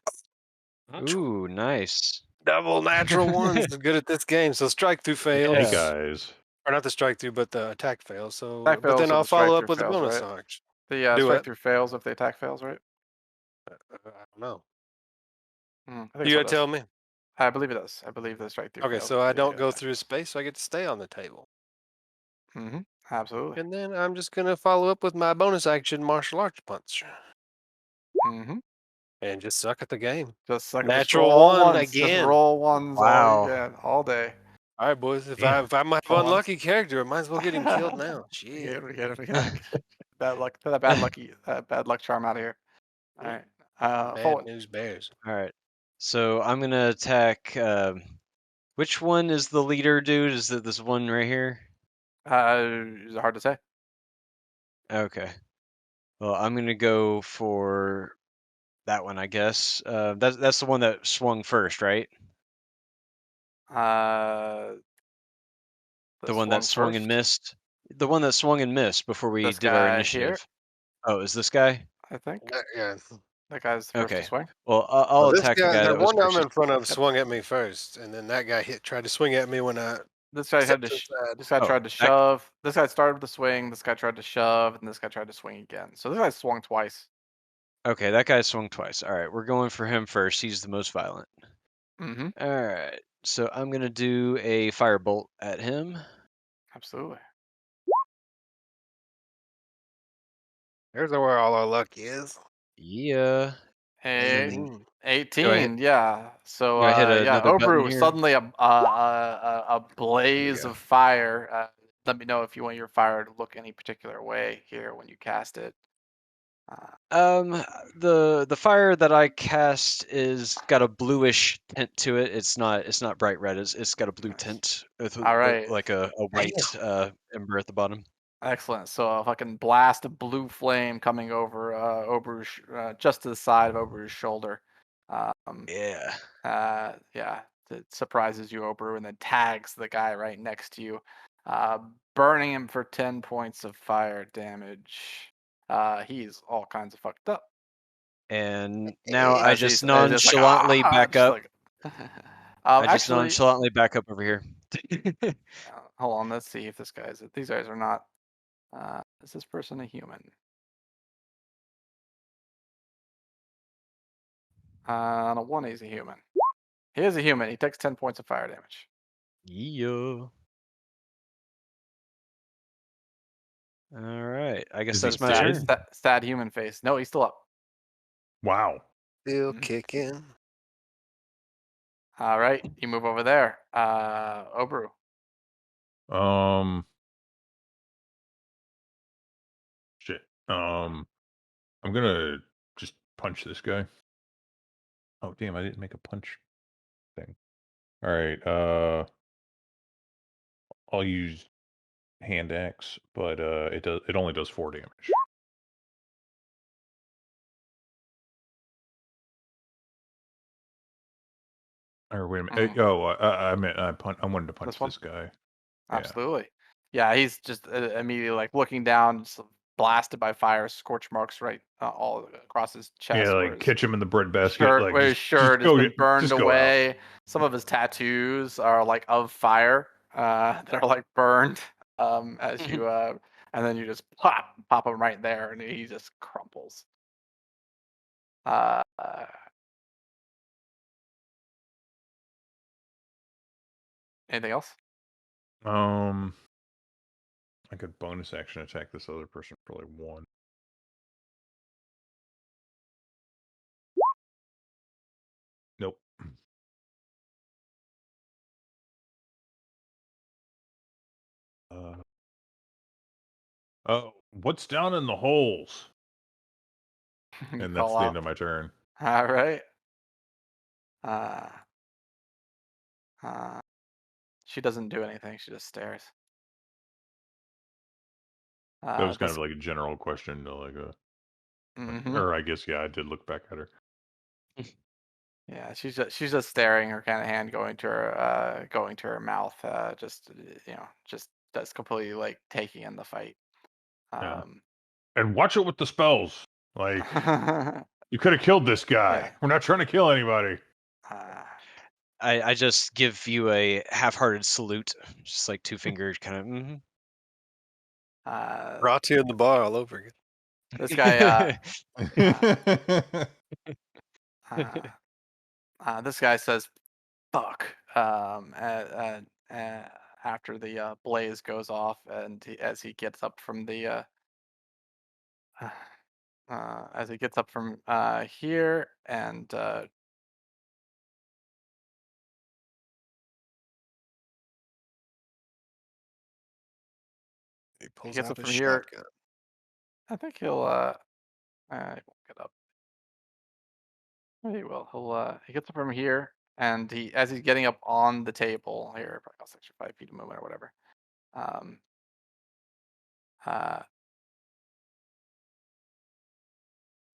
Ooh, nice. Double natural ones. I'm good at this game. So strike through fails. Hey Yeah. guys. Or not the strike through, but the attack fails. So Attack but fails, then so I'll the strike follow up through with a fails, bonus right? action. The Do strike what? through fails if the attack fails, right? I don't know. I think You so gotta it does. tell me. I believe it does. I believe the strike through Okay, fails. so if I the don't go attack through fails. space, so I get to stay on the table. Absolutely. And then I'm just gonna follow up with my bonus action martial arts punch. And just suck at the game. Just suck. Natural just roll one ones. Just again. roll ones Wow. all day. All right, boys. If Damn. I might have Hold on. unlucky character, I might as well get him killed now. We Shit. get it. Bad luck. That bad luck charm out of here. All right. Bad Forward. news bears. All right. So I'm gonna attack. Which one is the leader, dude? Is it this one right here? It's hard to say. Okay. Well, I'm gonna go for that one, I guess. That's the one that swung first, right? The one that swung and missed. The one that swung and missed before we This did our guy initiative. here? Oh, is this guy? I think Yeah. that guy's the first to Okay. swing. Well, I'll Well, this attack guy, the guy the that was one I'm first. in front of, Yep. swung at me first, and then that guy tried to swing at me when I. This guy stepped had to. aside. This guy Oh, tried to shove. This guy started with the swing. This guy tried to shove, and this guy tried to swing again. So this guy swung twice. Okay, that guy swung twice. All right, we're going for him first. He's the most violent. Mm-hmm. All right, so I'm gonna do a firebolt at him. Absolutely. There's where all our luck is. Yeah. 18. 18. Yeah. So Do I hit yeah, another button Obru, here? suddenly a blaze go. of fire. Let me know if you want your fire to look any particular way here when you cast it. The fire that I cast is got a bluish tint to it. It's not bright red. It's got a blue Nice. tint with All right. like a white ember at the bottom. Excellent. So a fucking blast of blue flame coming over Obru's just to the side of Obru's shoulder. Yeah. Yeah, it surprises you, Obru, and then tags the guy right next to you, burning him for 10 points of fire damage. He's all kinds of fucked up. And now I As just he's like, nonchalantly back just up. like- I just actually, nonchalantly back up over here. hold on. Let's see if this guy's. These guys are not. Is this person a human? On a 1, he's a human. He is a human. He takes 10 points of fire damage. Yeah. All right. I guess Is that's he my dead? turn. Sad human face. No, he's still up. Wow. Still Mhm. kicking. All right, you move over there. Obru. Shit. I'm gonna just punch this guy. Oh damn, I didn't make a punch thing. All right. I'll use hand axe, but it only does 4 damage. Or wait a minute. I meant I wanted to punch this guy. Absolutely. Yeah, he's just immediately like looking down, just blasted by fire, scorch marks right all across his chest. Yeah, where like his catch him in the bread basket. shirt, Like where his shirt has go, been burned just go out. away. Some of his tattoos are like of fire that are like burned as you and then you just pop him right there, and he just crumples. Anything else? I could bonus action attack this other person for like 1. Nope. Oh, what's down in the holes? And that's the end of my turn. All right. She doesn't do anything. She just stares. That was kind of like a general question, like or I guess I did look back at her. Yeah, she's just staring. Her kind of hand going to her mouth. Just that's completely like taking in the fight. And watch it with the spells. Like you could have killed this guy. Yeah. We're not trying to kill anybody. I just give you a half-hearted salute, just like 2 fingers, kind of. Brought to you in the bar all over again. This guy. This guy says, "Fuck." After the blaze goes off, and as he gets up from the here, and He pulls gets out up his from here. shotgun. I think he won't get up. He will. He gets up from here, and as he's getting up on the table here, probably costs extra 5 feet a movement or whatever.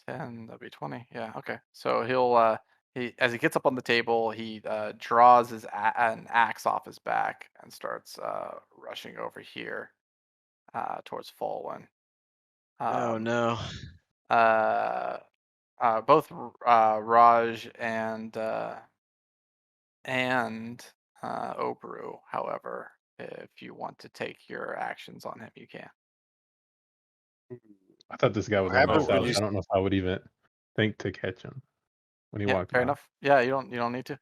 10, that'd be 20. Yeah, okay. So he'll as he gets up on the table, he draws an axe off his back and starts rushing over here towards Fallen. Oh no. Both Raj and Oberu, however, if you want to take your actions on him, you can. I thought this guy was on my side. I don't know if I would even think to catch him when he walked by. Fair enough. Yeah, you don't need to.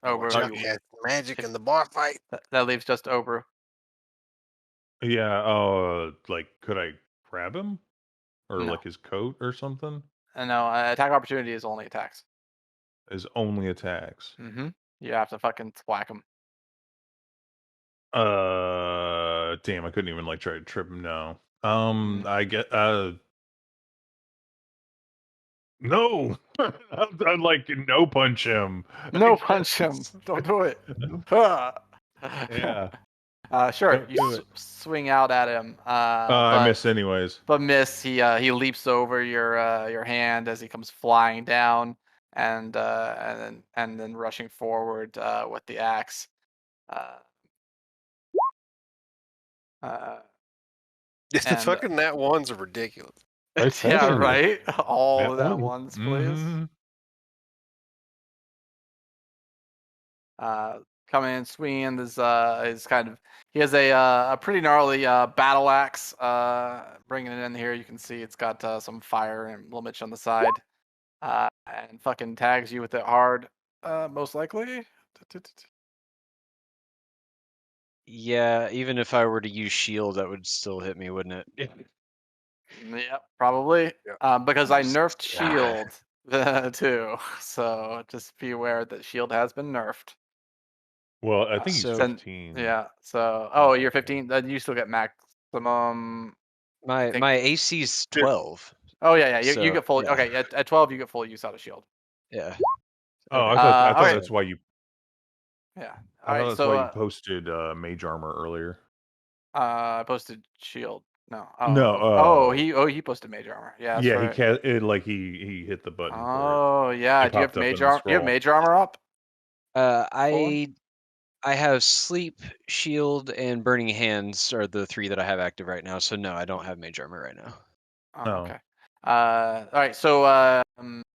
Oberu, Yeah, magic in the bar fight. That leaves just Oberu. Yeah. Like, could I grab him, or No. like his coat or something? No, attack opportunity is only attacks. Is only attacks. Mm-hmm. You have to fucking whack him. Damn, I couldn't even like try to trip him. No. I get no. I'd like no punch him. No punch him. Don't do it. Yeah. Sure. Don't You do it. swing out at him. I miss anyways. But miss. He leaps over your hand as he comes flying down, and then rushing forward with the axe. The fucking nat ones are ridiculous. Yeah, right. All Nat that one. ones, please. Coming in, swinging is kind of, he has a pretty gnarly battle axe. Bringing it in here, you can see it's got some fire and Limich on the side, and fucking tags you with it hard, most likely. Yeah, even if I were to use shield, that would still hit me, wouldn't it? Yep, probably. Because I nerfed God. shield too, so just be aware that shield has been nerfed. Well, I think he's So- 15. Yeah. So, you're 15. Then you still get maximum. My AC's 12. Oh yeah. You So, get full. yeah. Okay, at 12 you get full use out of shield. Yeah. Oh, I thought okay. that's why you. Yeah. I know Alright, that's so why you posted mage armor earlier. I posted shield. No. No, He posted mage armor. Yeah, that's yeah, right. he hit the button for it. Oh yeah. It Do you have popped up in mage the armor? Do you have scroll. mage armor up? I have sleep, shield, and burning hands are the 3 that I have active right now. So no, I don't have mage armor right now. Oh, No. okay. All right. So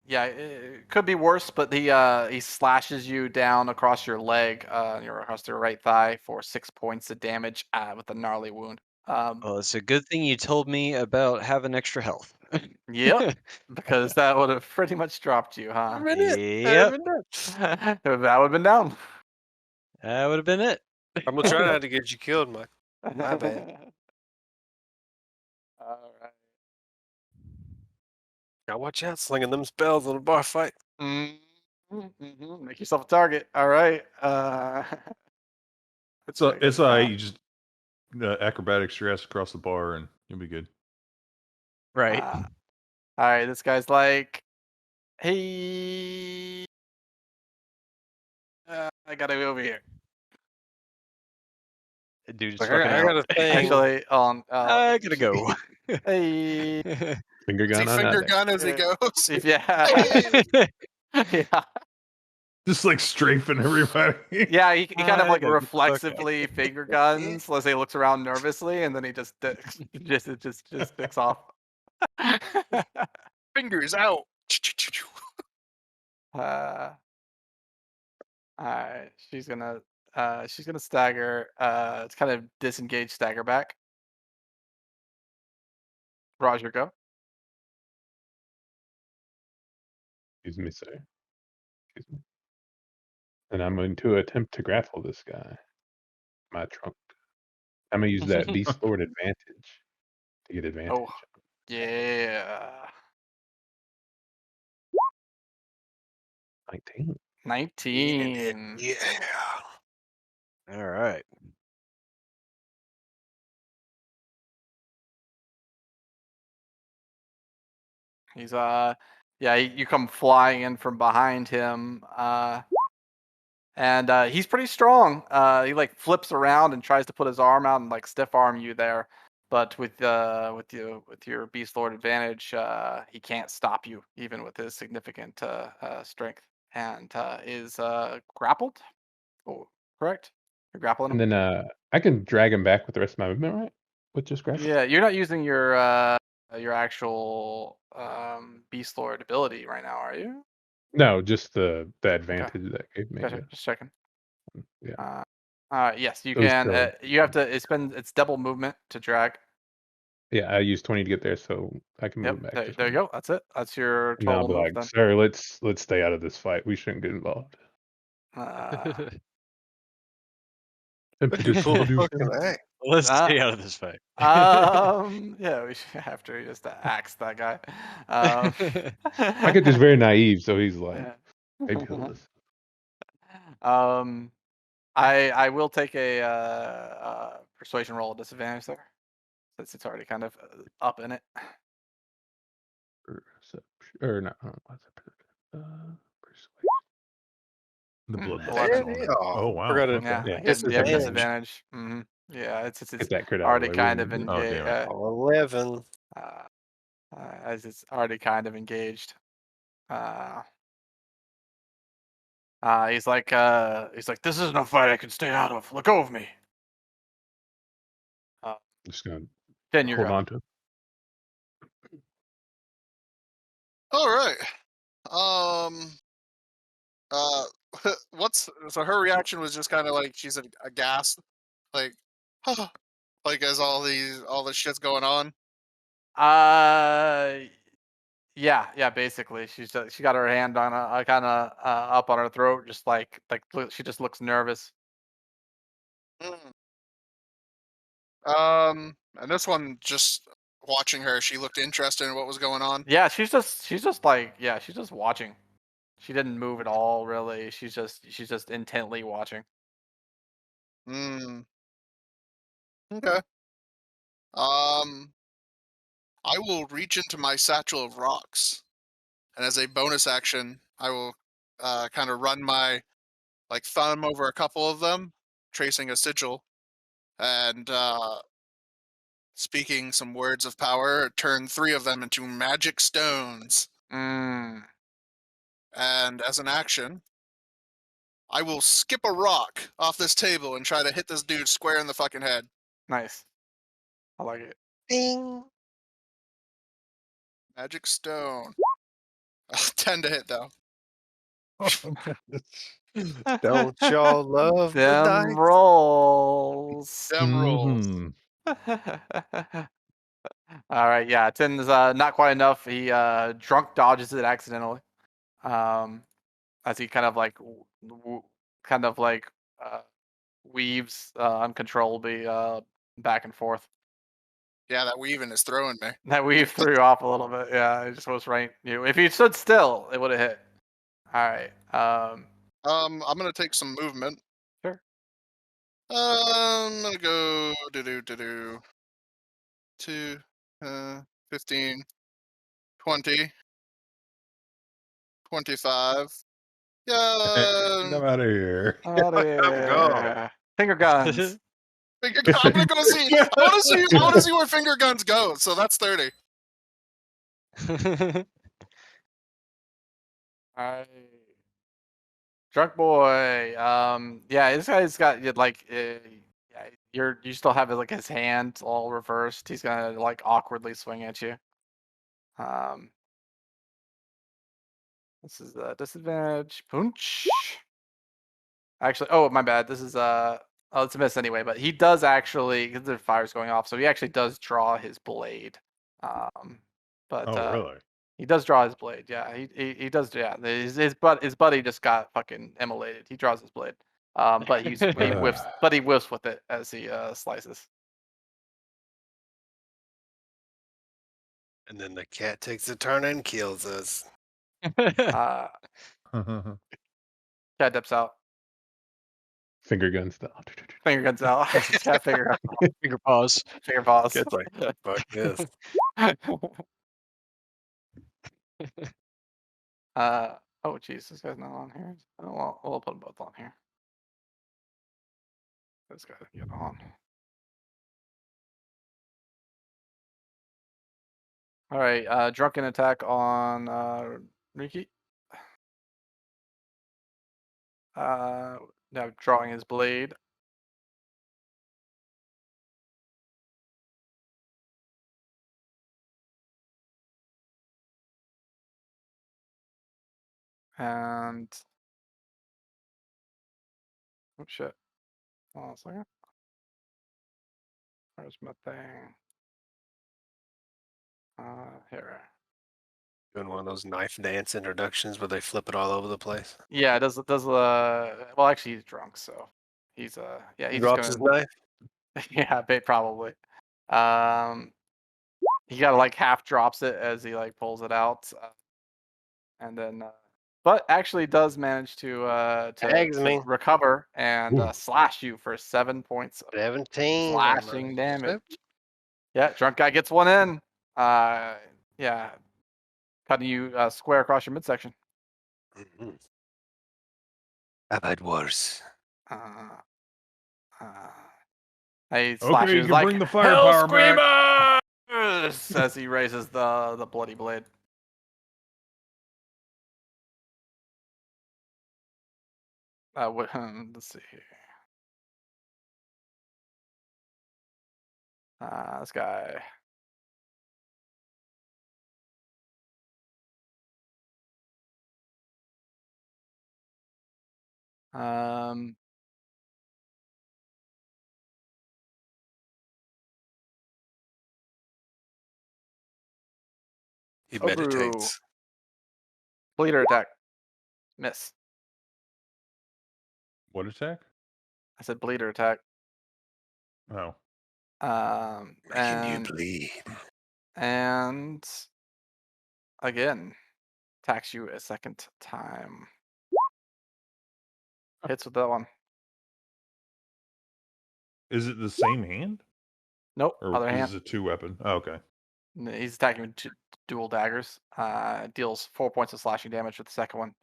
yeah, it could be worse, but he slashes you down across your leg, across your right thigh for 6 points of damage with a gnarly wound. Well, it's a good thing you told me about having extra health. Yep, because that would have pretty much dropped you, huh? That'd been it. Yep, That would have been down. that would have been it. I'm gonna try not to get you killed, Mike. My bad. All right. Gotta watch out, slinging them spells on a bar fight. Mm-hmm. Make yourself a target. All right. So check it's this out. you just acrobatics your ass across the bar and you'll be good. Right. All right. This guy's like, hey, I gotta go over here. Dude, Like, fucking I got a thing. Actually, I gotta go. hey, Finger Does he gun on finger out there. gun as he goes? yeah, yeah. Just like strafing everybody. Yeah, he kind of I like gotta get the fuck out. reflexively finger guns as he looks around nervously, and then he just sticks off. Fingers out. Alright, she's gonna stagger. It's kind of disengage, stagger back. Roger, go. Excuse me, sir. Excuse me. And I'm going to attempt to grapple this guy. My trunk. I'm gonna use that Beast Lord advantage to get advantage. Oh, yeah. 19. 19. Yeah. All right. He's yeah, you come flying in from behind him, and he's pretty strong. He like flips around and tries to put his arm out and like stiff arm you there, but with your Beast Lord advantage, he can't stop you even with his significant strength, and is grappled. Oh, correct. You're grappling him. And then I can drag him back with the rest of my movement, right? With just grapple? Yeah, you're not using your actual Beast Lord ability right now, are you? No, just the advantage that gave me. Gotcha. Just checking. Yeah. Yes, you It was can. still- You have to. It's double movement to drag. Yeah, I used 20 to get there, so I can move Yep. back. There you go. That's it. That's your And I'll total be move like, then. sir, let's stay out of this fight. We shouldn't get involved. Full of fucking A. Let's stay out of this fight. Yeah, we should have to just axe that guy. I could just very naive, so he's like, Yeah. maybe he'll listen. I will take a persuasion roll at disadvantage there, since it's already kind of up in it. Or not. What's it? Persuasion. The blood. 11. Oh wow. Forgot it. Okay. Yeah, Yeah, you have disadvantage. disadvantage. Yeah, it's Get that crit out already of the way. kind We of wouldn't Oh, engaged. damn it. 11. As it's already kind of engaged. He's like, this isn't a fight I can stay out of. Let go of me. just gonna Then you're hold go. on to him. All right. So her reaction was just kind of like she's aghast, like, like as all this shit's going on. Yeah, basically, she got her hand on kind of up on her throat, just like she just looks nervous. And this one, just watching her, she looked interested in what was going on. Yeah, she's just like, yeah, she's just watching. She didn't move at all, really. She's just intently watching. Okay. I will reach into my satchel of rocks, and as a bonus action, I will kind of run my like thumb over a couple of them, tracing a sigil, and speaking some words of power, turn 3 of them into magic stones. Mm, And as an action, I will skip a rock off this table and try to hit this dude square in the fucking head. nice. I like it. Ding. Magic stone. 10 to hit though. Don't y'all love the Them dice? rolls. Them rolls. Mhm. All right, yeah, 10 is not quite enough. He drunk dodges it accidentally. As he kind of like weaves uncontrollably back and forth. Yeah, that weaving is throwing me. That weave threw you off a little bit. Yeah, it just was right. If you stood still, it would have hit. All right. I'm gonna take some movement. Sure. I'm gonna go 2, 15, 20, 25. Get Yeah, him out of here. Out of here. Finger guns. finger gun. I'm gonna go see. I want to see where finger guns go. So that's 30. All right. Drunk boy. Yeah, this guy's got like, yeah, you still have like his hand all reversed. He's gonna like awkwardly swing at you. This is a disadvantage. Punch. Actually, oh my bad. This is oh, it's a miss anyway. But he does actually, because the fire's going off, so he actually does draw his blade. But Oh, really? he does draw his blade. Yeah, he does. Yeah, his buddy just got fucking immolated. He draws his blade. But he whiffs. But he whiffs with it as he slices. And then the cat takes a turn and kills us. Cat dips out. Finger gun style. Finger guns out. Cat finger. Finger paws. Finger paws. Cat's like, fuck this. Oh jeez, this guy's not on here. Oh, well, we'll put them both on here. This guy get on. All right, drunken attack on Riki. Now drawing his blade. And oh shit. Hold on a second. Where's my thing? Here. Doing one of those knife dance introductions where they flip it all over the place. Yeah, it does well actually he's drunk, so he's yeah, He he's drops just his knife. yeah, probably. He kind of like half drops it as he like pulls it out, and then but actually does manage to Tags me. recover and Ooh. slash you for 7 points of 17. slashing damage. Yeah, drunk guy gets one in. Yeah, cutting you square across your midsection. Mm-hmm. I've had worse. He Okay, slashes you can like bring the firepower back. as he raises the bloody blade. Let's see here. This guy. He Ogru. meditates. Bleeder attack. Miss. What attack? I said bleeder attack. Oh. Making you And bleed. and again, attacks you a second time. Hits with that one. Is it the same hand? Nope. Or Other is hand. it a 2-weapon? Oh, okay. He's attacking with dual daggers. Deals 4 points of slashing damage with the second one.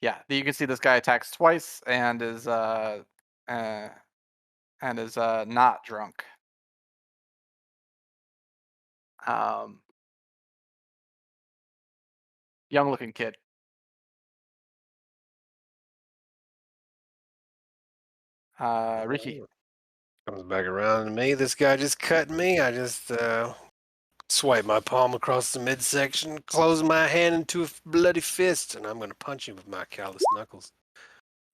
Yeah, you can see this guy attacks twice and is not drunk. Young looking kid. Ricky. Comes back around to me. This guy just cut me. I just swipe my palm across the midsection, close my hand into a bloody fist, and I'm going to punch him with my callous knuckles.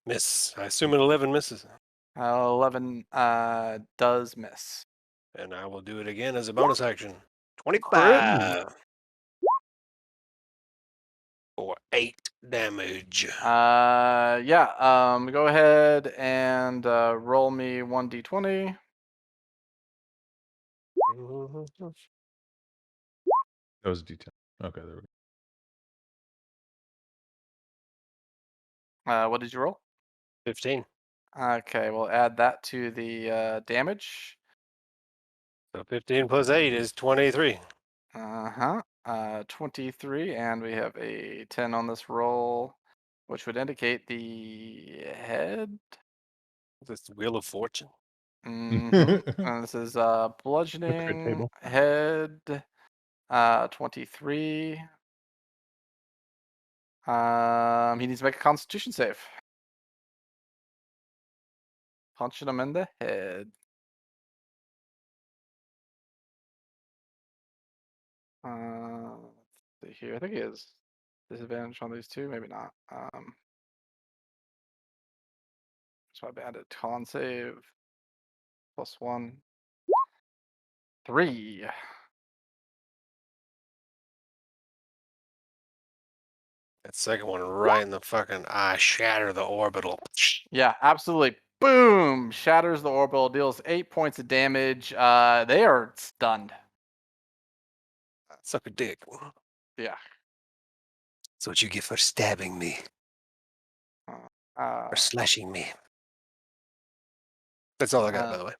Miss. I assume an 11 misses. 11 does miss. And I will do it again as a bonus action. 25. For 8 damage. Yeah. Go ahead and roll me 1d20. That was D10. Okay, there we go. What did you roll? 15. Okay, we'll add that to the damage. So 15 plus 8 is 23. 23, and we have a 10 on this roll, which would indicate the head. That's the Wheel of Fortune. And this is bludgeoning table. head. 23. He needs to make a Constitution save. Punching him in the head. Let's see here. I think he has disadvantage on these two. Maybe not. So I added con save. +1. 3. That second one right in the fucking eye. Shatter the orbital. Yeah, absolutely. Boom! Shatters the orbital, deals 8 points of damage. They are stunned. Suck a dick. Yeah. That's what you get for stabbing me. Or slashing me. That's all I got, by the way.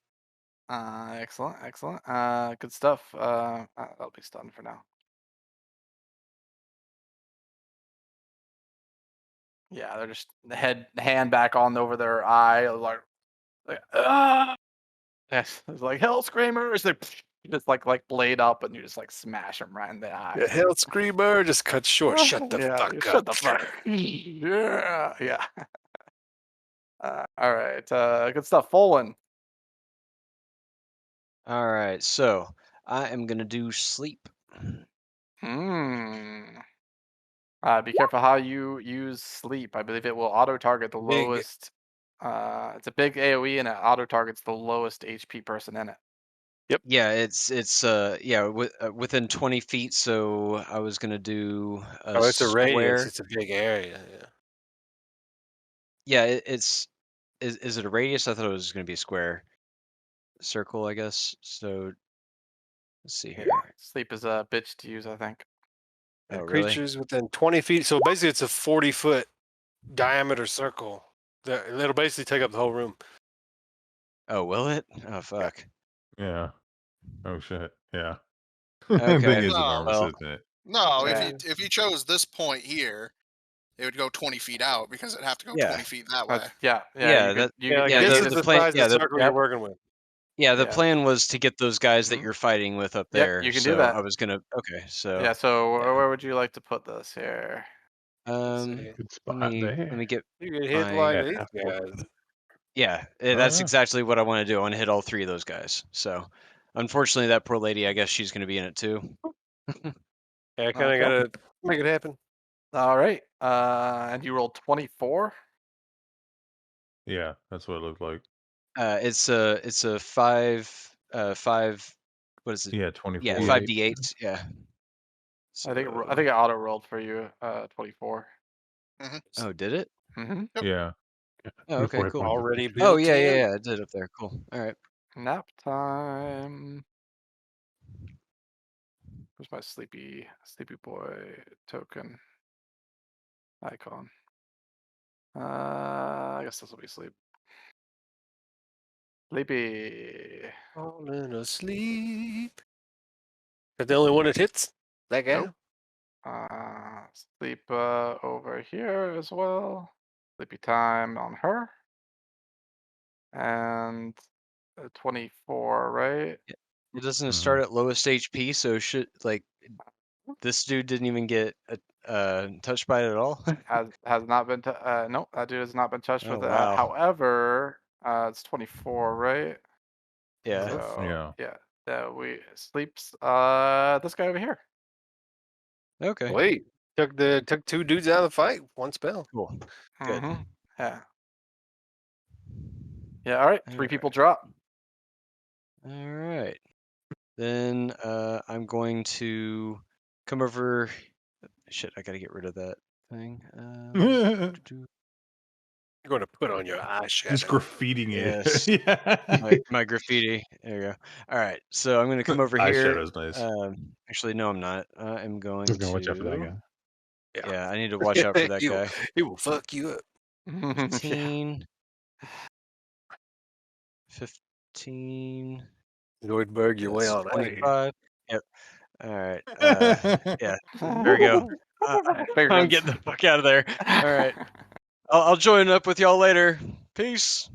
Excellent, excellent. Good stuff. That'll be stunned for now. Yeah, they're just hand back on over their eye, like ah! Yes, it's like hell screamers. They just like blade up, and you just like smash them right in the eye. The hell screamer just cut short. Shut the fuck up. Shut the fuck. Yeah, yeah. All right. Good stuff. Folan. All right, so I am gonna do sleep. Be careful how you use sleep. I believe it will auto target the Big. lowest. It's a big AOE, and it auto targets the lowest HP person in it. Yeah, it's within 20 feet. So I was gonna do a Oh, it's a square. radius. It's a big area. Yeah, Yeah. is it a radius? I thought it was gonna be a square. Circle, I guess. So let's see here. Sleep is a bitch to use, I think. Oh, really? Creatures within 20 feet. So basically, it's a 40-foot diameter circle. It'll basically take up the whole room. Oh, will it? Oh, fuck. Yeah. Oh shit. Yeah. Okay. Thing is No, enormous, well, isn't it? No, Yeah. if you chose this point here, it would go 20 feet out because it'd have to go Yeah. 20 feet that way. Yeah. Yeah, You yeah, This the is the plan- size yeah, of the the- circle you're working with. Yeah, the Yeah. plan was to get those guys that Mhm. you're fighting with up Yep, there. you can so do that. I was gonna. Okay, so Yeah. So yeah. where would you like to put this here? Let Good spot me there. get. You get hit My- like Yeah, these half guys. Yeah, Oh, that's yeah. exactly what I want to do. I want to hit all three of those guys. So, unfortunately, that poor lady. I guess she's gonna be in it too. Yeah, I kind of Okay. gotta make it happen. All right. And you rolled 24. Yeah, that's what it looked like. It's a 5. What is it? Yeah, 24. Yeah, 5d8. Yeah. I think So- it auto rolled for you. 24. Oh, did it? Mm-hmm. Yeah. Oh, okay, 24 cool. points. Already built Oh, yeah, in. yeah, I did up there. Cool. All right. Nap time. Where's my sleepy boy token icon? I guess this will be sleep. Sleepy. Falling asleep. Is that the only one that hits? That guy? Nope. Sleep over here as well. Sleepy time on her. And 24, right? It doesn't Mhm. start at lowest HP, so should like this dude didn't even get touched by it at all. Has not been. Nope, that dude has not been touched Oh, with that. wow. However, it's 24, right? Yeah. So, Yeah. we sleeps. This guy over here. Okay. Wait, took 2 dudes out of the fight. 1 spell. Cool. Good. Mhm. Yeah. Yeah. All right. 3 people drop. All right. Then I'm going to come over. Shit, I gotta get rid of that thing. You're going to put on your eyeshadow. Just graffitiing Yes. it. Yeah. my graffiti. There you go. All right. So I'm gonna come over here. Eyeshadow's nice. Actually, no, I'm not. I'm going Just to. gonna watch out for that guy. Yeah, I need to watch out for that guy. He will fuck you up. 15. 15. Zoidberg your way That's on out. 25. Yep. All right. Yeah. There we go. I'm getting the fuck out of there. All right. I'll join up with y'all later. Peace.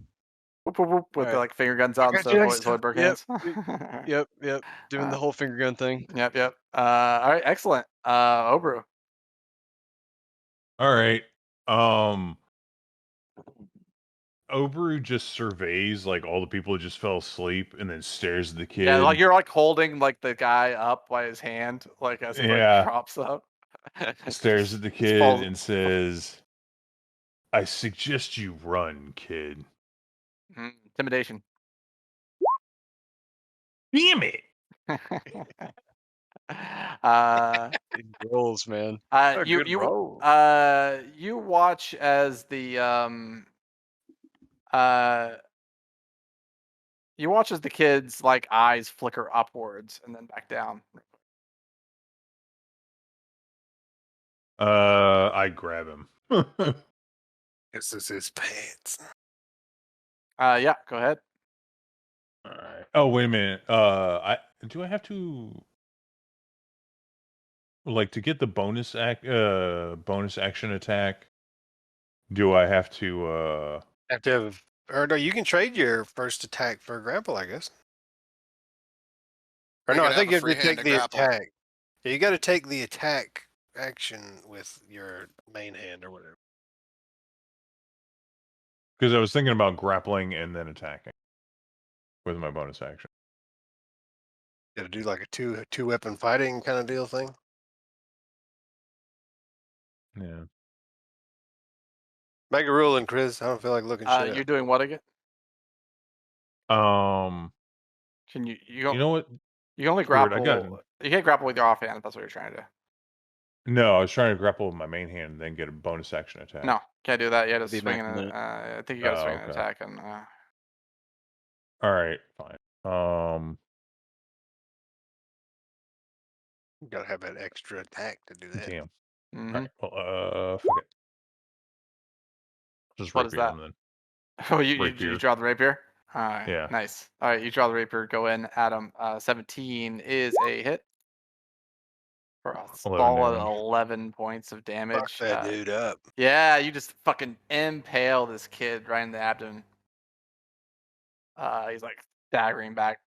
Whoop, whoop, whoop, with All the right. like finger guns out got instead you of next time. Zoidberg Yep. hands. Yep. Doing the whole finger gun thing. Yep. All right, excellent. Obru. All right. Obru just surveys like all the people who just fell asleep and then stares at the kid. Yeah, like you're like holding like the guy up by his hand, like as he like props up. Stares at the Just kid falls- and says, "I suggest you run, kid." Intimidation. Damn it! Big rolls, man. You watch as the you watch as the kid's like eyes flicker upwards and then back down. I grab him. This is his pants. Yeah, go ahead. All right. Oh, wait a minute. I have to like to get the bonus action attack? Do I have to Have to have, or no, you can trade your first attack for a grapple, I guess. Or You no, could I think have you a have to take free-handed the grapple. attack. Yeah, you got to take the attack action with your main hand or whatever. because I was thinking about grappling and then attacking with my bonus action. Got to do like a two weapon fighting kind of deal thing. Yeah. Make a ruling, Chris. I don't feel like looking shit You're up. doing what again? Can you you know what? you can only Screw it, I grapple. got it. You can't grapple with your offhand if that's what you're trying to do. No, I was trying to grapple with my main hand and then get a bonus action attack. No, can't do that. You got to Be swing back in a minute. I think you got to swing an okay. attack and All right, fine. You got to have that extra attack to do that. Damn. mhm. All right, well, fuck it. Just What is rapier that? him then. Oh, you Rapier. draw the rapier? All right. Yeah. Nice. All right, you draw the rapier, go in, Adam. 17 is a hit. For a 11 solid damage. 11 points of damage. Fuck that dude up. Yeah, you just fucking impale this kid right in the abdomen. He's like staggering back.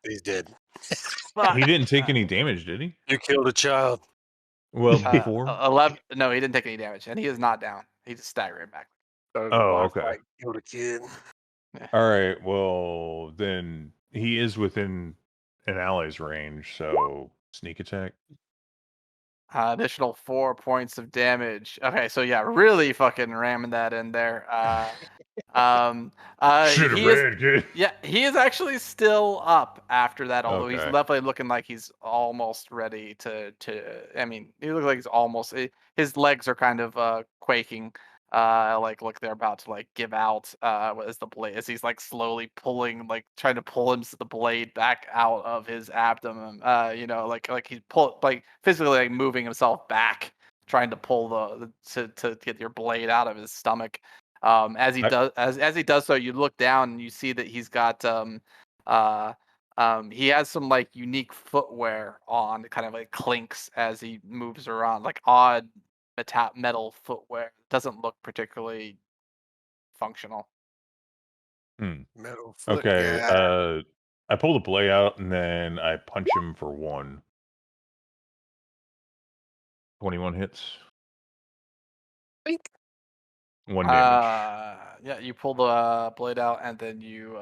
He's dead. Fuck. He didn't take any damage, did he? You killed a child. Well, before. 11. No, he didn't take any damage, and he is not down. He's just staggering back. Oh, okay. Killed a kid. All right. Well, then he is within an ally's range, so sneak attack. Additional 4 points of damage. Okay, so yeah, really fucking ramming that in there. Should have he is- ran, kid. Yeah, he is actually still up after that, although he's Okay. definitely looking like he's almost ready to I mean, he looks like he's almost his legs are kind of quaking. Like they're about to like give out as the blade as he's like slowly pulling, like trying to pull the blade back out of his abdomen. You know, like he's physically like moving himself back, trying to pull to get your blade out of his stomach. As he does so, you look down and you see that he's got He has some like unique footwear on that kind of like clinks as he moves around, like odd metal footwear. Doesn't look particularly functional. Metal foot Okay. guy. I pull the blade out and then I punch him for 1. 21 hits. Bink. 1 damage. Yeah, you pull the blade out and then you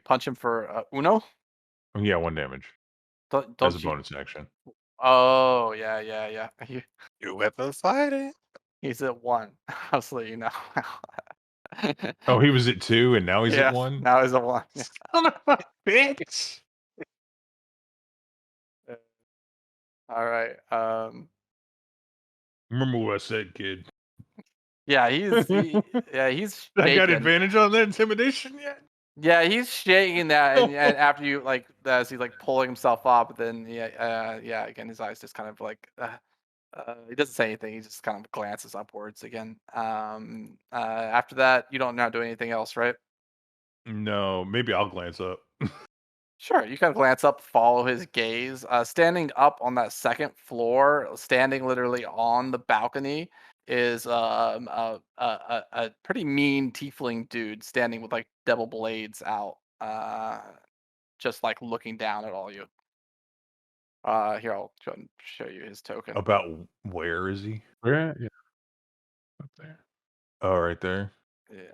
punch him for uno. Yeah, 1 damage. Don't As a you? bonus action. Oh yeah. Your weapon fighting. He's at 1. I'll just let you know. Oh, he was at 2 and now he's yeah, at 1? now he's at 1. Yeah. Son of a bitch! All right. Remember what I said, kid. Yeah, he's I got shaking. advantage on that intimidation yet? Yeah, he's shaking that, and after you like as he's like pulling himself up, then again his eyes just kind of like he doesn't say anything. He just kind of glances upwards again. After that, you don't now do anything else, right? No, maybe I'll glance up. Sure, you can glance up, follow his gaze. Standing up on that second floor, standing literally on the balcony, is a pretty mean tiefling dude standing with like devil blades out, just like looking down at all you. Here I'll go and show you his token. About where is he? Where at? Yeah. Up there. Oh, right there.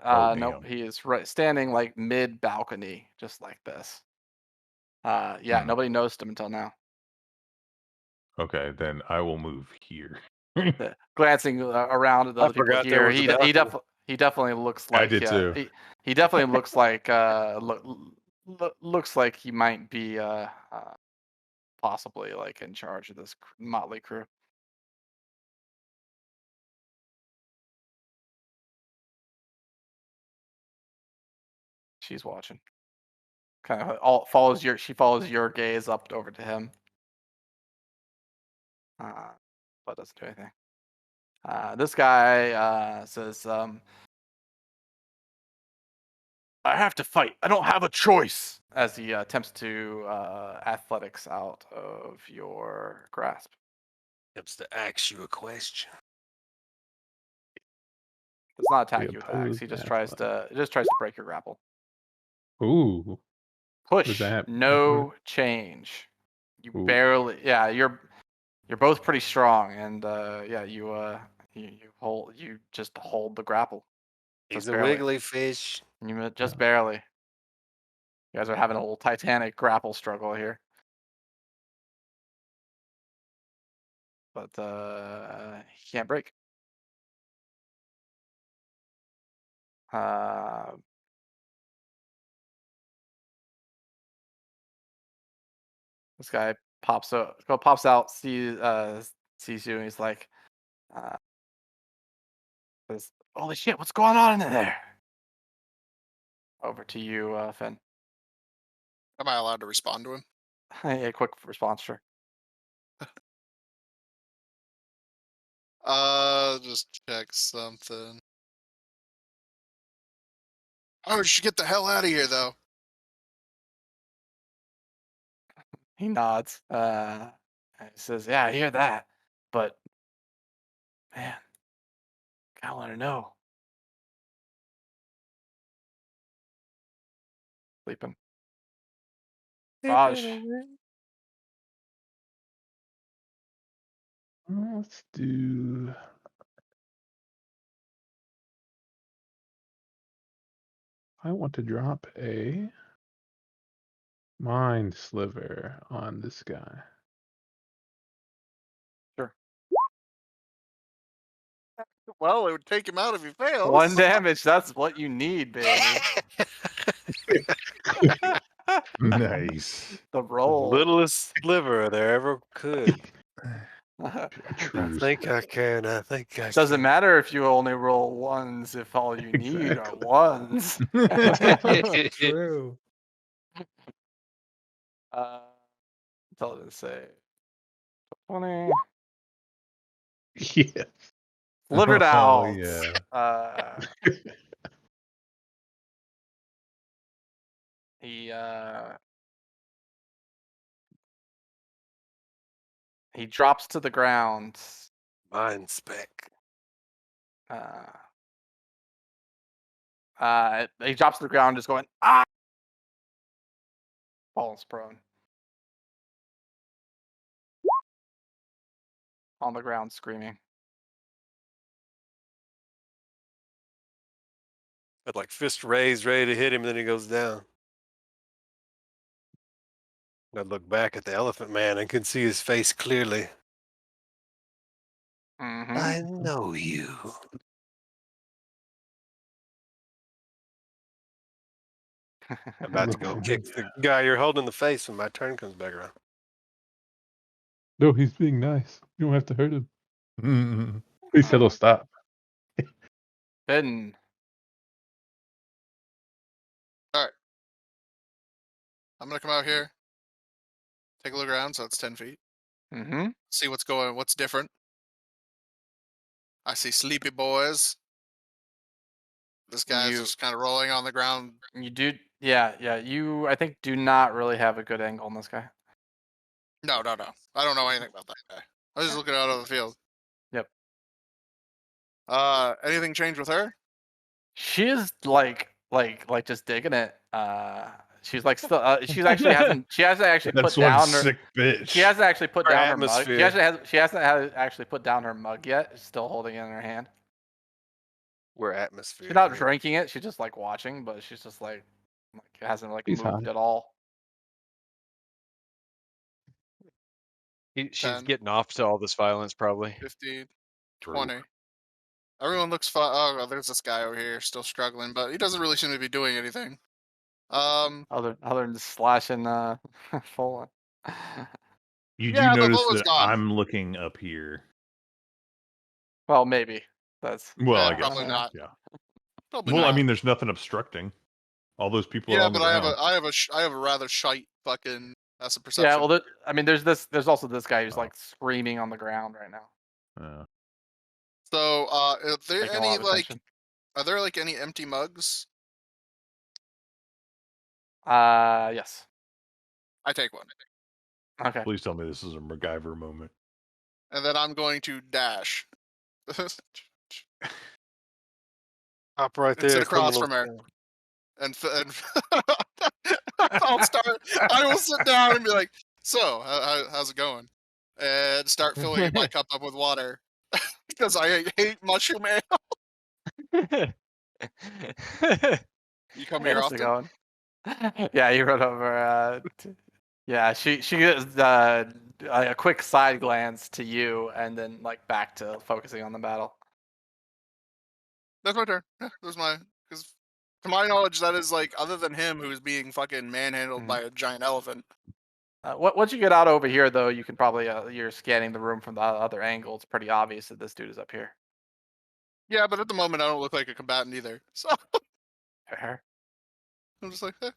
Oh, Nope, damn. he is right standing like mid balcony, just like this. Yeah, nobody noticed him until now. Okay, then I will move here. Glancing around at the I other people forgot there here, was a balcony. he definitely looks like I did too. he definitely looks like looks like he might be possibly like in charge of this motley crew. She's watching. Kind of she follows your gaze up over to him. But doesn't do anything. This guy says, I have to fight. I don't have a choice. As he attempts to athletics out of your grasp. Attempts to ask you a question. Does not attack We you with axe. He oppose just tries to break your grapple. Ooh. Push. that? No change. You Ooh. barely. Yeah, you're both pretty strong, and you just hold the grapple. He's Just a barely. wiggly fish. You just barely. You guys are having a little Titanic grapple struggle here. But he can't break. This guy pops out, sees you, and he's like, says, "Holy shit, what's going on in there?" Over to you, Finn. Am I allowed to respond to him? A quick response, sure. Just check something. Oh, you should get the hell out of here, though. He nods. And he says, "Yeah, I hear that, but man, I want to know." Sleeping. Raj. Let's do. I want to drop a mind sliver on this guy. Sure. Well, it would take him out if he fails. 1 damage. That's what you need, baby. Nice. The roll. Littlest sliver there ever could. I think I can. Doesn't matter if you only roll ones if all you need are ones. True. Intelligence say 20. Yeah. Slivered out. Yeah. He He drops to the ground. Mine spec. He drops to the ground, just going ah. Falls prone. On the ground, screaming. But like fist raised, ready to hit him, and then he goes down. I look back at the elephant man and can see his face clearly. Mm-hmm. I know you. I'm about to go kick the guy you're holding in the face when my turn comes back around. No, he's being nice. You don't have to hurt him. Please tell him stop. Finn. All right. I'm gonna come out here. Take a look around. So it's 10 feet. Mm-hmm. See what's different. I see sleepy boys. This guy's just kind of rolling on the ground. You do, yeah. You, I think, do not really have a good angle on this guy. No. I don't know anything about that guy. I was just looking out of the field. Yep. Anything change with her? She is like just digging it. She's like still. She hasn't actually That's put one down her. sick bitch. She hasn't actually put Her down her mug. atmosphere. She hasn't actually put down her mug yet. She's still holding it in her hand. We're atmosphere. She's not drinking it. She's just like watching, but she's just like hasn't like He's moved high. at all. She's 10. getting off to all this violence, probably. 15, True. 20. Everyone looks fine. Oh, there's this guy over here still struggling, but he doesn't really seem to be doing anything. Other than slashing full. You Yeah, do the notice bullet's that gone. I'm looking up here. Well, maybe that's. Well, I Yeah, guess. probably not. Yeah. Probably Well, not. I mean, there's nothing obstructing. All those people are Yeah, on the but ground. I have a rather shite fucking passive perception. Yeah, well, I mean, there's also this guy who's Oh. like screaming on the ground right now. So, are there Making a any lot of like, attention. are there like any empty mugs? Yes. I take one, Okay. Please tell me this is a MacGyver moment. and then I'm going to dash. Hop right And sit there. across from her. And I will sit down and be like, "So, how's it going?" And start filling my cup up with water because I hate mushroom ale. You come here How's it often? going? Yeah, you run over. Yeah, she gives a quick side glance to you, and then like back to focusing on the battle. That's my turn. Yeah, that's my because to my knowledge, that is like other than him who's being fucking manhandled by a giant elephant. Once you get out over here, though, you can probably you're scanning the room from the other angle. It's pretty obvious that this dude is up here. Yeah, but at the moment, I don't look like a combatant either. So Fair. I'm just like, eh.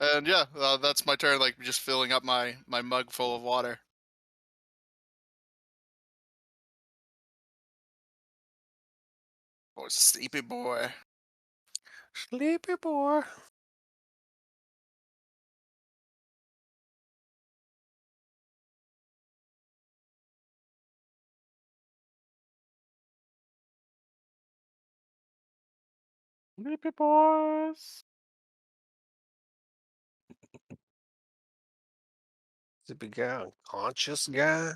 And yeah, that's my turn. Like just filling up my mug full of water. Oh, sleepy boy. Sleepy boy. Sleepy boys. Sleepy guy, unconscious guy.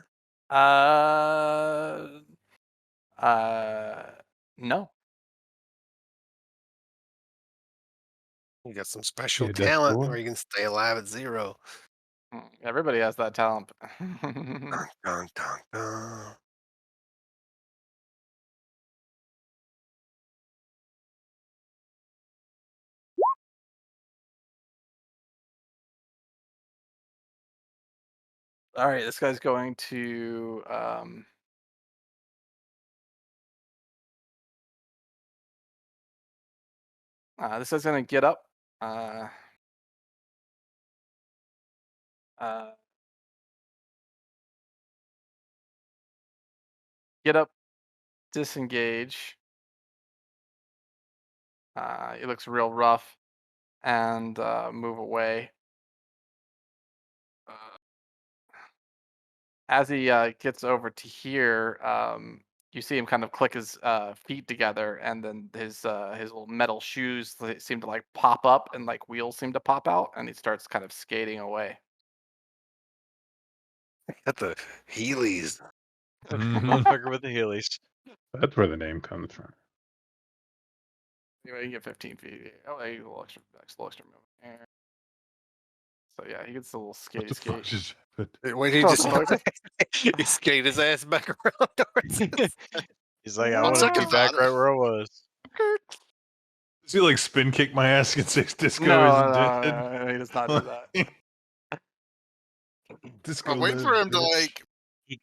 No. You got some special Yeah, that's talent cool. where you can stay alive at 0. Everybody has that talent. Dun, dun, dun, dun. All right, this guy's going to this guy's gonna get up. Get up, disengage. It looks real rough, and move away. as he gets over to here, you see him kind of click his feet together, and then his little metal shoes seem to like pop up, and like wheels seem to pop out, and he starts kind of skating away. Got the Heelys. Mhm. Motherfucker with the Heelys. That's where the name comes from. Anyway, you get 15 feet. Oh, a little extra movement here. So yeah, he gets a little What skatey the fuck skate. just happened? Wait, he Oh, just sorry. he skate his ass back around towards us. He's like, I One want to be second back thought. right where I was. Does he like spin kick my ass and say Disco No, isn't no, dead? no, he does not do that. Disco I'm waiting for lives, him to bitch. like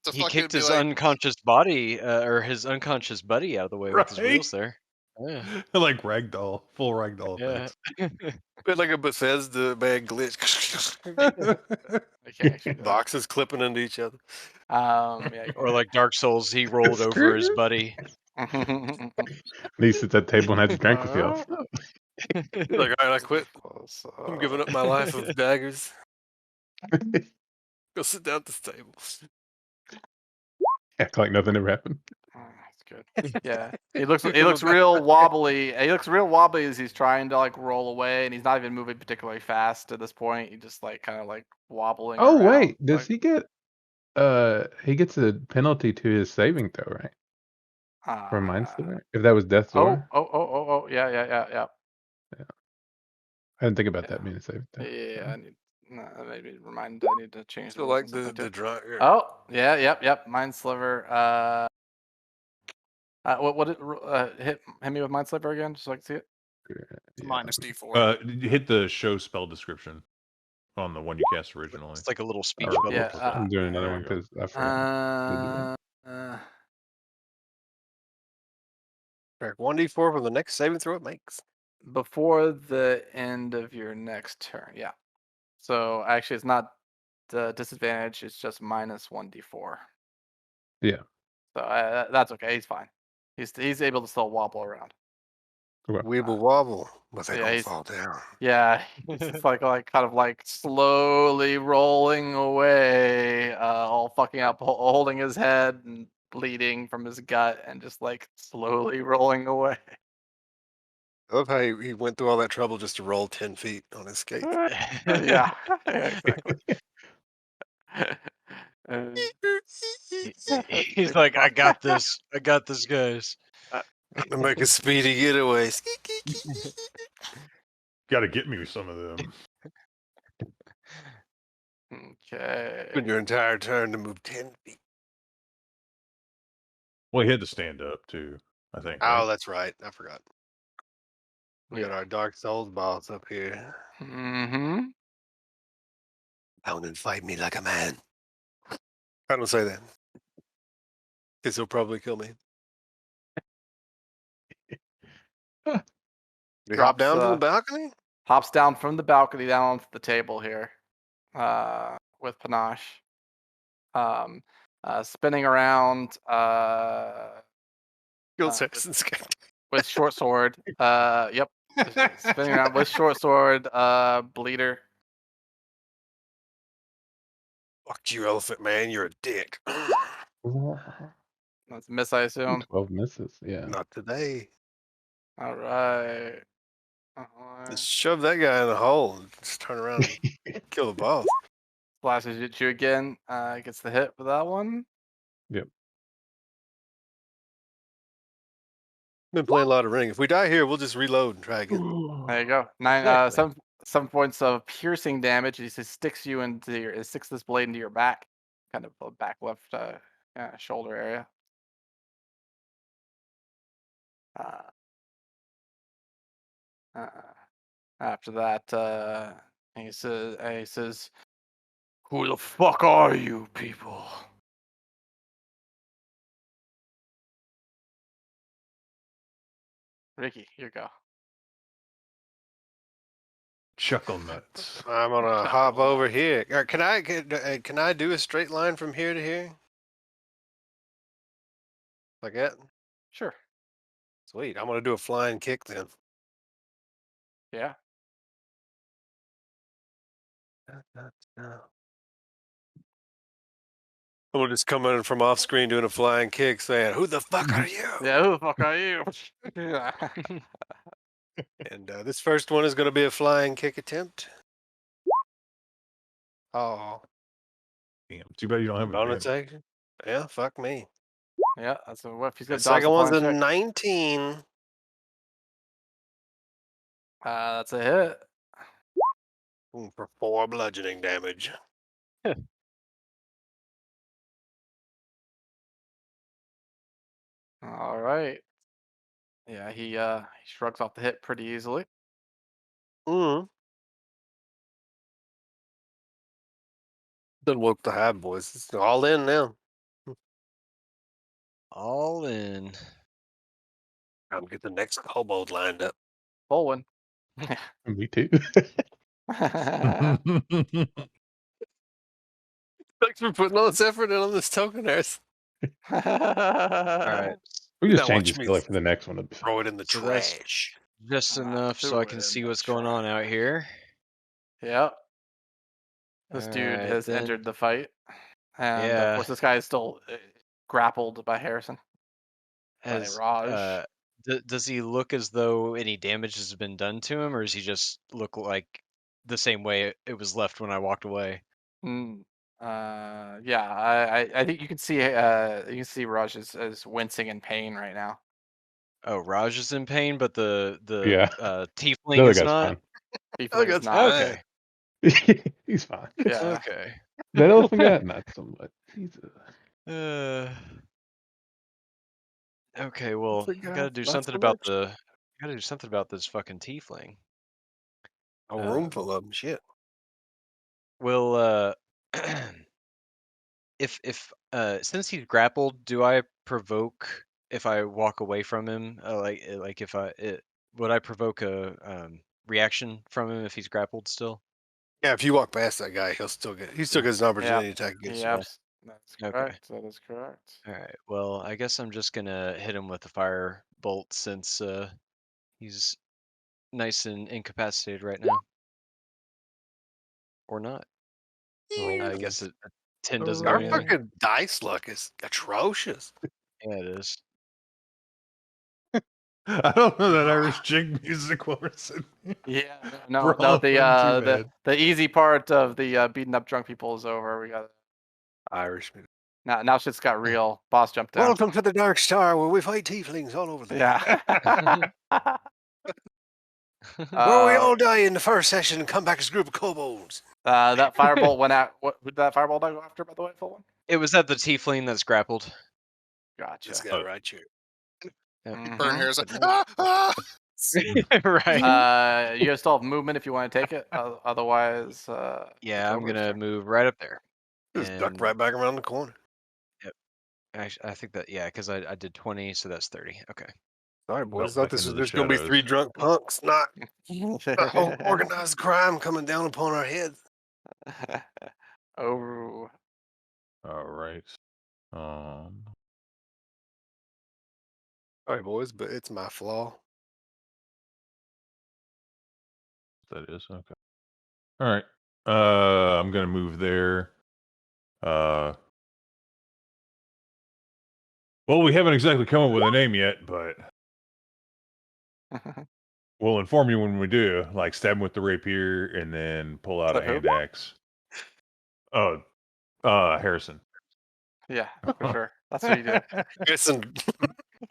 to He fucking kicked be his like, unconscious body, or his unconscious buddy out of the way with his wheels Right? there. Yeah. Like ragdoll, full ragdoll Yeah. effects. Bit like a Bethesda bad glitch. I can't actually do that. Boxes clipping into each other. Yeah. Or like Dark Souls, he rolled over his buddy. And he sits at the table and has a drink with y'all. He's like, all right, I quit. Close, I'm giving up my life of daggers. Go sit down at this table. Act like nothing ever happened. That's good. Yeah, he looks real wobbly. He looks real wobbly as he's trying to like roll away, and he's not even moving particularly fast at this point. He just like kind of like wobbling. Oh around, wait, does like, he get? He gets a penalty to his saving throw, right? For Mindslayer, if that was Death's Door. Oh, yeah. I didn't think about that Yeah. being a saving throw. Yeah, I need maybe remind. I need to change the So rules like on something the too. drunk. Oh, yeah, yep. Mind Sliver. Hit me with Mind Sliver again, just so I can see it. Yeah. minus D4. Hit the show spell description on the one you cast originally. It's like a little speech Or- bubble. Yeah, I'm doing another there one you go. because I forgot. Correct. 1d4 for the next saving throw it makes. Before the end of your next turn, yeah. So actually, it's not the disadvantage; it's just minus 1d4. Yeah. So that's okay. He's fine. He's able to still wobble around. Okay. Weeble wobble, but they yeah, don't he's- fall down. Yeah, it's like kind of like slowly rolling away, all fucking up, holding his head and bleeding from his gut, and just like slowly rolling away. I love how he went through all that trouble just to roll 10 feet on his skate. Yeah, exactly. He's like, I got this, guys. To make a speedy getaway. Got to get me some of them. Okay. Been your entire turn to move 10 feet. Well, he had to stand up too, I think. Oh, right? that's right. I forgot. We got our Dark Souls boss up here. Mm-hmm. Down and fight me like a man. I don't say that. Because he'll probably kill me. You hop Drops, down from the balcony? Hops down from the balcony down onto the table here, with panache. Spinning around, Kill Uh, Saxon's with short sword. Yep. Spinning around with short sword, bleeder. Fuck you, elephant man. You're a dick. That's a miss, I assume. 12 misses. Yeah. Not today. All right. Just shove that guy in the hole and just turn around and kill the boss. Slashes at you again. Gets the hit for that one. Been playing a lot of Ring. If we die here, we'll just reload and try again. There you go. Nine. Exactly. Some points of piercing damage. He says sticks this blade into your back, kind of a back left shoulder area. After that, he says, "Who the fuck are you people?" Ricky, here you go. Chuckle nuts. I'm gonna hop over here. Can I do a straight line from here to here? Like that? Sure. Sweet. I'm gonna do a flying kick then. Yeah. We'll just come in from off screen doing a flying kick saying, "Who the fuck are you?" Yeah, who the fuck are you? Yeah. And this first one is going to be a flying kick attempt. Oh, Damn. Too bad you don't have bonus advantage. action. Yeah, fuck me. Yeah, that's what if he's got The dodge second the one's flying a check. 19. That's a hit. For 4 bludgeoning damage. All right. Yeah, he shrugs off the hit pretty easily. Mm. Done woke the hive boys. It's all in now. All in. Time to get the next kobold lined up. Full one. Me too. Thanks for putting all this effort in on this token, Earth. All right. We just Now change watch the me skill for the next one. Throw it in the So that's- trash. Just enough so I can see what's going on out here. Yep. This dude Alright, has then. entered the fight. And of Yeah. course, this guy is still grappled by Harrison. Has Raj. does he look as though any damage has been done to him, or does he just look like the same way it was left when I walked away? Yeah, I think you can see Raj is wincing in pain right now. Oh, Raj is in pain, but the Yeah. tiefling The other is guy's not. He Oh, plays that's not. Okay. fine. He's fine. Yeah. Okay. That elephant guy, not so much. Jesus. Okay. Well, the I guy, gotta do not something so about much. the. I gotta do something about this fucking tiefling. A room full of them. Shit. Will if since he's grappled, do I provoke if I walk away from him? Like if would I provoke a reaction from him if he's grappled still? Yeah, if you walk past that guy, he still gets an opportunity to attack against you. Yep. That's Okay. correct. That is correct. All right. Well, I guess I'm just gonna hit him with the fire bolt since he's nice and incapacitated right now, or not. I guess a 10 doesn't do Our anything. fucking dice luck is atrocious. Yeah, it is. I don't know that Irish jig music, Wilson. Yeah. No. We're all The doing too bad. the easy part of the beating up drunk people is over. We got Irish music. now shit's got real. Boss jumped down. Welcome to the Dark Star, where we fight tieflings all over the Yeah. where we all die in the first session and come back as a group of kobolds. That firebolt went out. What did that firebolt go after, by the way, full one? It was at the tiefling that's grappled. Gotcha. This guy right here. Mhm. Burn hair's like, ah! Right. You guys still have movement if you want to take it. Otherwise, Yeah, I'm October's gonna turn. move right up there. Just duck And right back around the corner. I think that because I did 20, so that's 30. Okay. All right, boys. Melt Thought back this into was the there's gonna be shadows. 3 drunk punks, not a whole organized crime coming down upon our heads. Oh. All right. All right, boys, but it's my flaw. That is okay. All right. I'm gonna move there. Well, we haven't exactly come up with a name yet, but we'll inform you when we do. Like stab him with the rapier and then pull out a Who? hand axe. Oh, Harrison. Yeah, for sure. That's what you do. Listen,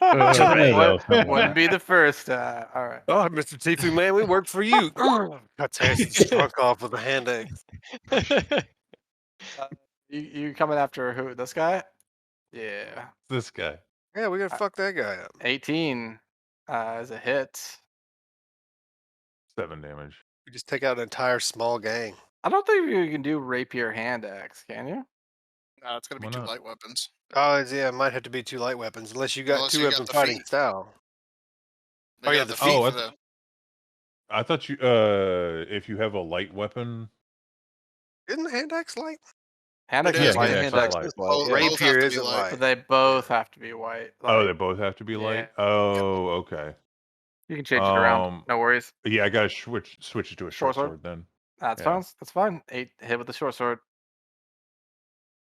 Wouldn't be the first. All right. oh, Mr. Tiefling man, we work for you. Cuts Harrison's trunk off with a hand axe. You coming after who? This guy? Yeah. This guy. Yeah, we gotta fuck that guy up. 18 is a hit. 7 damage. We just take out an entire small gang. I don't think you can do rapier hand axe, can you? No, it's gonna be Why 2 not? light weapons. Oh, yeah, it might have to be 2 light weapons, unless you got Unless 2 you weapon got the fighting feet. style. They Oh, yeah, got the the feet. feet Oh, for the. I thought you if you have a light weapon. Isn't hand axe light? Hand axe It is is, light. hand hand axe axe light. is light, Both- yeah. both have Rapier to be isn't light. But they both have to be white. Oh, like- they both have to be light. Yeah. Oh, okay. You can change it around. No worries. Yeah, I gotta switch it to a short Short sword? sword then. That's Yeah. fine. That's fine. 8 hit with the short sword.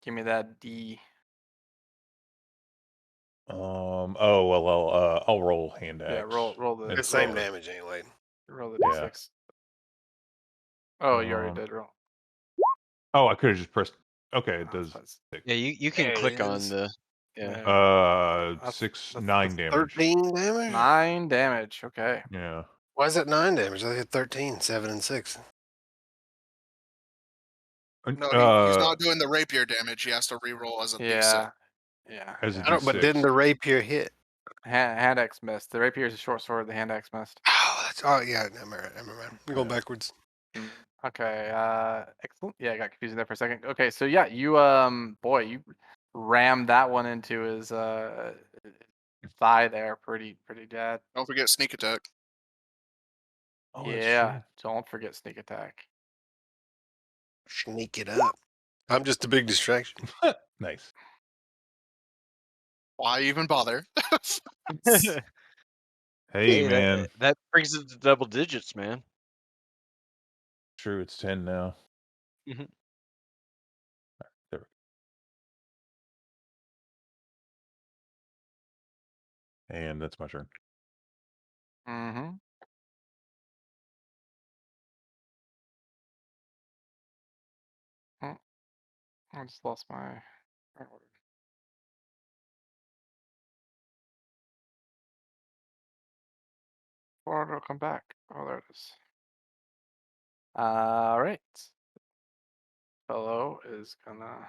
Give me that D. Oh well. I'll roll hand axe. Yeah, roll the It's The same roll, damage anyway. roll the Yeah. D6. Oh, you already Um, did roll. Oh, I could have just pressed. Okay, it Oh, does. so it's- Yeah, you can There it click on is. the. Yeah. That's- 6, that's- 9 that's damage. 13 damage? 9 damage. Okay. Yeah. Why is that 9 damage? I hit 13, 7, and 6. No, he's not doing the rapier damage. He has to reroll as a D6. Yeah. Yeah. As a yeah. I don't, but didn't the rapier hit? Hand axe missed. The rapier is a short sword. The hand axe missed. Oh, yeah. Never mind. I'm going backwards. Okay. Excellent. Yeah, I got confused there for a second. Okay, so yeah, you boy, you rammed that one into his thigh there, pretty dead. Don't forget sneak attack. Oh, that's Yeah. true. Don't forget sneak attack. Sneak it up. I'm just a big distraction. Nice. Why even bother? Hey, man. That brings it to double digits, man. True, it's 10 now. Mhm. There we go. And that's my turn. Mm-hmm. I just lost my. Or it'll come back. Oh, there it is. All right. Fellow is gonna.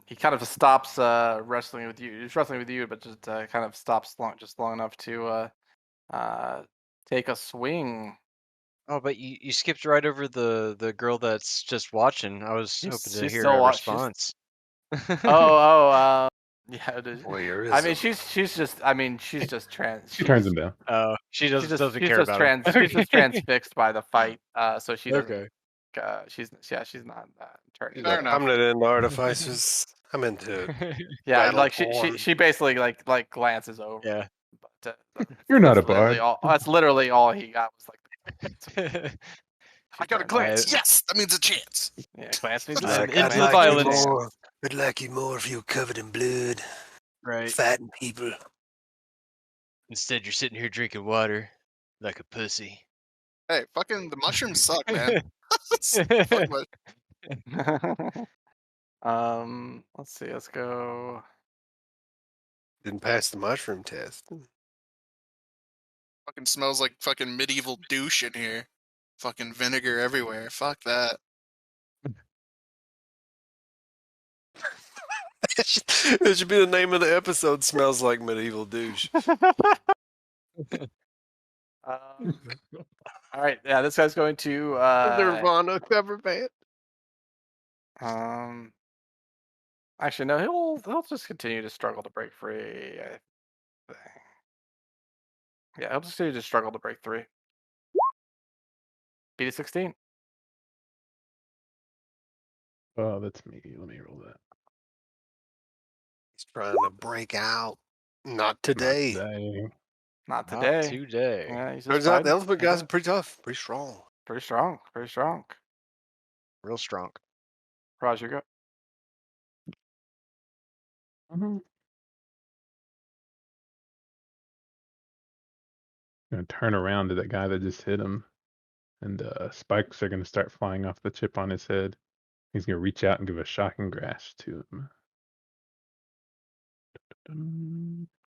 He kind of stops wrestling with you. He's wrestling with you, but just kind of stops long enough to take a swing. Oh, but you skipped right over the girl that's just watching. I was hoping to she's hear still a she's- response. Yeah. Voyeurism. I mean, she's just trans. She turns him down. Oh, she She's just doesn't care about him. she's just transfixed by the fight. So she doesn't. Okay. She's not turning. Fair enough. I'm not into artificers. I'm into Yeah, and battle like porn. she basically like glances over. Yeah. But You're not a that's literally bard. that's literally all he got was like. I got a glance. Yes, that means a chance. Yeah, glance means Listen, like, into glance the means violence. glance. I'd like you more if you were covered in blood, Right. fighting people. Instead, you're sitting here drinking water like a pussy. Hey, fucking the mushrooms suck, man. Fuck my- Let's see. Let's go. Didn't pass the mushroom test. Fucking smells like fucking medieval douche in here. Fucking vinegar everywhere. Fuck that. That should be the name of the episode. Smells like medieval douche. All right. Yeah, this guy's going to. Nirvana cover band. Actually, no. He'll just continue to struggle to break free. I think. Yeah, he'll just continue to struggle to break 3. Beat a 16. Oh, that's me. Let me roll that. He's trying to break out. Not today. Not Not today. today. Yeah, he's just Turns out the fighting. elephant guys are pretty tough, pretty strong. Pretty strong. Pretty strong. Real strong. Raj, you go. Gonna turn around to that guy that just hit him, and spikes are gonna start flying off the chip on his head. He's gonna reach out and give a shocking grasp to him.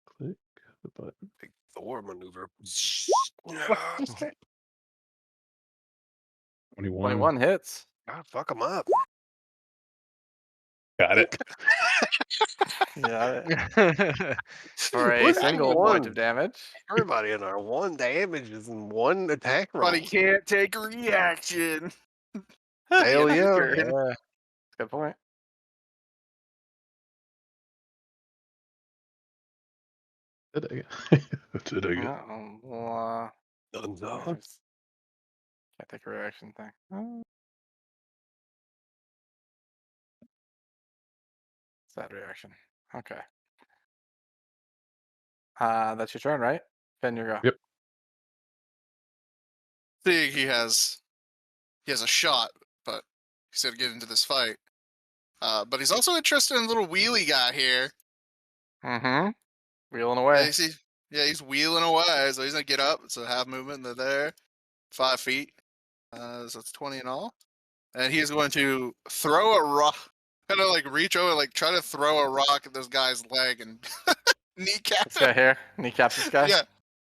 Click the button. Big Thor maneuver. 21. 21 hits. God, fuck him up. Got it. Yeah. For a What's single one? point of damage. Everybody in our 1 damage is in 1 attack roll. But he can't take reaction. Hell yeah. Yeah. Good point. Did I get? Did I get? Well, Dunzo. can't take a reaction thing. Sad reaction. Okay. That's your turn, right? Finn, you go. Yep. See, he has a shot said get into this fight. But he's also interested in a little wheelie guy here. Mm-hmm. Wheeling Yeah, away. you see, he's wheeling away, so he's gonna get up. It's a half movement, and they're there, 5 feet. So that's 20 in all. And he's going to throw a rock, kind of like reach over, like try to throw a rock at this guy's leg and kneecap This guy him. here. Kneecap this guy.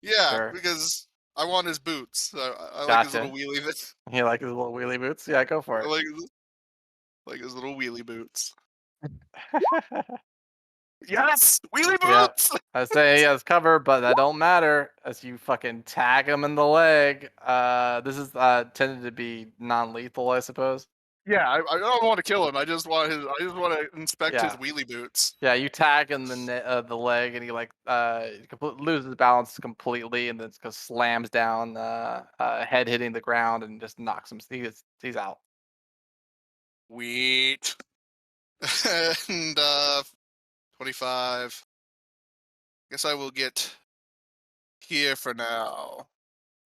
Yeah, Sure. because I want his boots. I like his Gotcha. little wheelie boots. You like his little wheelie boots? Yeah, go for I it. like his little wheelie boots. Yes, wheelie Yeah. boots. I say he has cover, but that don't matter as you fucking tag him in the leg. This is tended to be non-lethal, I suppose. Yeah, I don't want to kill him. I just want to inspect his Yeah. wheelie boots. Yeah, you tag in the leg, and he like loses balance completely, and then slams down, head hitting the ground, and just knocks him. He's out. Sweet. And 25. Guess I will get here for now.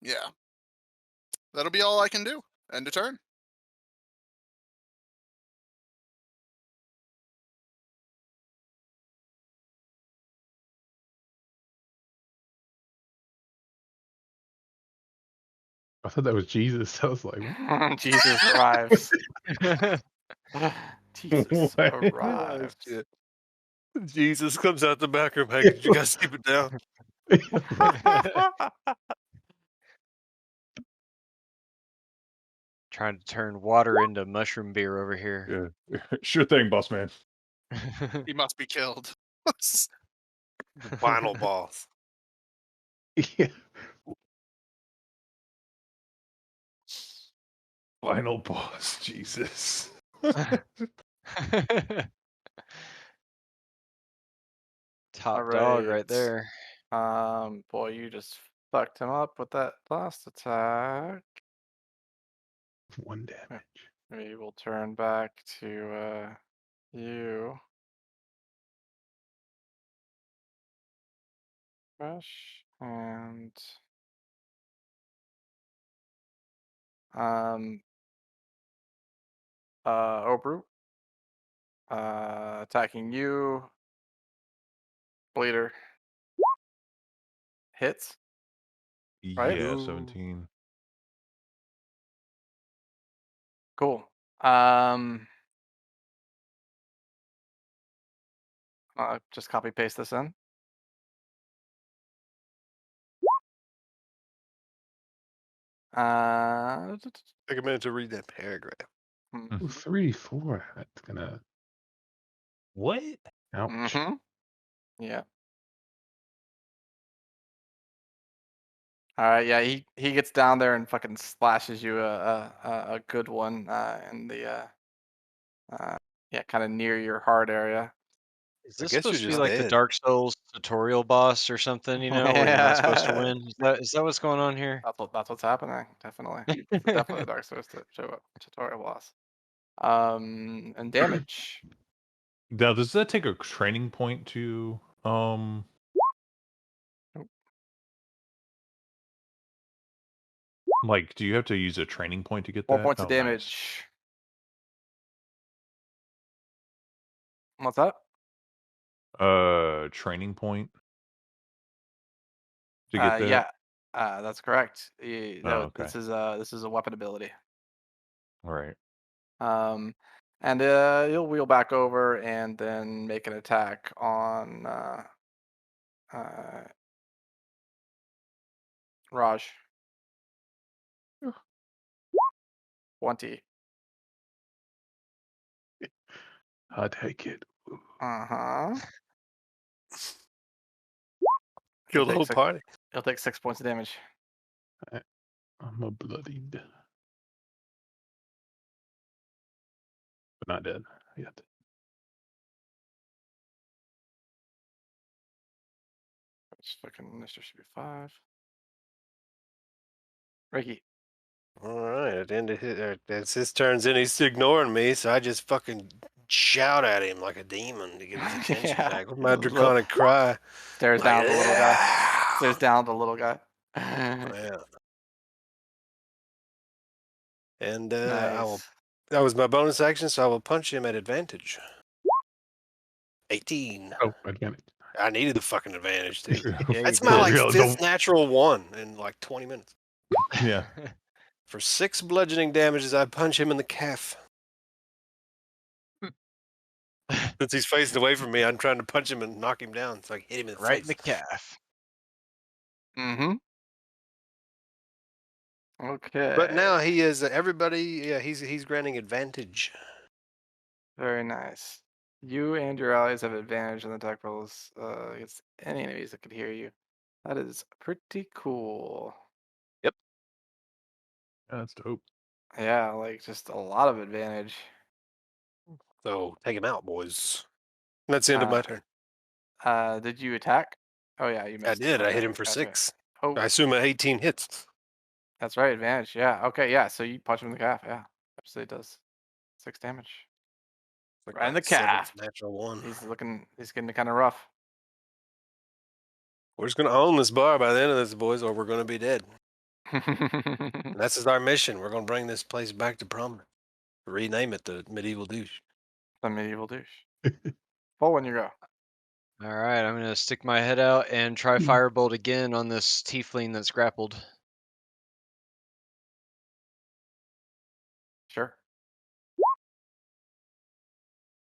Yeah. That'll be all I can do. End of turn. I thought that was Jesus. I was like, what? Jesus arrives. Jesus What? arrives. Shit. Jesus comes out the back room. Hey, could you guys keep it down? Trying to turn water into mushroom beer over here. Yeah. Sure thing, boss man. He must be killed. Final boss. Yeah. Final boss, Jesus. Top dog right Alright. there. Boy, you just fucked him up with that last attack. 1 damage. We will turn back to you. Fresh and Obru. Attacking you. Bleeder. Hits. Right? Yeah, Ooh. 17. Cool. Just copy paste this in. Take a minute to read that paragraph. Ooh, 3-4. That's gonna. What? Ouch. Mm-hmm. Yeah. All right. Yeah. He gets down there and fucking slashes you a good one in the kind of near your heart area. Is I this guess you're supposed to be just like the dead. Dark Souls tutorial boss or something, where you're not supposed to win? Is that what's going on here? That's what's happening. Definitely. Definitely a Dark Souls tutorial boss. And damage. Now, does that take a training point to like, do you have to use a training point to get 4 that? points of Oh, nice. damage. What's that? Training point to get that? Yeah. That's correct. Oh, okay. This is a weapon ability. All right. And you'll wheel back over and then make an attack on Raj. 20. I'll take it. Uh-huh. Kill the whole party. He'll take 6 points of damage. I'm a bloodied. But not dead yet. This should be 5. Ricky. All right, at the end of as his turns in, he's ignoring me, so I just fucking shout at him like a demon to get his attention Yeah. back with my draconic cry. Stares down at the little guy. Stares down at the little guy. Yeah. And I will Nice. That was my bonus action, so I will punch him at advantage. 18. Oh, advantage. I needed the fucking advantage, too. Yeah, you That's did. my like Yeah, fifth natural one in like 20 minutes. Yeah. For 6 bludgeoning damages, I punch him in the calf. Since he's facing away from me, I'm trying to punch him and knock him down, so I hit him in the Right in face. the calf. Mm-hmm. Okay. But now he is everybody. Yeah, he's granting advantage. Very nice. You and your allies have advantage on the attack rolls against any enemies that could hear you. That is pretty cool. That's dope. Yeah, like just a lot of advantage. So take him out, boys. And that's the end of my turn. Did you attack? Oh yeah, you missed. I did. I hit Okay, him for gotcha. 6. Oh, I assume 18 hits. that's right, advantage. Yeah. Okay, yeah. So you punch him in the calf. Yeah, absolutely does 6 damage. Like Right in my the calf. 7th natural one. He's getting kind of rough. We're just gonna own this bar by the end of this, boys, or we're gonna be dead. And that's our mission. We're gonna bring this place back to prominence. Rename it the Medieval Douche. The medieval douche. Full when you go. All right, I'm gonna stick my head out and try firebolt again on this tiefling that's grappled. Sure.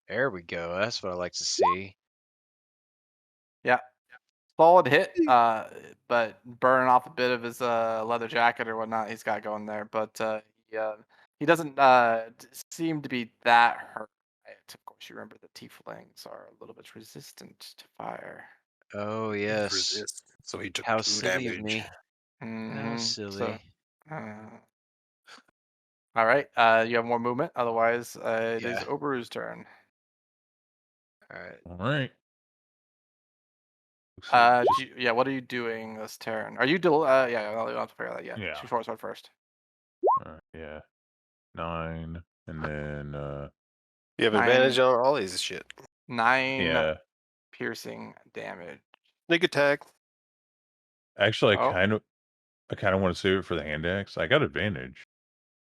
There we go. That's what I like to see. Yeah. Solid hit, but burning off a bit of his leather jacket or whatnot he's got going there. But he doesn't seem to be that hurt. Of course, you remember the tieflings are a little bit resistant to fire. Oh yes. Resist. So he took How 2 silly damage. of me. How Mhm. silly. All right. You have more movement. Otherwise, it is Yeah. Oberu's turn. All right. All right. So just- What are you doing this turn? Are you you don't have to figure that yet. Yeah. Shoot short sword first. yeah. 9, and then You have 9. advantage on all these shit. 9 yeah. piercing damage. Sneak attack. Actually, Oh. I kind of want to save it for the hand axe. I got advantage.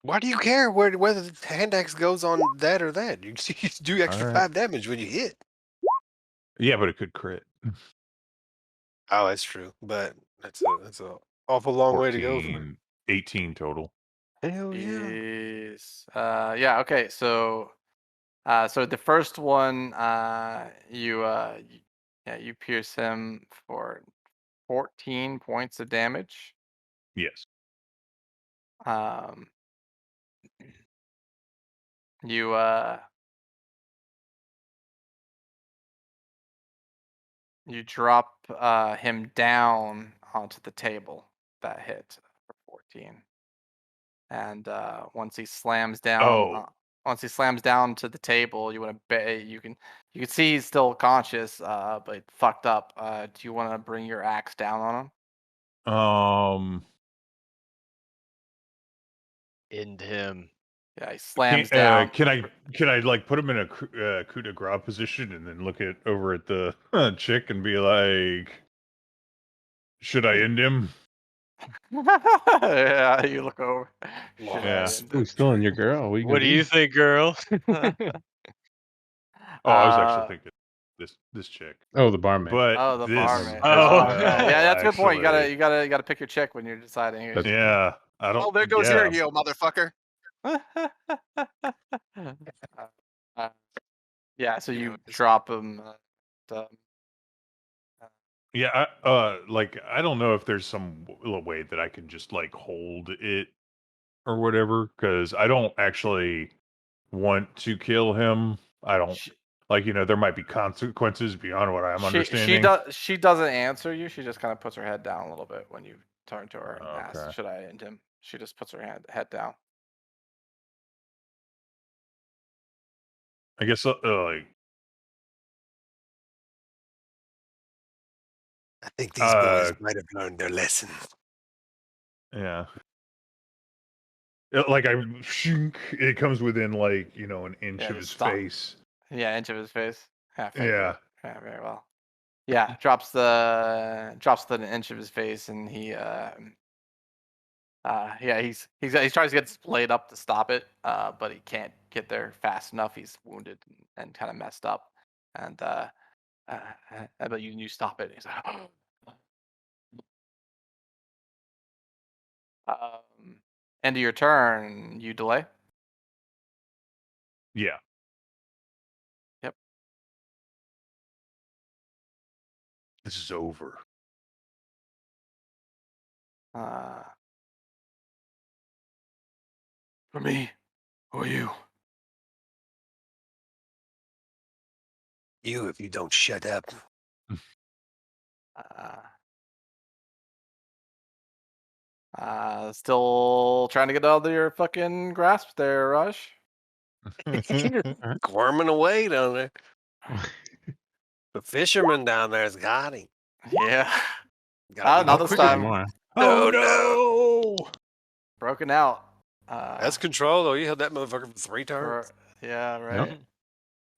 Why do you care whether the hand axe goes on that or that? You do extra Alright. 5 damage when you hit. Yeah, but it could crit. Oh, that's true. But that's a awful long way to go. 18 total. Hell yeah. Yes. Yeah. Okay. So the first one, you pierce him for 14 points of damage. Yes. You you drop him down onto the table that hit for 14, and once he slams down to the table, you want to bet you can see he's still conscious, but fucked up. Do you want to bring your axe down on him? End him. Yeah, he slams down. Can I like put him in a coup de grace position and then look over at the chick and be like, should I end him? Yeah, you look over. Yeah. Ooh, stealing your girl. What do you think, girl? Oh, I was actually thinking this chick. Oh, the barmaid. But the this barmaid. Oh. Okay. Yeah, that's a good point. actually- You gotta pick your chick when you're deciding. Who Yeah, I don't. Oh, there goes yeah. your yo, motherfucker. Yeah, so You you know, just- drop him. Yeah, like I don't know if there's some way that I can just like hold it or whatever, because I don't actually want to kill him. I don't like, there might be consequences beyond what I'm understanding. She doesn't answer you. She just kind of puts her head down a little bit when you turn to her and ask, Okay. "Should I end him?" She just puts her head down. I guess like. I think these boys might have learned their lesson. Yeah. Like it comes within like, an inch Yeah, of just his stop. face. Yeah, inch of his face. Yeah. Yeah. Yeah, very well. Yeah, drops the inch of his face, and he Yeah, he tries to get his blade up to stop it, but he can't get there fast enough. He's wounded and kind of messed up. And but you stop it. He's like, end of your turn. You delay. Yeah. Yep. This is over. For me, who are you? You, if you don't shut up. Still trying to get out of your fucking grasp there, Rush. He's just squirming away down there. The fisherman down there's got him. Yeah. Gotta be Not more this Quicker time. than mine. Oh no! Broken out. That's control, though. You held that motherfucker for 3 turns. Yeah, right. Yep.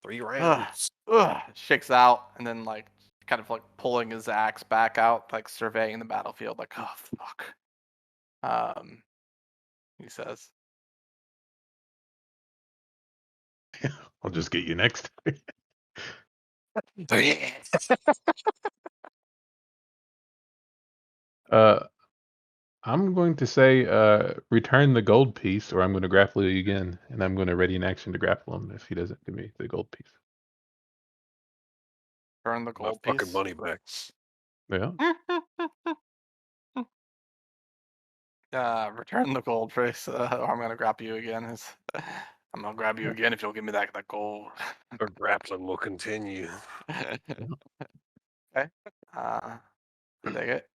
3 rounds. Shakes out and then like kind of like pulling his axe back out, like surveying the battlefield, like, oh fuck. He says, I'll just get you next. I'm going to say return the gold piece, or I'm going to grapple you again, and I'm going to ready an action to grapple him if he doesn't give me the gold piece. "Burn the My gold fucking piece." money back. Yeah. Return the gold piece, or I'm gonna grab you again. I'm gonna grab you again if you'll give me that gold. Our grappling will continue. Okay. I dig it.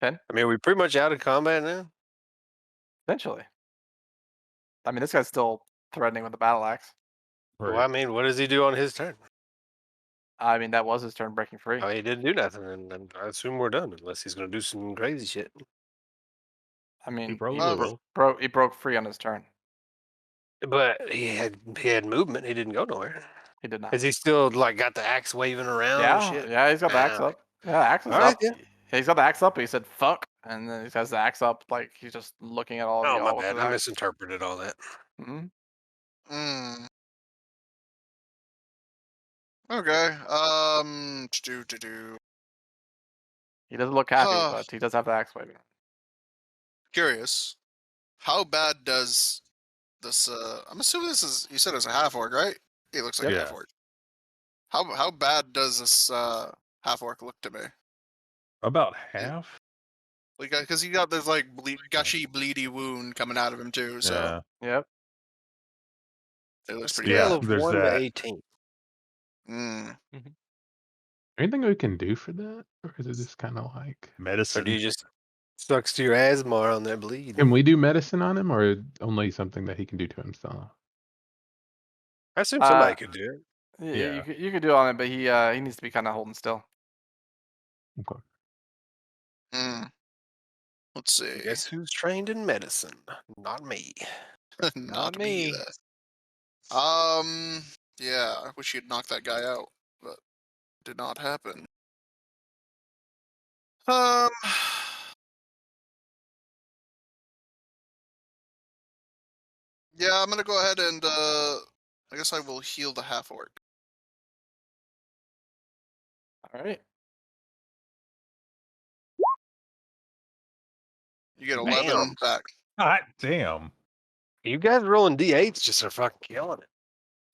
10? I mean, are we pretty much out of combat now? Eventually. I mean, this guy's still threatening with the battle axe. Well, I mean, what does he do on his turn? I mean, that was his turn breaking free. Oh, he didn't do nothing, and I assume we're done unless he's gonna do some crazy shit. I mean, He he broke free on his turn. But he had movement. He didn't go nowhere. He did not. Is he still like got the axe waving around? And shit? Yeah, he's got the axe Ah, up. Yeah, axe is all right, up. yeah. He's got the axe up. But he said "fuck," and then he has the axe up, like he's just looking at all of Oh, my y'all. bad. I misinterpreted all that. Mm-hmm. Okay. He doesn't look happy, but he does have the axe waving. Curious. How bad does this? I'm assuming this is. You said it's a half orc, right? He looks like a half orc. How bad does this half orc look to me? About half. Like, because he got this like gushy, bleedy wound coming out of him too. So Yep. it looks Scale pretty Yeah, bad. of there's 1 to that. 18. Anything we can do for that, or is it just kind of like Or Medicine. do you just sucks to your asthma on that bleed? Can we do medicine on him, or only something that he can do to himself? I assume somebody could do it. Yeah, you could do it on it, but he needs to be kind of holding still. Okay. Let's see. Guess who's trained in medicine? Not me. Not me. either. Yeah, I wish you'd knocked that guy out, but it did not happen. Yeah, I'm gonna go ahead and I guess I will heal the half orc. All right. You get 11 back. God damn. You guys rolling D8s just are fucking killing it.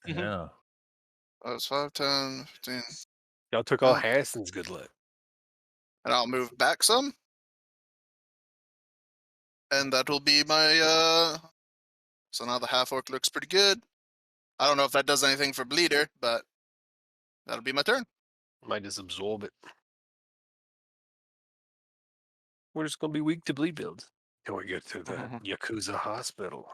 Yeah. That was 5, 10, 15. Y'all took all Harrison's good luck. And I'll move back some. And that will be my so now the half orc looks pretty good. I don't know if that does anything for bleeder, but that'll be my turn. Might just absorb it. We're just gonna be weak to bleed builds. Till we get to the Yakuza hospital.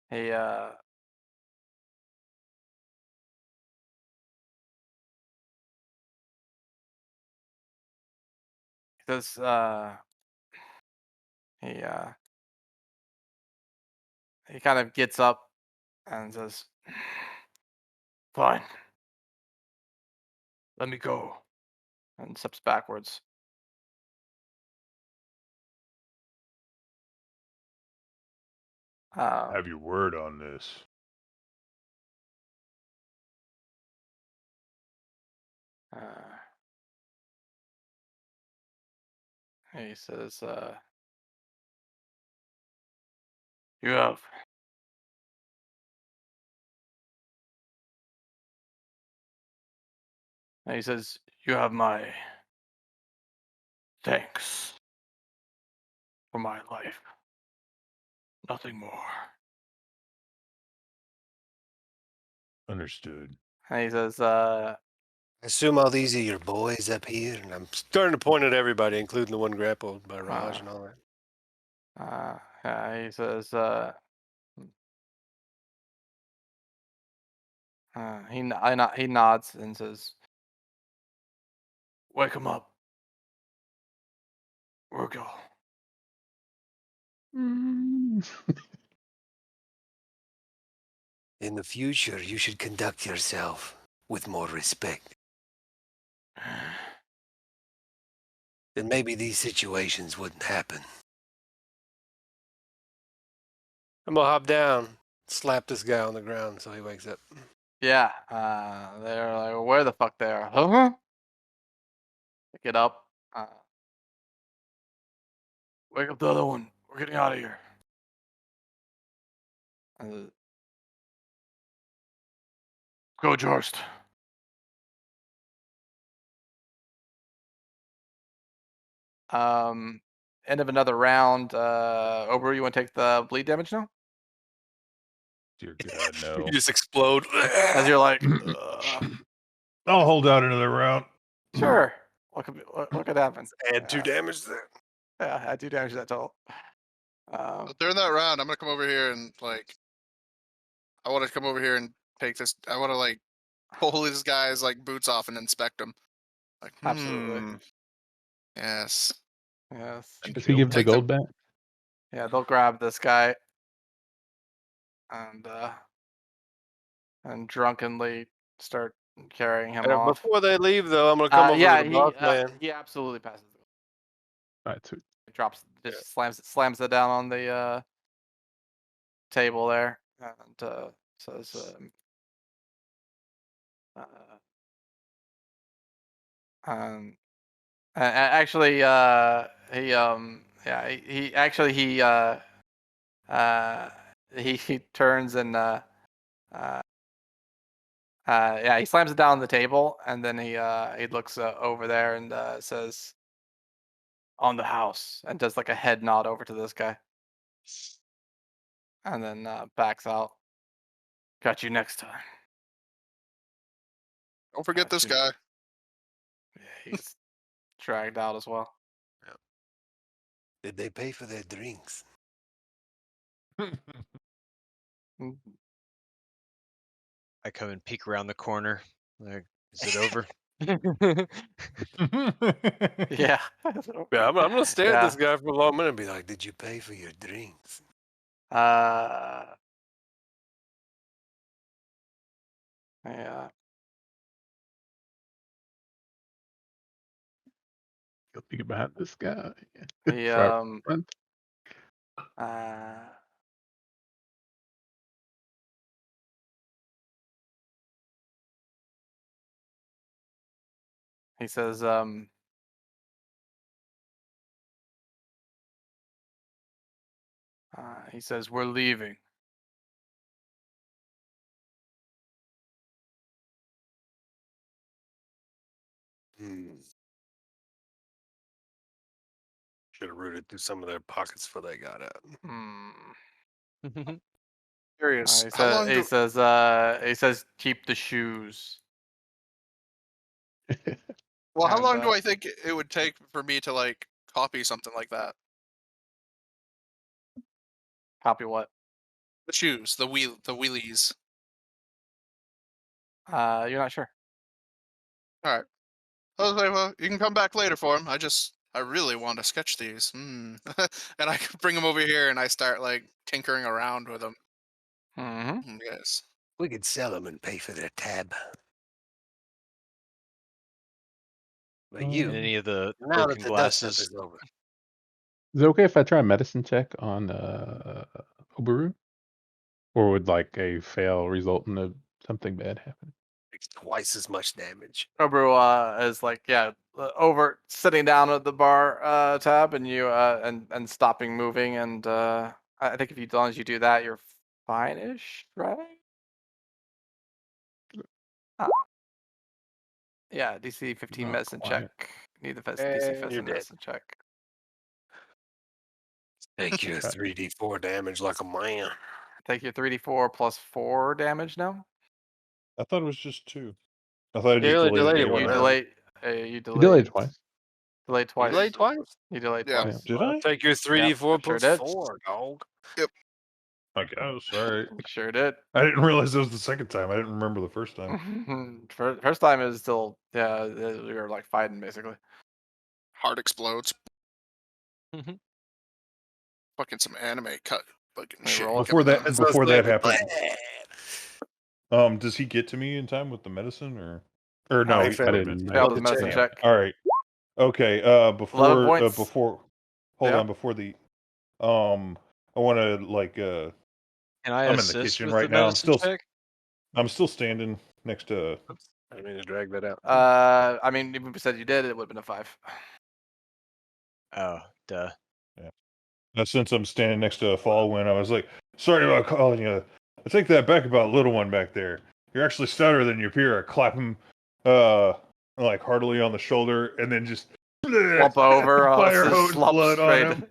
Hey, does he he kind of gets up and says, "Fine, let me go," and steps backwards. Have your word on this. He says, "You have." And he says, "You have my thanks for my life. Nothing more." Understood. And he says, I assume all these are your boys up here, and I'm Starting to point at everybody, including the one grappled by Raj and all that. yeah, he says, he nods and says, "Wake him up. We'll go." Mm. In the future, you should conduct yourself with more respect. Then maybe these situations wouldn't happen. I'm gonna hop down, slap this guy on the ground so he wakes up. Yeah, they're like, "Where the fuck they are?" Huh? Pick it up. Wake up the other one. We're getting out of here. Go, Jorst. End of another round. Ober, you want to take the bleed damage now? Dear God, no. You just explode. As you're like, I'll hold out another round. sure. What could happen? Add 2 damage there. Yeah, I do damage to that total. During that round, I'm gonna come over here and like, I want to come over here and take this. I want to like pull this guy's like boots off and inspect them. Like, Absolutely. Yes. Yes. Does he give the Take the- gold back? Yeah, they'll grab this guy and drunkenly start carrying him off. Before they leave, though, I'm gonna come over Yeah, to the boss man. he absolutely passes. All right, sweet. Drops, just slams it down on the table there, and says, actually, he turns and yeah, he slams it down on the table, and then he looks over there and says, "On the house," and does like a head nod over to this guy, and then backs out. "Got you next time." Don't forget this Gotcha. guy. Yeah, he's dragged out as well. Did they pay for their drinks? Mm. I come and peek around the corner. Like, is it over? Yeah. Yeah, I'm gonna stare at this guy for a long minute and be like, Like, did you pay for your drinks? Yeah. Go peek behind this guy. He Right front. he says, "We're leaving." should have rooted through some of their pockets before they got out. Curious. He How long do he says, "Keep the shoes." Well, how And, long do I think it would take for me to like copy something like that? Copy what? The shoes, the wheelies. You're not sure. All right. I was like, well, you can come back later for them. I really want to sketch these. And I bring them over here and I start like tinkering around with them. Mm-hmm. Yes. We could sell them and pay for their tab. But Mm. you, And any of the now that broken the dust up glasses. is over, Is it okay if I try a medicine check on Oberu? Or would like a fail result in something bad happening? it's twice as much damage. Obru is like, over sitting down at the bar tab and you and stopping moving, and I think as long as you do that, you're fine-ish, right? Yeah, DC 15 Not medicine quite. check. Need the DC And 15 you're dead. medicine check. Take your 3d4 damage like a man. Take your 3d4 plus 4 damage now. I thought it was just 2. I thought it You just only delayed delayed the it one You damage. round. delayed. You You delayed. delayed twice. Delayed You twice. delayed twice? You delayed Yeah. twice. Did Well, I? take your 3d4 sure plus did. 4, dog. I guess. All right. You sure did. I didn't realize it was the second time. I didn't remember the first time. First time is still we were like fighting basically. Heart explodes. Mhm. Fucking some anime cut. Fucking They shit. roll. Before that, That's what before I that was happened, does he get to me in time with the medicine, or no? he he- failed. I didn't Failed make the it. medicine Damn. check. All right. Okay. 11 Before points. before hold Yeah. on, before the I want to like Can I I'm in the assist kitchen with right the now. medicine check? I'm still standing next to I didn't mean to drag that out. I mean, if we said you did, it would have been a 5. Oh, duh. since I'm standing next to a Fallwind, I was like, sorry about calling you. I take that back about little one back there. You're actually stouter than you appear. I clap him like heartily on the shoulder and then just Slump over, fire just hose slump blood straight, on him.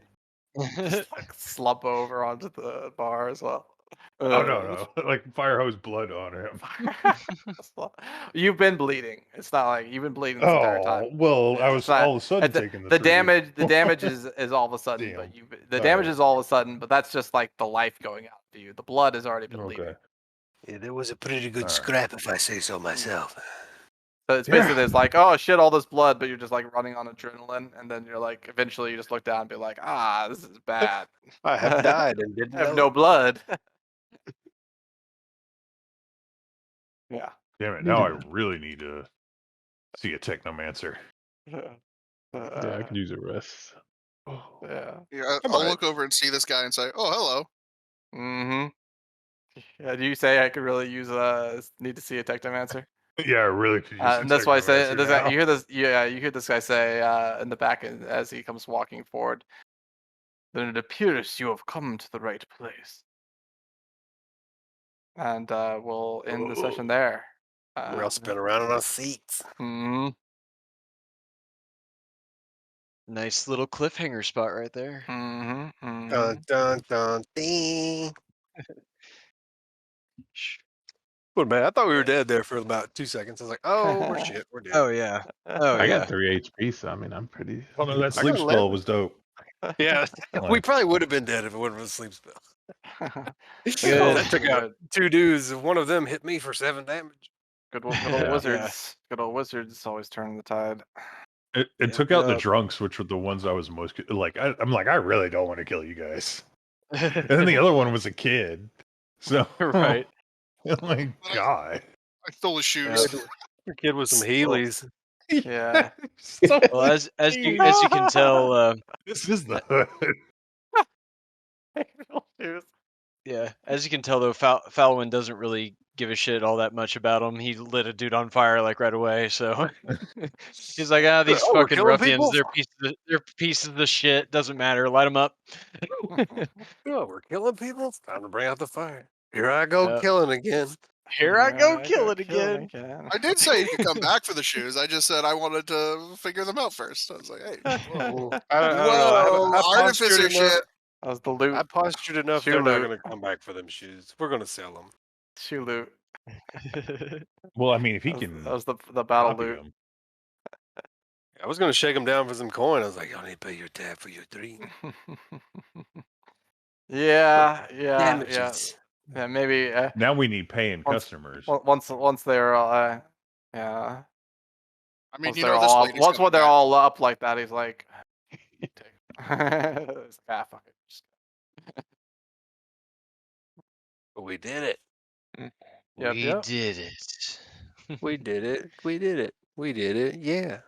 just like slump over onto the bar as well. Oh no, like fire hose blood on him. You've been bleeding. It's not like you've been bleeding this entire time. Oh well, I was It's not- all of a sudden the, taking the 3D. damage. The damage is all of a sudden, Damn. but the All damage right. is all of a sudden. But that's just like the life going out to you. The blood has already been leaving. Okay. Yeah, that was a pretty good All right. scrap, if I say so myself. So it's Yeah. basically it's like, oh shit, all this blood, but you're just like running on adrenaline, and then you're like, eventually you just look down and be like, this is bad. I have died and didn't I have know no it. blood. Yeah. Damn it! Need Now to- I really need to see a technomancer. Yeah, I could use a rest. Yeah. Yeah, I'm I'll alright. look over and see this guy and say, "Oh, hello." Mm-hmm. Yeah, do you say I could really use need to see a technomancer? Yeah, I really could use a And that's why I say technomancer this guy, now. you hear this. Yeah, you hear this guy say in the back as he comes walking forward. Then it appears you have come to the right place. And we'll end the session there. We're all spin around on our seats. hmm Nice little cliffhanger spot right there. Dun dun dun ding. Well, man, I thought we were dead there for about 2 seconds. I was like, oh, we're shit. We're dead. Oh yeah. Oh I yeah. got 3 HP, so I mean, I'm pretty. Oh no, that I got sleep spell 11. was dope. Yeah. we Like- probably would have been dead if it wouldn't have been a sleep spell. Good, That took out 2 dudes. One of them hit me for 7 damage. Good old Yeah. wizards. Good old wizards always turning the tide. It Yep, took out the yep. drunks, which were the ones I was most like. I'm like, I really don't want to kill you guys. And then the other one was a kid. So Right. oh my god. I stole his shoes. Your kid with some Heelys. Yeah. So Well, as you can tell, this is the hood. yeah, as you can tell though, Falwyn doesn't really give a shit all that much about him. He lit a dude on fire like right away, so he's like, these Oh, we're fucking killing ruffians, people? they're pieces of shit. Doesn't matter, light them up. Oh, we're killing people? It's time to bring out the fire. Here I go killing again. Here I go, killing killing again. I did say you could come back for the shoes. I just said I wanted to figure them out first. I was like, "Hey, Whoa, whoa, I don't know. I artificer postured enough. shit." That was the loot. I postured enough. Shoe They're not loot. going to come back for them shoes. We're going to sell them. Shoe loot. Well, I mean, if he can That was the battle copy loot. them. I was going to shake them down for some coin. I was like, y'all need to pay your tab for your 3. yeah. Damages. Yeah, maybe Now we need paying Once- customers. once they're yeah. I mean, Once you they're know this all lady's once coming when they're back. all up like that, he's like, fuck it. We did it. Yep, We yep. did it. We did it. We did it. We did it. Yeah.